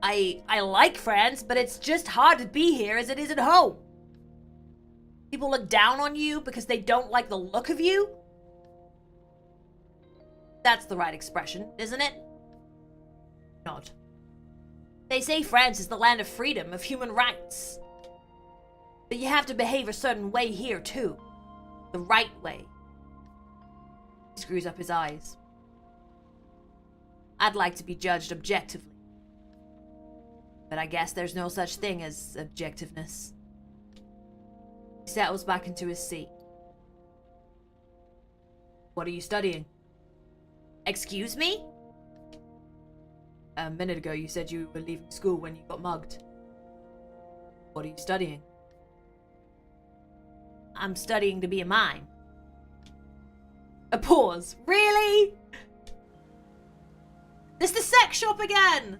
I like France, but it's just hard to be here as it is at home. People look down on you because they don't like the look of you. That's the right expression, isn't it? Nod. They say France is the land of freedom, of human rights. But you have to behave a certain way here, too. The right way. He screws up his eyes. I'd like to be judged objectively. But I guess there's no such thing as objectiveness. He settles back into his seat. What are you studying? Excuse me? A minute ago you said you were leaving school when you got mugged. What are you studying? I'm studying to be a mime. A pause. Really? It's the sex shop again!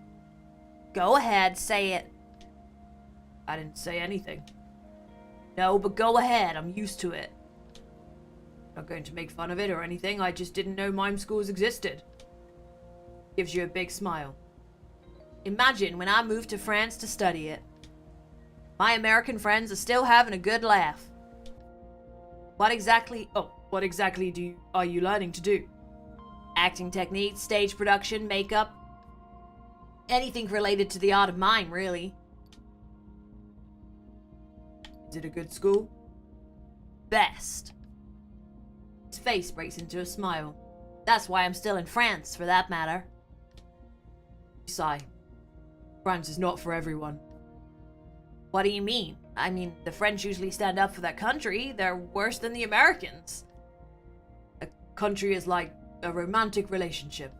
Go ahead, say it. I didn't say anything. No, but go ahead, I'm used to it. Not going to make fun of it or anything, I just didn't know mime schools existed. Gives you a big smile. Imagine when I moved to France to study it. My American friends are still having a good laugh. What exactly are you learning to do? Acting techniques, stage production, makeup. Anything related to the art of mime, really. Is it a good school? Best. His face breaks into a smile. That's why I'm still in France, for that matter. You sigh. France is not for everyone. What do you mean? I mean, the French usually stand up for their country. They're worse than the Americans. A country is like a romantic relationship.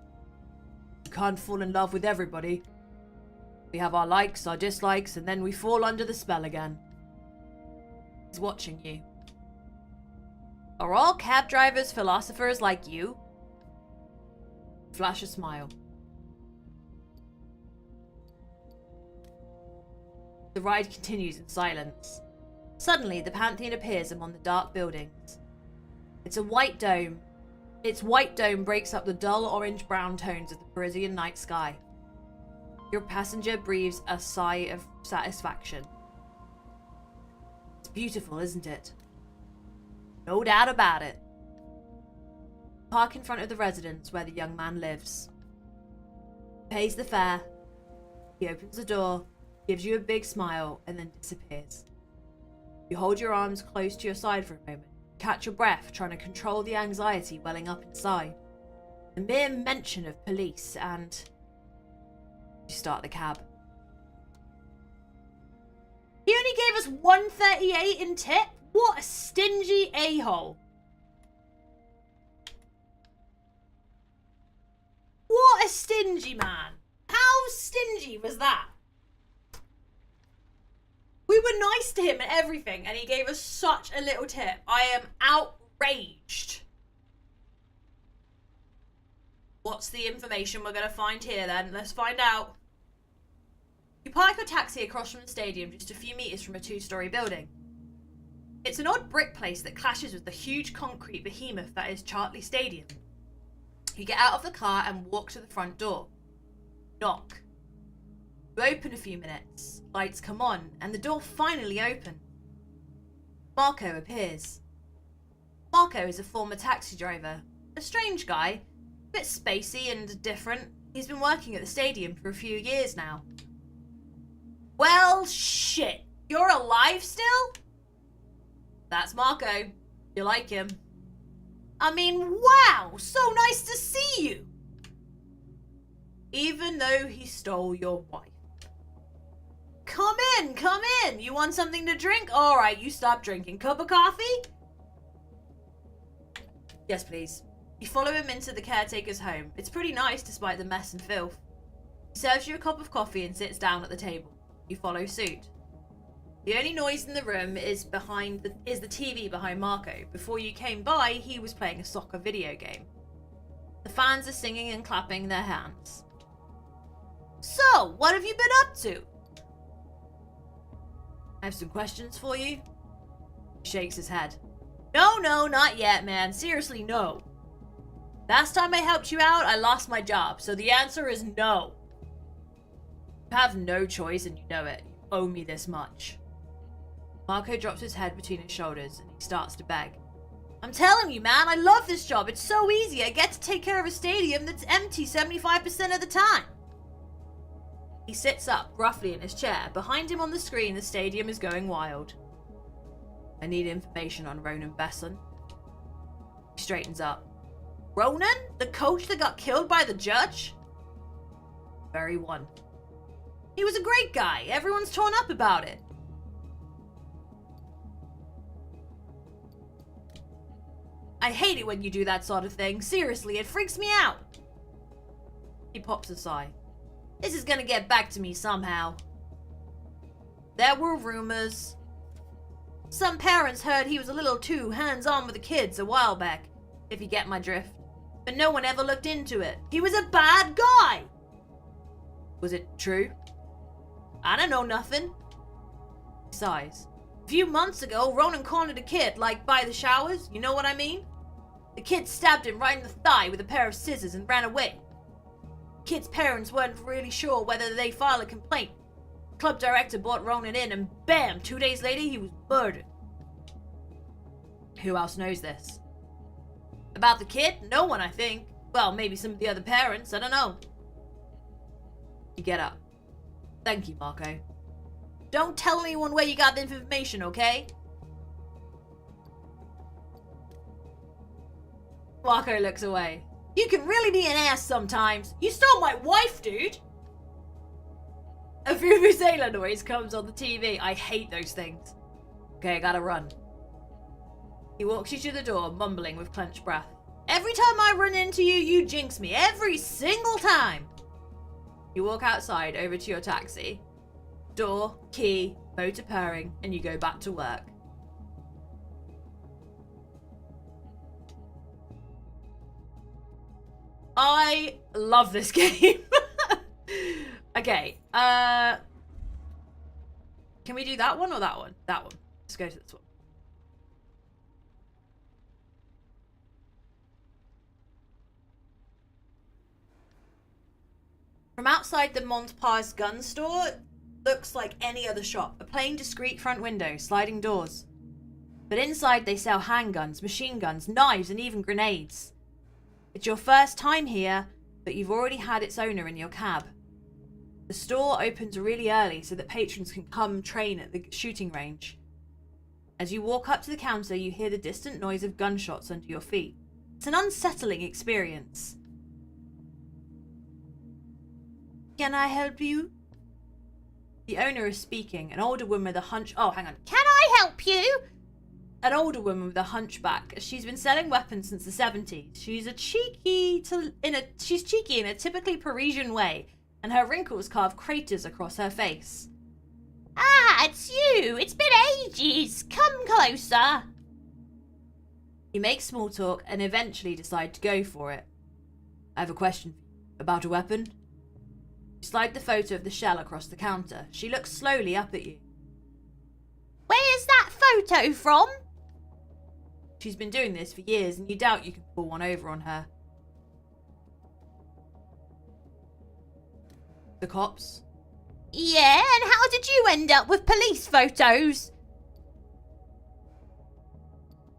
You can't fall in love with everybody. We have our likes, our dislikes, and then we fall under the spell again. He's watching you. Are all cab drivers philosophers like you? Flash a smile. The ride continues in silence. Suddenly, the Pantheon appears among the dark buildings. It's a white dome. Its white dome breaks up the dull orange-brown tones of the Parisian night sky. Your passenger breathes a sigh of satisfaction. His beautiful, isn't it? No doubt about it. Park in front of the residence where the young man lives. Pays the fare. He opens the door, gives you a big smile, and then disappears. You hold your arms close to your side for a moment, catch your breath, trying to control the anxiety welling up inside. The mere mention of police, and you start the cab. He only gave us $1.38 in tip? What a stingy a-hole. What a stingy man. How stingy was that? We were nice to him and everything, and he gave us such a little tip. I am outraged. What's the information we're going to find here then? Let's find out. You park your taxi across from the stadium just a few meters from a 2-story building. It's an odd brick place that clashes with the huge concrete behemoth that is Chartley Stadium. You get out of the car and walk to the front door. Knock. You open a few minutes, lights come on, and the door finally opens. Marco appears. Marco is a former taxi driver, a strange guy, a bit spacey and different. He's been working at the stadium for a few years now. Well, shit. You're alive still? That's Marco. You like him? I mean, wow! So nice to see you! Even though he stole your wife. Come in, come in! You want something to drink? Alright, you stop drinking. Cup of coffee? Yes, please. You follow him into the caretaker's home. It's pretty nice despite the mess and filth. He serves you a cup of coffee and sits down at the table. You follow suit. The only noise in the room is the TV behind Marco. Before you came by, he was playing a soccer video game. The fans are singing and clapping their hands. So, what have you been up to? I have some questions for you. He shakes his head. No, not yet, man. Seriously, no. Last time I helped you out, I lost my job, so the answer is no. You have no choice and you know it. You owe me this much. Marco drops his head between his shoulders and he starts to beg. I'm telling you, man, I love this job. It's so easy. I get to take care of a stadium that's empty 75% of the time. He sits up gruffly in his chair. Behind him on the screen, the stadium is going wild. I need information on Ronan Besson. He straightens up. Ronan? The coach that got killed by the judge? Very one. He was a great guy. Everyone's torn up about it. I hate it when you do that sort of thing. Seriously, it freaks me out. He pops a sigh. This is gonna get back to me somehow. There were rumors. Some parents heard he was a little too hands-on with the kids a while back, if you get my drift. But no one ever looked into it. He was a bad guy! Was it true? I don't know nothing. He sighs. A few months ago, Ronan cornered a kid, like by the showers, you know what I mean? The kid stabbed him right in the thigh with a pair of scissors and ran away. The kid's parents weren't really sure whether they file a complaint. The club director brought Ronan in and bam, 2 days later he was murdered. Who else knows this? About the kid? No one, I think. Well, maybe some of the other parents, I don't know. You get up. Thank you, Marco. Don't tell anyone where you got the information, okay? Marco looks away. You can really be an ass sometimes. You stole my wife, dude! A vuvuzela noise comes on the TV. I hate those things. Okay, I gotta run. He walks you to the door, mumbling with clenched breath. Every time I run into you, you jinx me. Every single time! You walk outside over to your taxi. Door, key, motor purring, and you go back to work. I love this game. Okay, can we do that one or that one? That one. Let's go to this one. From outside the Montparnasse gun store, looks like any other shop. A plain, discreet front window, sliding doors. But inside they sell handguns, machine guns, knives, and even grenades. It's your first time here, but you've already had its owner in your cab. The store opens really early so that patrons can come train at the shooting range. As you walk up to the counter, you hear the distant noise of gunshots under your feet. It's an unsettling experience. Can I help you? The owner is speaking, an older woman with a hunch. Oh, hang on. Can I help you? An older woman with a hunchback. She's been selling weapons since the 70s. She's cheeky in a typically Parisian way, and her wrinkles carve craters across her face. Ah, it's you. It's been ages. Come closer. You make small talk and eventually decide to go for it. I have a question about a weapon. You slide the photo of the shell across the counter. She looks slowly up at you. Where's that photo from? She's been doing this for years and you doubt you can pull one over on her. The cops? Yeah, and how did you end up with police photos?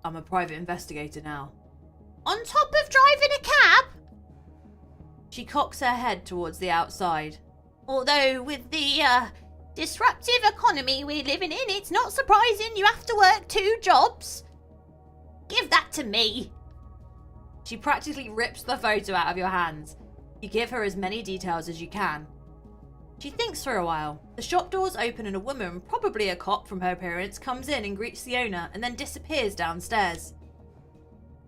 I'm a private investigator now. On top of driving a cab? She cocks her head towards the outside. Although with the disruptive economy we're living in, it's not surprising you have to work 2 jobs. Give that to me. She practically rips the photo out of your hands. You give her as many details as you can. She thinks for a while. The shop doors open and a woman, probably a cop from her appearance, comes in and greets the owner and then disappears downstairs.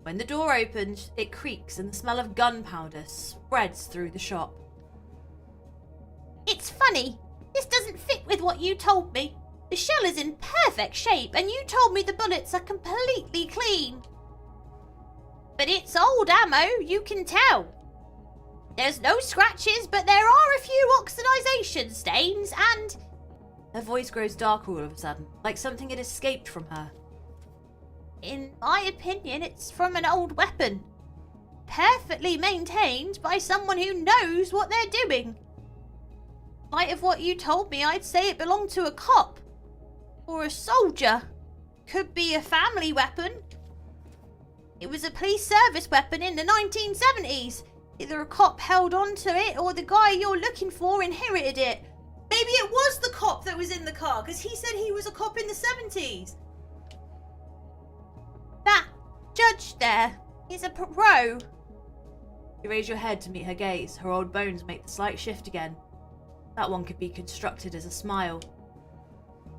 When the door opens, it creaks and the smell of gunpowder spreads through the shop. It's funny. This doesn't fit with what you told me. The shell is in perfect shape and you told me the bullets are completely clean. But it's old ammo, you can tell. There's no scratches, but there are a few oxidization stains and... Her voice grows dark all of a sudden, like something had escaped from her. In my opinion, it's from an old weapon. Perfectly maintained by someone who knows what they're doing. In light of what you told me, I'd say it belonged to a cop. Or a soldier. Could be a family weapon. It was a police service weapon in the 1970s. Either a cop held on to it or the guy you're looking for inherited it. Maybe it was the cop that was in the car, because he said he was a cop in the 70s. That judge there is a pro. You raise your head to meet her gaze. Her old bones make the slight shift again. That one could be constructed as a smile.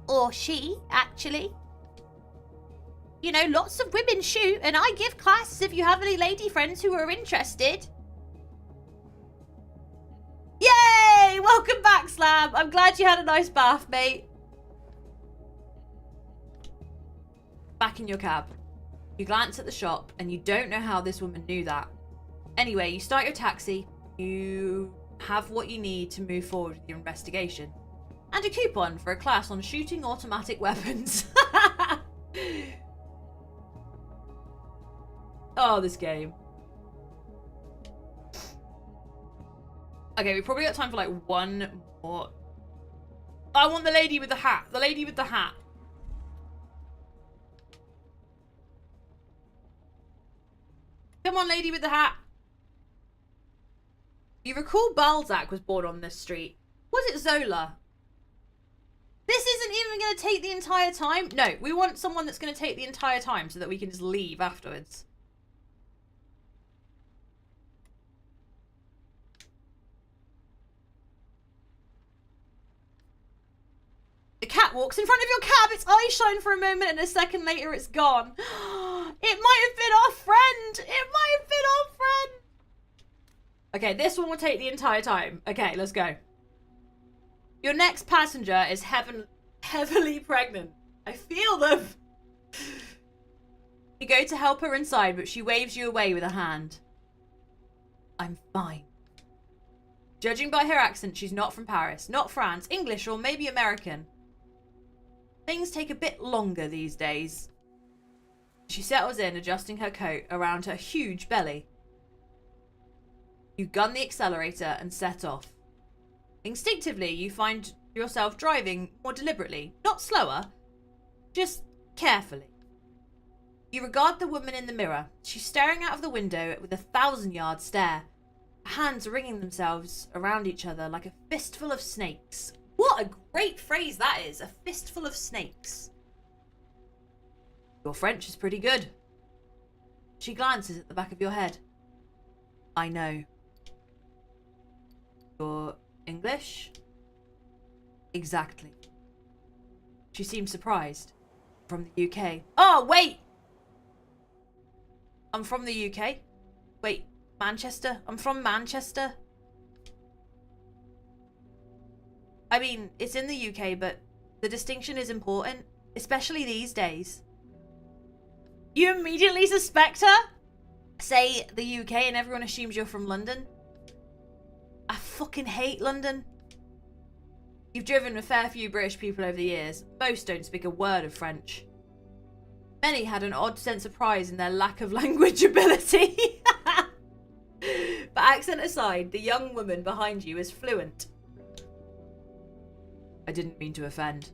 Or she, actually. You know, lots of women shoot, and I give classes if you have any lady friends who are interested. Yay! Welcome back, Slam. I'm glad you had a nice bath, mate. Back in your cab. You glance at the shop, and you don't know how this woman knew that. Anyway, you start your taxi. You have what you need to move forward with your investigation. And a coupon for a class on shooting automatic weapons. Oh, this game. Okay, we've probably got time for like one more. I want the lady with the hat. The lady with the hat. Come on, lady with the hat. You recall Balzac was born on this street. Was it Zola? This isn't even going to take the entire time. No, we want someone that's going to take the entire time so that we can just leave afterwards. The cat walks in front of your cab, its eyes shine for a moment and a second later it's gone. It might have been our friend! It might have been our friend! Okay, this one will take the entire time. Okay, let's go. Your next passenger is heavily pregnant. I feel them! You go to help her inside, but she waves you away with a hand. I'm fine. Judging by her accent, she's not from Paris, not France, English, or maybe American. Things take a bit longer these days. She settles in, adjusting her coat around her huge belly. You gun the accelerator and set off. Instinctively, you find yourself driving more deliberately, not slower, just carefully. You regard the woman in the mirror. She's staring out of the window with a 1,000-yard stare. Her hands wringing themselves around each other like a fistful of snakes. What a great phrase that is, a fistful of snakes. Your French is pretty good. She glances at the back of your head. I know. Your English? Exactly. She seems surprised. From the UK. Oh, wait! I'm from the UK. Wait, Manchester? I'm from Manchester. I mean, it's in the UK, but the distinction is important, especially these days. You immediately suspect her? Say the UK and everyone assumes you're from London. I fucking hate London. You've driven a fair few British people over the years. Most don't speak a word of French. Many had an odd sense of pride in their lack of language ability. But accent aside, the young woman behind you is fluent. I didn't mean to offend.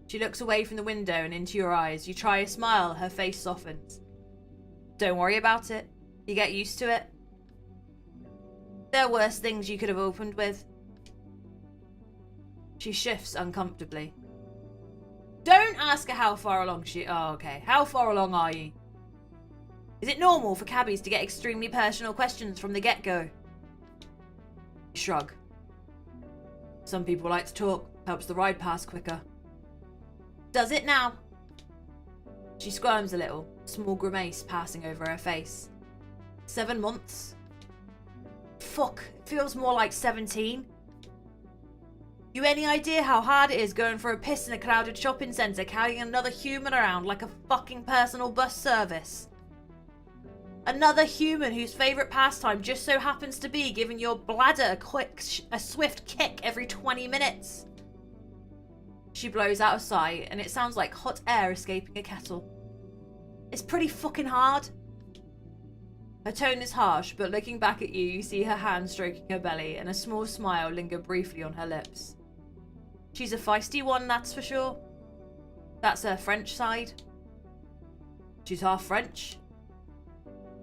She looks away from the window and into your eyes. You try a smile, her face softens. Don't worry about it. You get used to it. There are worse things you could have opened with. She shifts uncomfortably. Don't ask her how far along she... Oh, okay. How far along are you? Is it normal for cabbies to get extremely personal questions from the get-go? Shrug. Some people like to talk. Helps the ride pass quicker. Does it now? She squirms a little, small grimace passing over her face. 7 months? Fuck, it feels more like 17. You any idea how hard it is going for a piss in a crowded shopping centre carrying another human around like a fucking personal bus service? Another human whose favourite pastime just so happens to be giving your bladder a swift kick every 20 minutes. She blows out a sigh, and it sounds like hot air escaping a kettle. It's pretty fucking hard. Her tone is harsh, but looking back at you, you see her hand stroking her belly, and a small smile linger briefly on her lips. She's a feisty one, that's for sure. That's her French side. She's half French.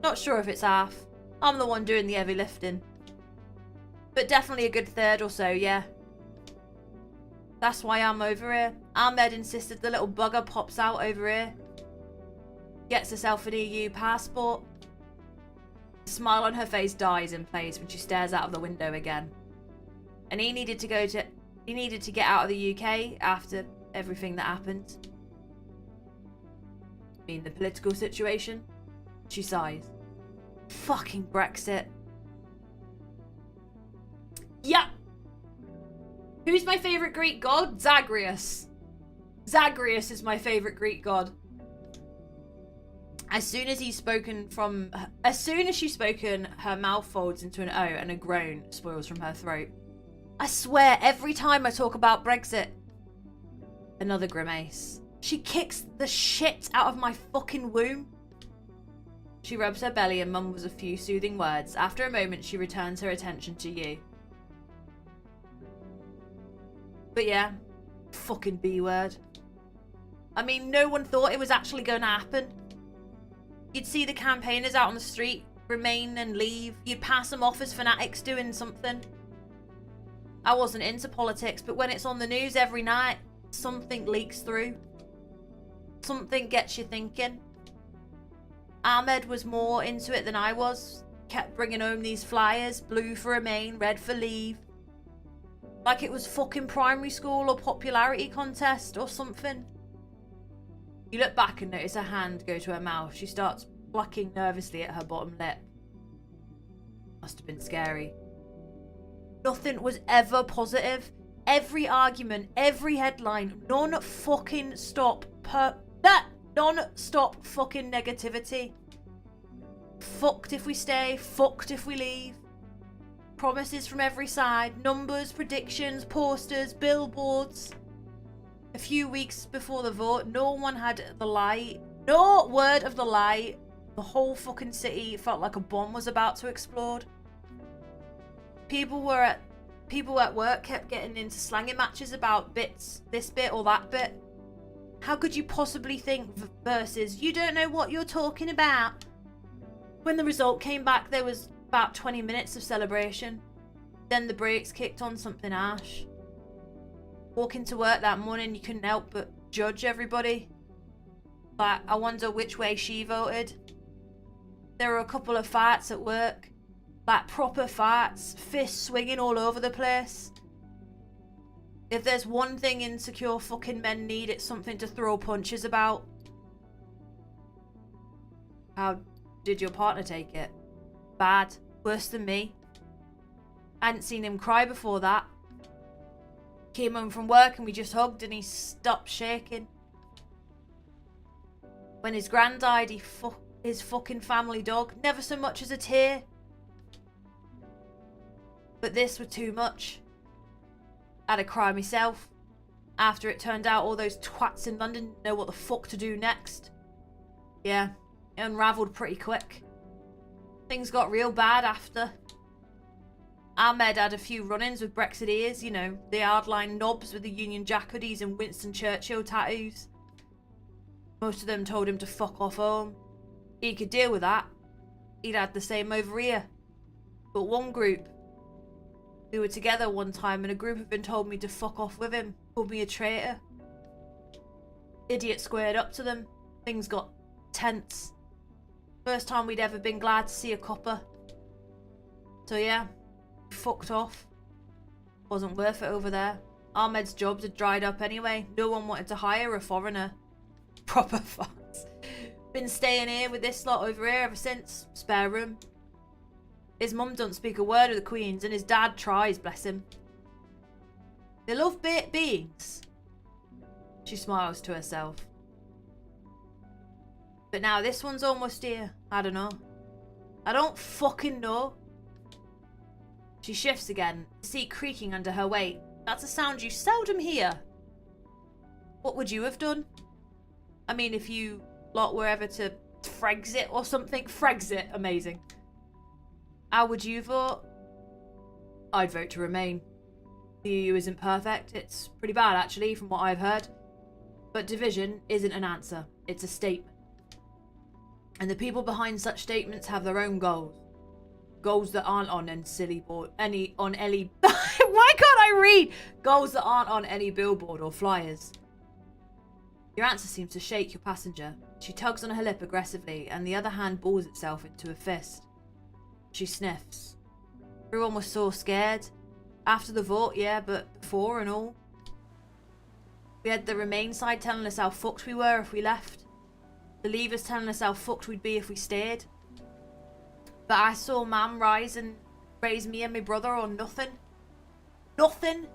Not sure if it's half. I'm the one doing the heavy lifting. But definitely a good third or so, yeah. That's why I'm over here. Ahmed insisted the little bugger pops out over here. Gets herself an EU passport. The smile on her face dies in place when she stares out of the window again. And he needed to get out of the UK after everything that happened. I mean, the political situation? She sighs. Fucking Brexit. Yeah. Who's my favourite Greek god? Zagreus. Zagreus is my favourite Greek god. As soon as she's spoken, her mouth folds into an O and a groan spoils from her throat. I swear, every time I talk about Brexit. Another grimace. She kicks the shit out of my fucking womb. She rubs her belly and mumbles a few soothing words. After a moment, she returns her attention to you. But yeah, fucking B-word. I mean, no one thought it was actually going to happen. You'd see the campaigners out on the street, remain and leave. You'd pass them off as fanatics doing something. I wasn't into politics, but when it's on the news every night, something leaks through. Something gets you thinking. Ahmed was more into it than I was. Kept bringing home these flyers, blue for remain, red for leave. Like it was fucking primary school or popularity contest or something. You look back and notice her hand go to her mouth. She starts plucking nervously at her bottom lip. Must have been scary. Nothing was ever positive. Every argument, every headline, non-stop fucking negativity. Fucked if we stay, fucked if we leave. Promises from every side, numbers, predictions, posters, billboards. A few weeks before the vote, no one had the lie. No word of the lie. The whole fucking city felt like a bomb was about to explode. People at work kept getting into slanging matches about bits, this bit or that bit. How could you possibly think versus you don't know what you're talking about? When the result came back, there was about 20 minutes of celebration. Then the brakes kicked on something harsh. Walking to work that morning, you couldn't help but judge everybody. Like, I wonder which way she voted. There were a couple of fights at work. Like, proper fights. Fists swinging all over the place. If there's one thing insecure fucking men need, it's something to throw punches about. How did your partner take it? Bad. Worse than me. I hadn't seen him cry before that. Came home from work and we just hugged and he stopped shaking. When his gran died, his fucking family dog, never so much as a tear. But this was too much. I had to cry myself. After it turned out all those twats in London didn't know what the fuck to do next. Yeah, it unravelled pretty quick. Things got real bad after. Ahmed had a few run-ins with Brexiteers, you know, the hardline knobs with the Union Jack hoodies and Winston Churchill tattoos. Most of them told him to fuck off home. He could deal with that. He'd had the same over here. But one group, we were together one time and a group of them told me to fuck off with him, called me a traitor. Idiot squared up to them. Things got tense. First time we'd ever been glad to see a copper. So yeah, fucked off. Wasn't worth it over there. Ahmed's jobs had dried up anyway. No one wanted to hire a foreigner. Proper fucks. Been staying here with this lot over here ever since. Spare room. His mum don't speak a word of the Queen's and his dad tries, bless him. They love baked beans. She smiles to herself. But now this one's almost here. I don't know. I don't fucking know. She shifts again, seat creaking under her weight. That's a sound you seldom hear. What would you have done? I mean, if you lot were ever to Frexit or something. Frexit, amazing. How would you vote? I'd vote to remain. The EU isn't perfect. It's pretty bad, actually, from what I've heard. But division isn't an answer. It's a statement. And the people behind such statements have their own goals. Goals that aren't on any why can't I read? Goals that aren't on any billboard or flyers. Your answer seems to shake your passenger. She tugs on her lip aggressively, and the other hand balls itself into a fist. She sniffs. Everyone was so scared. After the vote, yeah, but before and all. We had the Remain side telling us how fucked we were if we left. The Leavers telling us how fucked we'd be if we stayed. But I saw Mam rise and raise me and my brother on nothing. Nothing.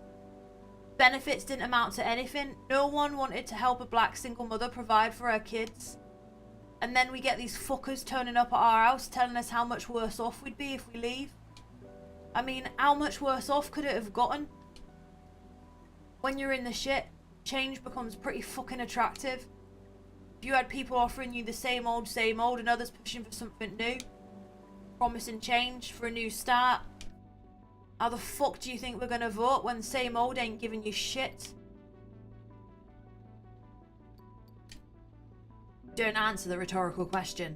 Benefits didn't amount to anything. No one wanted to help a black single mother provide for her kids. And then we get these fuckers turning up at our house telling us how much worse off we'd be if we leave. I mean, how much worse off could it have gotten? When you're in the shit, change becomes pretty fucking attractive. If you had people offering you the same old and others pushing for something new, promising change for a new start, how the fuck do you think we're gonna vote when the same old ain't giving you shit? Don't answer the rhetorical question.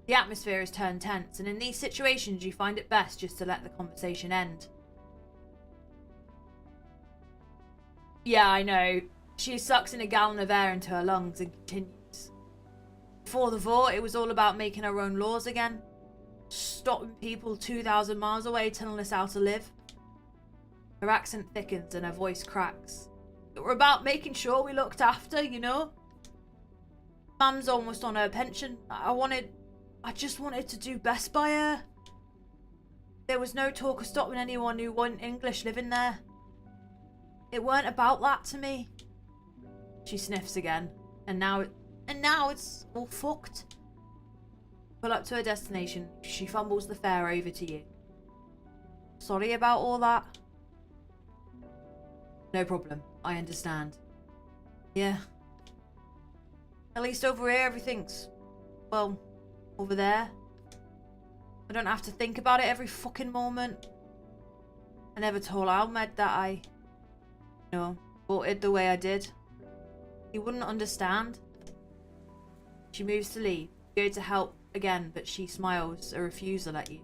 The atmosphere has turned tense, and in these situations you find it best just to let the conversation end. Yeah, I know. She sucks in a gallon of air into her lungs and continues. Before the vote, it was all about making our own laws again. Stopping people 2,000 miles away telling us how to live. Her accent thickens and her voice cracks. It were about making sure we looked after, you know? Mum's almost on her pension. I just wanted to do best by her. There was no talk of stopping anyone who wasn't English living there. It weren't about that to me. She sniffs again, and now it's all fucked. Pull up to her destination. She fumbles the fare over to you. Sorry about all that. No problem. I understand. Yeah. At least over here everything's, well, over there. I don't have to think about it every fucking moment. I never told Ahmed that I, voted the way I did. He wouldn't understand. She moves to leave. You go to help again, but she smiles a refusal at you.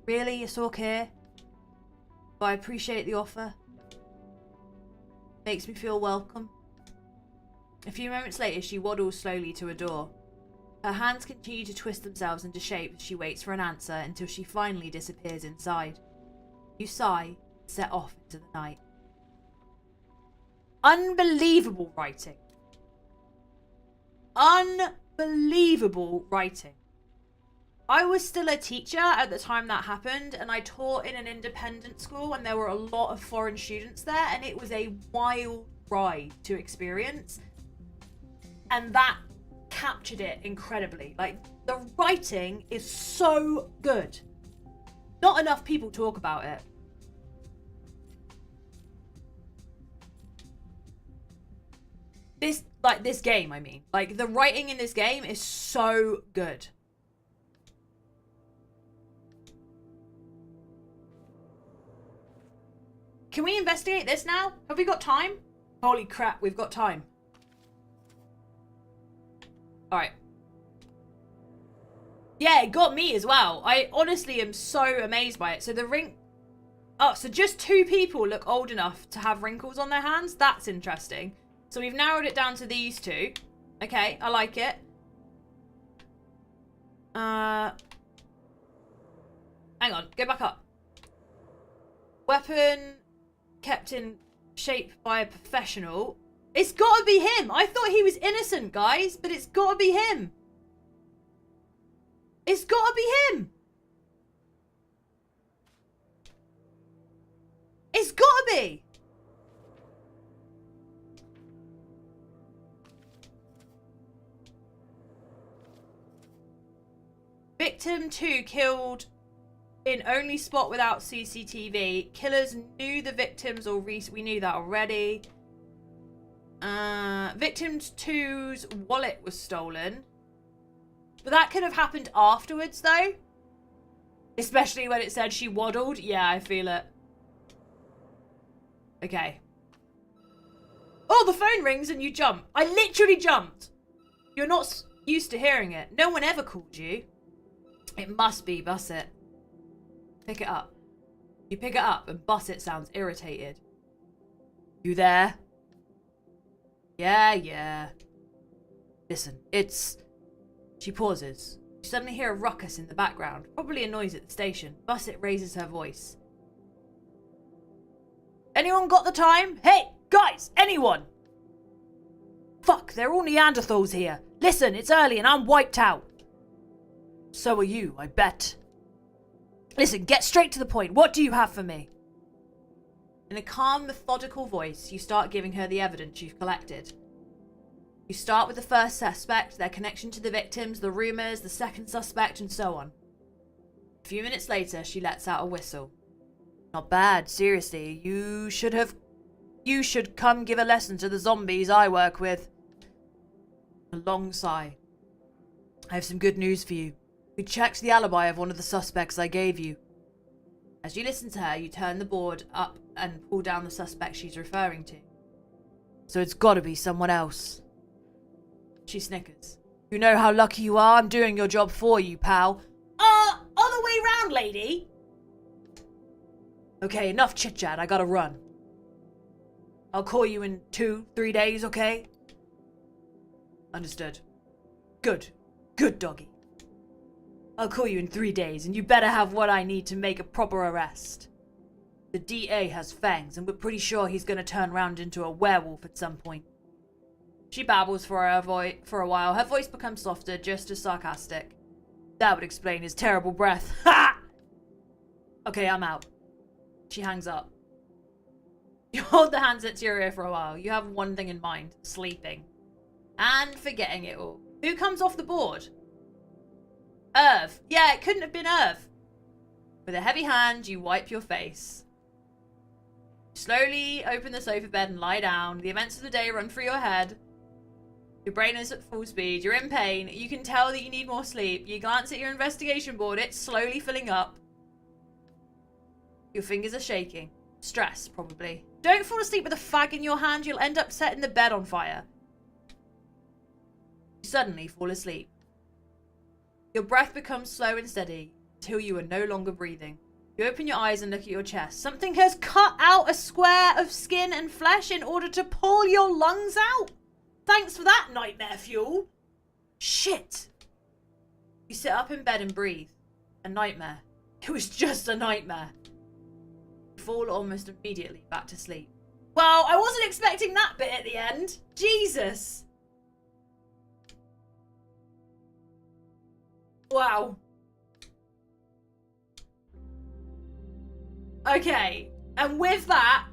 Really? You're so here? But I appreciate the offer. Makes me feel welcome. A few moments later, she waddles slowly to a door. Her hands continue to twist themselves into shape as she waits for an answer until she finally disappears inside. You sigh and set off into the night. Unbelievable writing. Unbelievable writing. I was still a teacher at the time that happened, and I taught in an independent school, and there were a lot of foreign students there, and it was a wild ride to experience. And that captured it incredibly. Like, the writing is so good. Not enough people talk about it. This game, I mean. Like, the writing in this game is so good. Can we investigate this now? Have we got time? Holy crap, we've got time. Alright. Yeah, it got me as well. I honestly am so amazed by it. So the ring... Oh, so just 2 people look old enough to have wrinkles on their hands? That's interesting. So we've narrowed it down to these 2. Okay, I like it. Hang on, go back up. Weapon kept in shape by a professional. It's gotta be him. I thought he was innocent, guys, but it's gotta be him. It's gotta be him. It's gotta be. Victim 2 killed in only spot without CCTV. Killers knew the victims or we knew that already. Victim 2's wallet was stolen. But that could have happened afterwards though. Especially when it said she waddled. Yeah, I feel it. Okay. Oh, the phone rings and you jump. I literally jumped. You're not used to hearing it. No one ever called you. It must be Busset. Pick it up. You pick it up and Busset sounds irritated. You there? Yeah. Listen, it's... She pauses. You suddenly hear a ruckus in the background. Probably a noise at the station. Busset raises her voice. Anyone got the time? Hey, guys, anyone? Fuck, they're all Neanderthals here. Listen, it's early and I'm wiped out. So are you, I bet. Listen, get straight to the point. What do you have for me? In a calm, methodical voice, you start giving her the evidence you've collected. You start with the first suspect, their connection to the victims, the rumours, the second suspect, and so on. A few minutes later, she lets out a whistle. Not bad, seriously. You should come give a lesson to the zombies I work with. A long sigh. I have some good news for you. We checked the alibi of one of the suspects I gave you. As you listen to her, you turn the board up and pull down the suspect she's referring to. So it's gotta be someone else. She snickers. You know how lucky you are? I'm doing your job for you, pal. Other way round, lady. Okay, enough chit-chat. I gotta run. I'll call you in 2-3 days, okay? Understood. Good. Good, doggy. I'll call you in 3 days, and you better have what I need to make a proper arrest. The DA has fangs, and we're pretty sure he's gonna turn round into a werewolf at some point. She babbles for a while. Her voice becomes softer, just as sarcastic. That would explain his terrible breath. Ha! Okay, I'm out. She hangs up. You hold the handset to your ear for a while. You have one thing in mind. Sleeping. And forgetting it all. Who comes off the board? Irv. Yeah, it couldn't have been Irv. With a heavy hand, you wipe your face. Slowly open the sofa bed and lie down. The events of the day run through your head. Your brain is at full speed. You're in pain. You can tell that you need more sleep. You glance at your investigation board. It's slowly filling up. Your fingers are shaking. Stress, probably. Don't fall asleep with a fag in your hand. You'll end up setting the bed on fire. suddenly fall asleep. Your breath becomes slow and steady until you are no longer breathing. You open your eyes and look at your chest. Something has cut out a square of skin and flesh in order to pull your lungs out. Thanks for that, nightmare fuel. Shit. You sit up in bed and breathe. A nightmare. It was just a nightmare. You fall almost immediately back to sleep. Well, I wasn't expecting that bit at the end. Jesus. Wow. Okay, and with that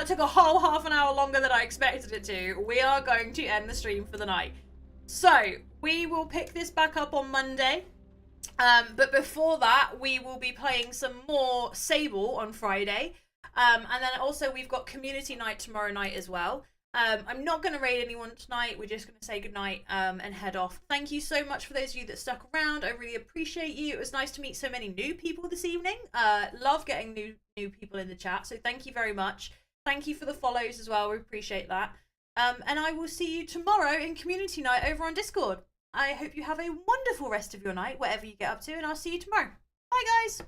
took a whole half an hour longer than I expected it to. We are going to end the stream for the night. So, we will pick this back up on Monday. But before that, we will be playing some more Sable on Friday. And then also we've got community night tomorrow night as well. I'm not going to raid anyone tonight. We're just going to say goodnight and head off. Thank you so much for those of you that stuck around. I really appreciate you. It was nice to meet so many new people this evening. Love getting new people in the chat. So thank you very much. Thank you for the follows as well. We appreciate that. And I will see you tomorrow in community night over on Discord. I hope you have a wonderful rest of your night, whatever you get up to, and I'll see you tomorrow. Bye, guys.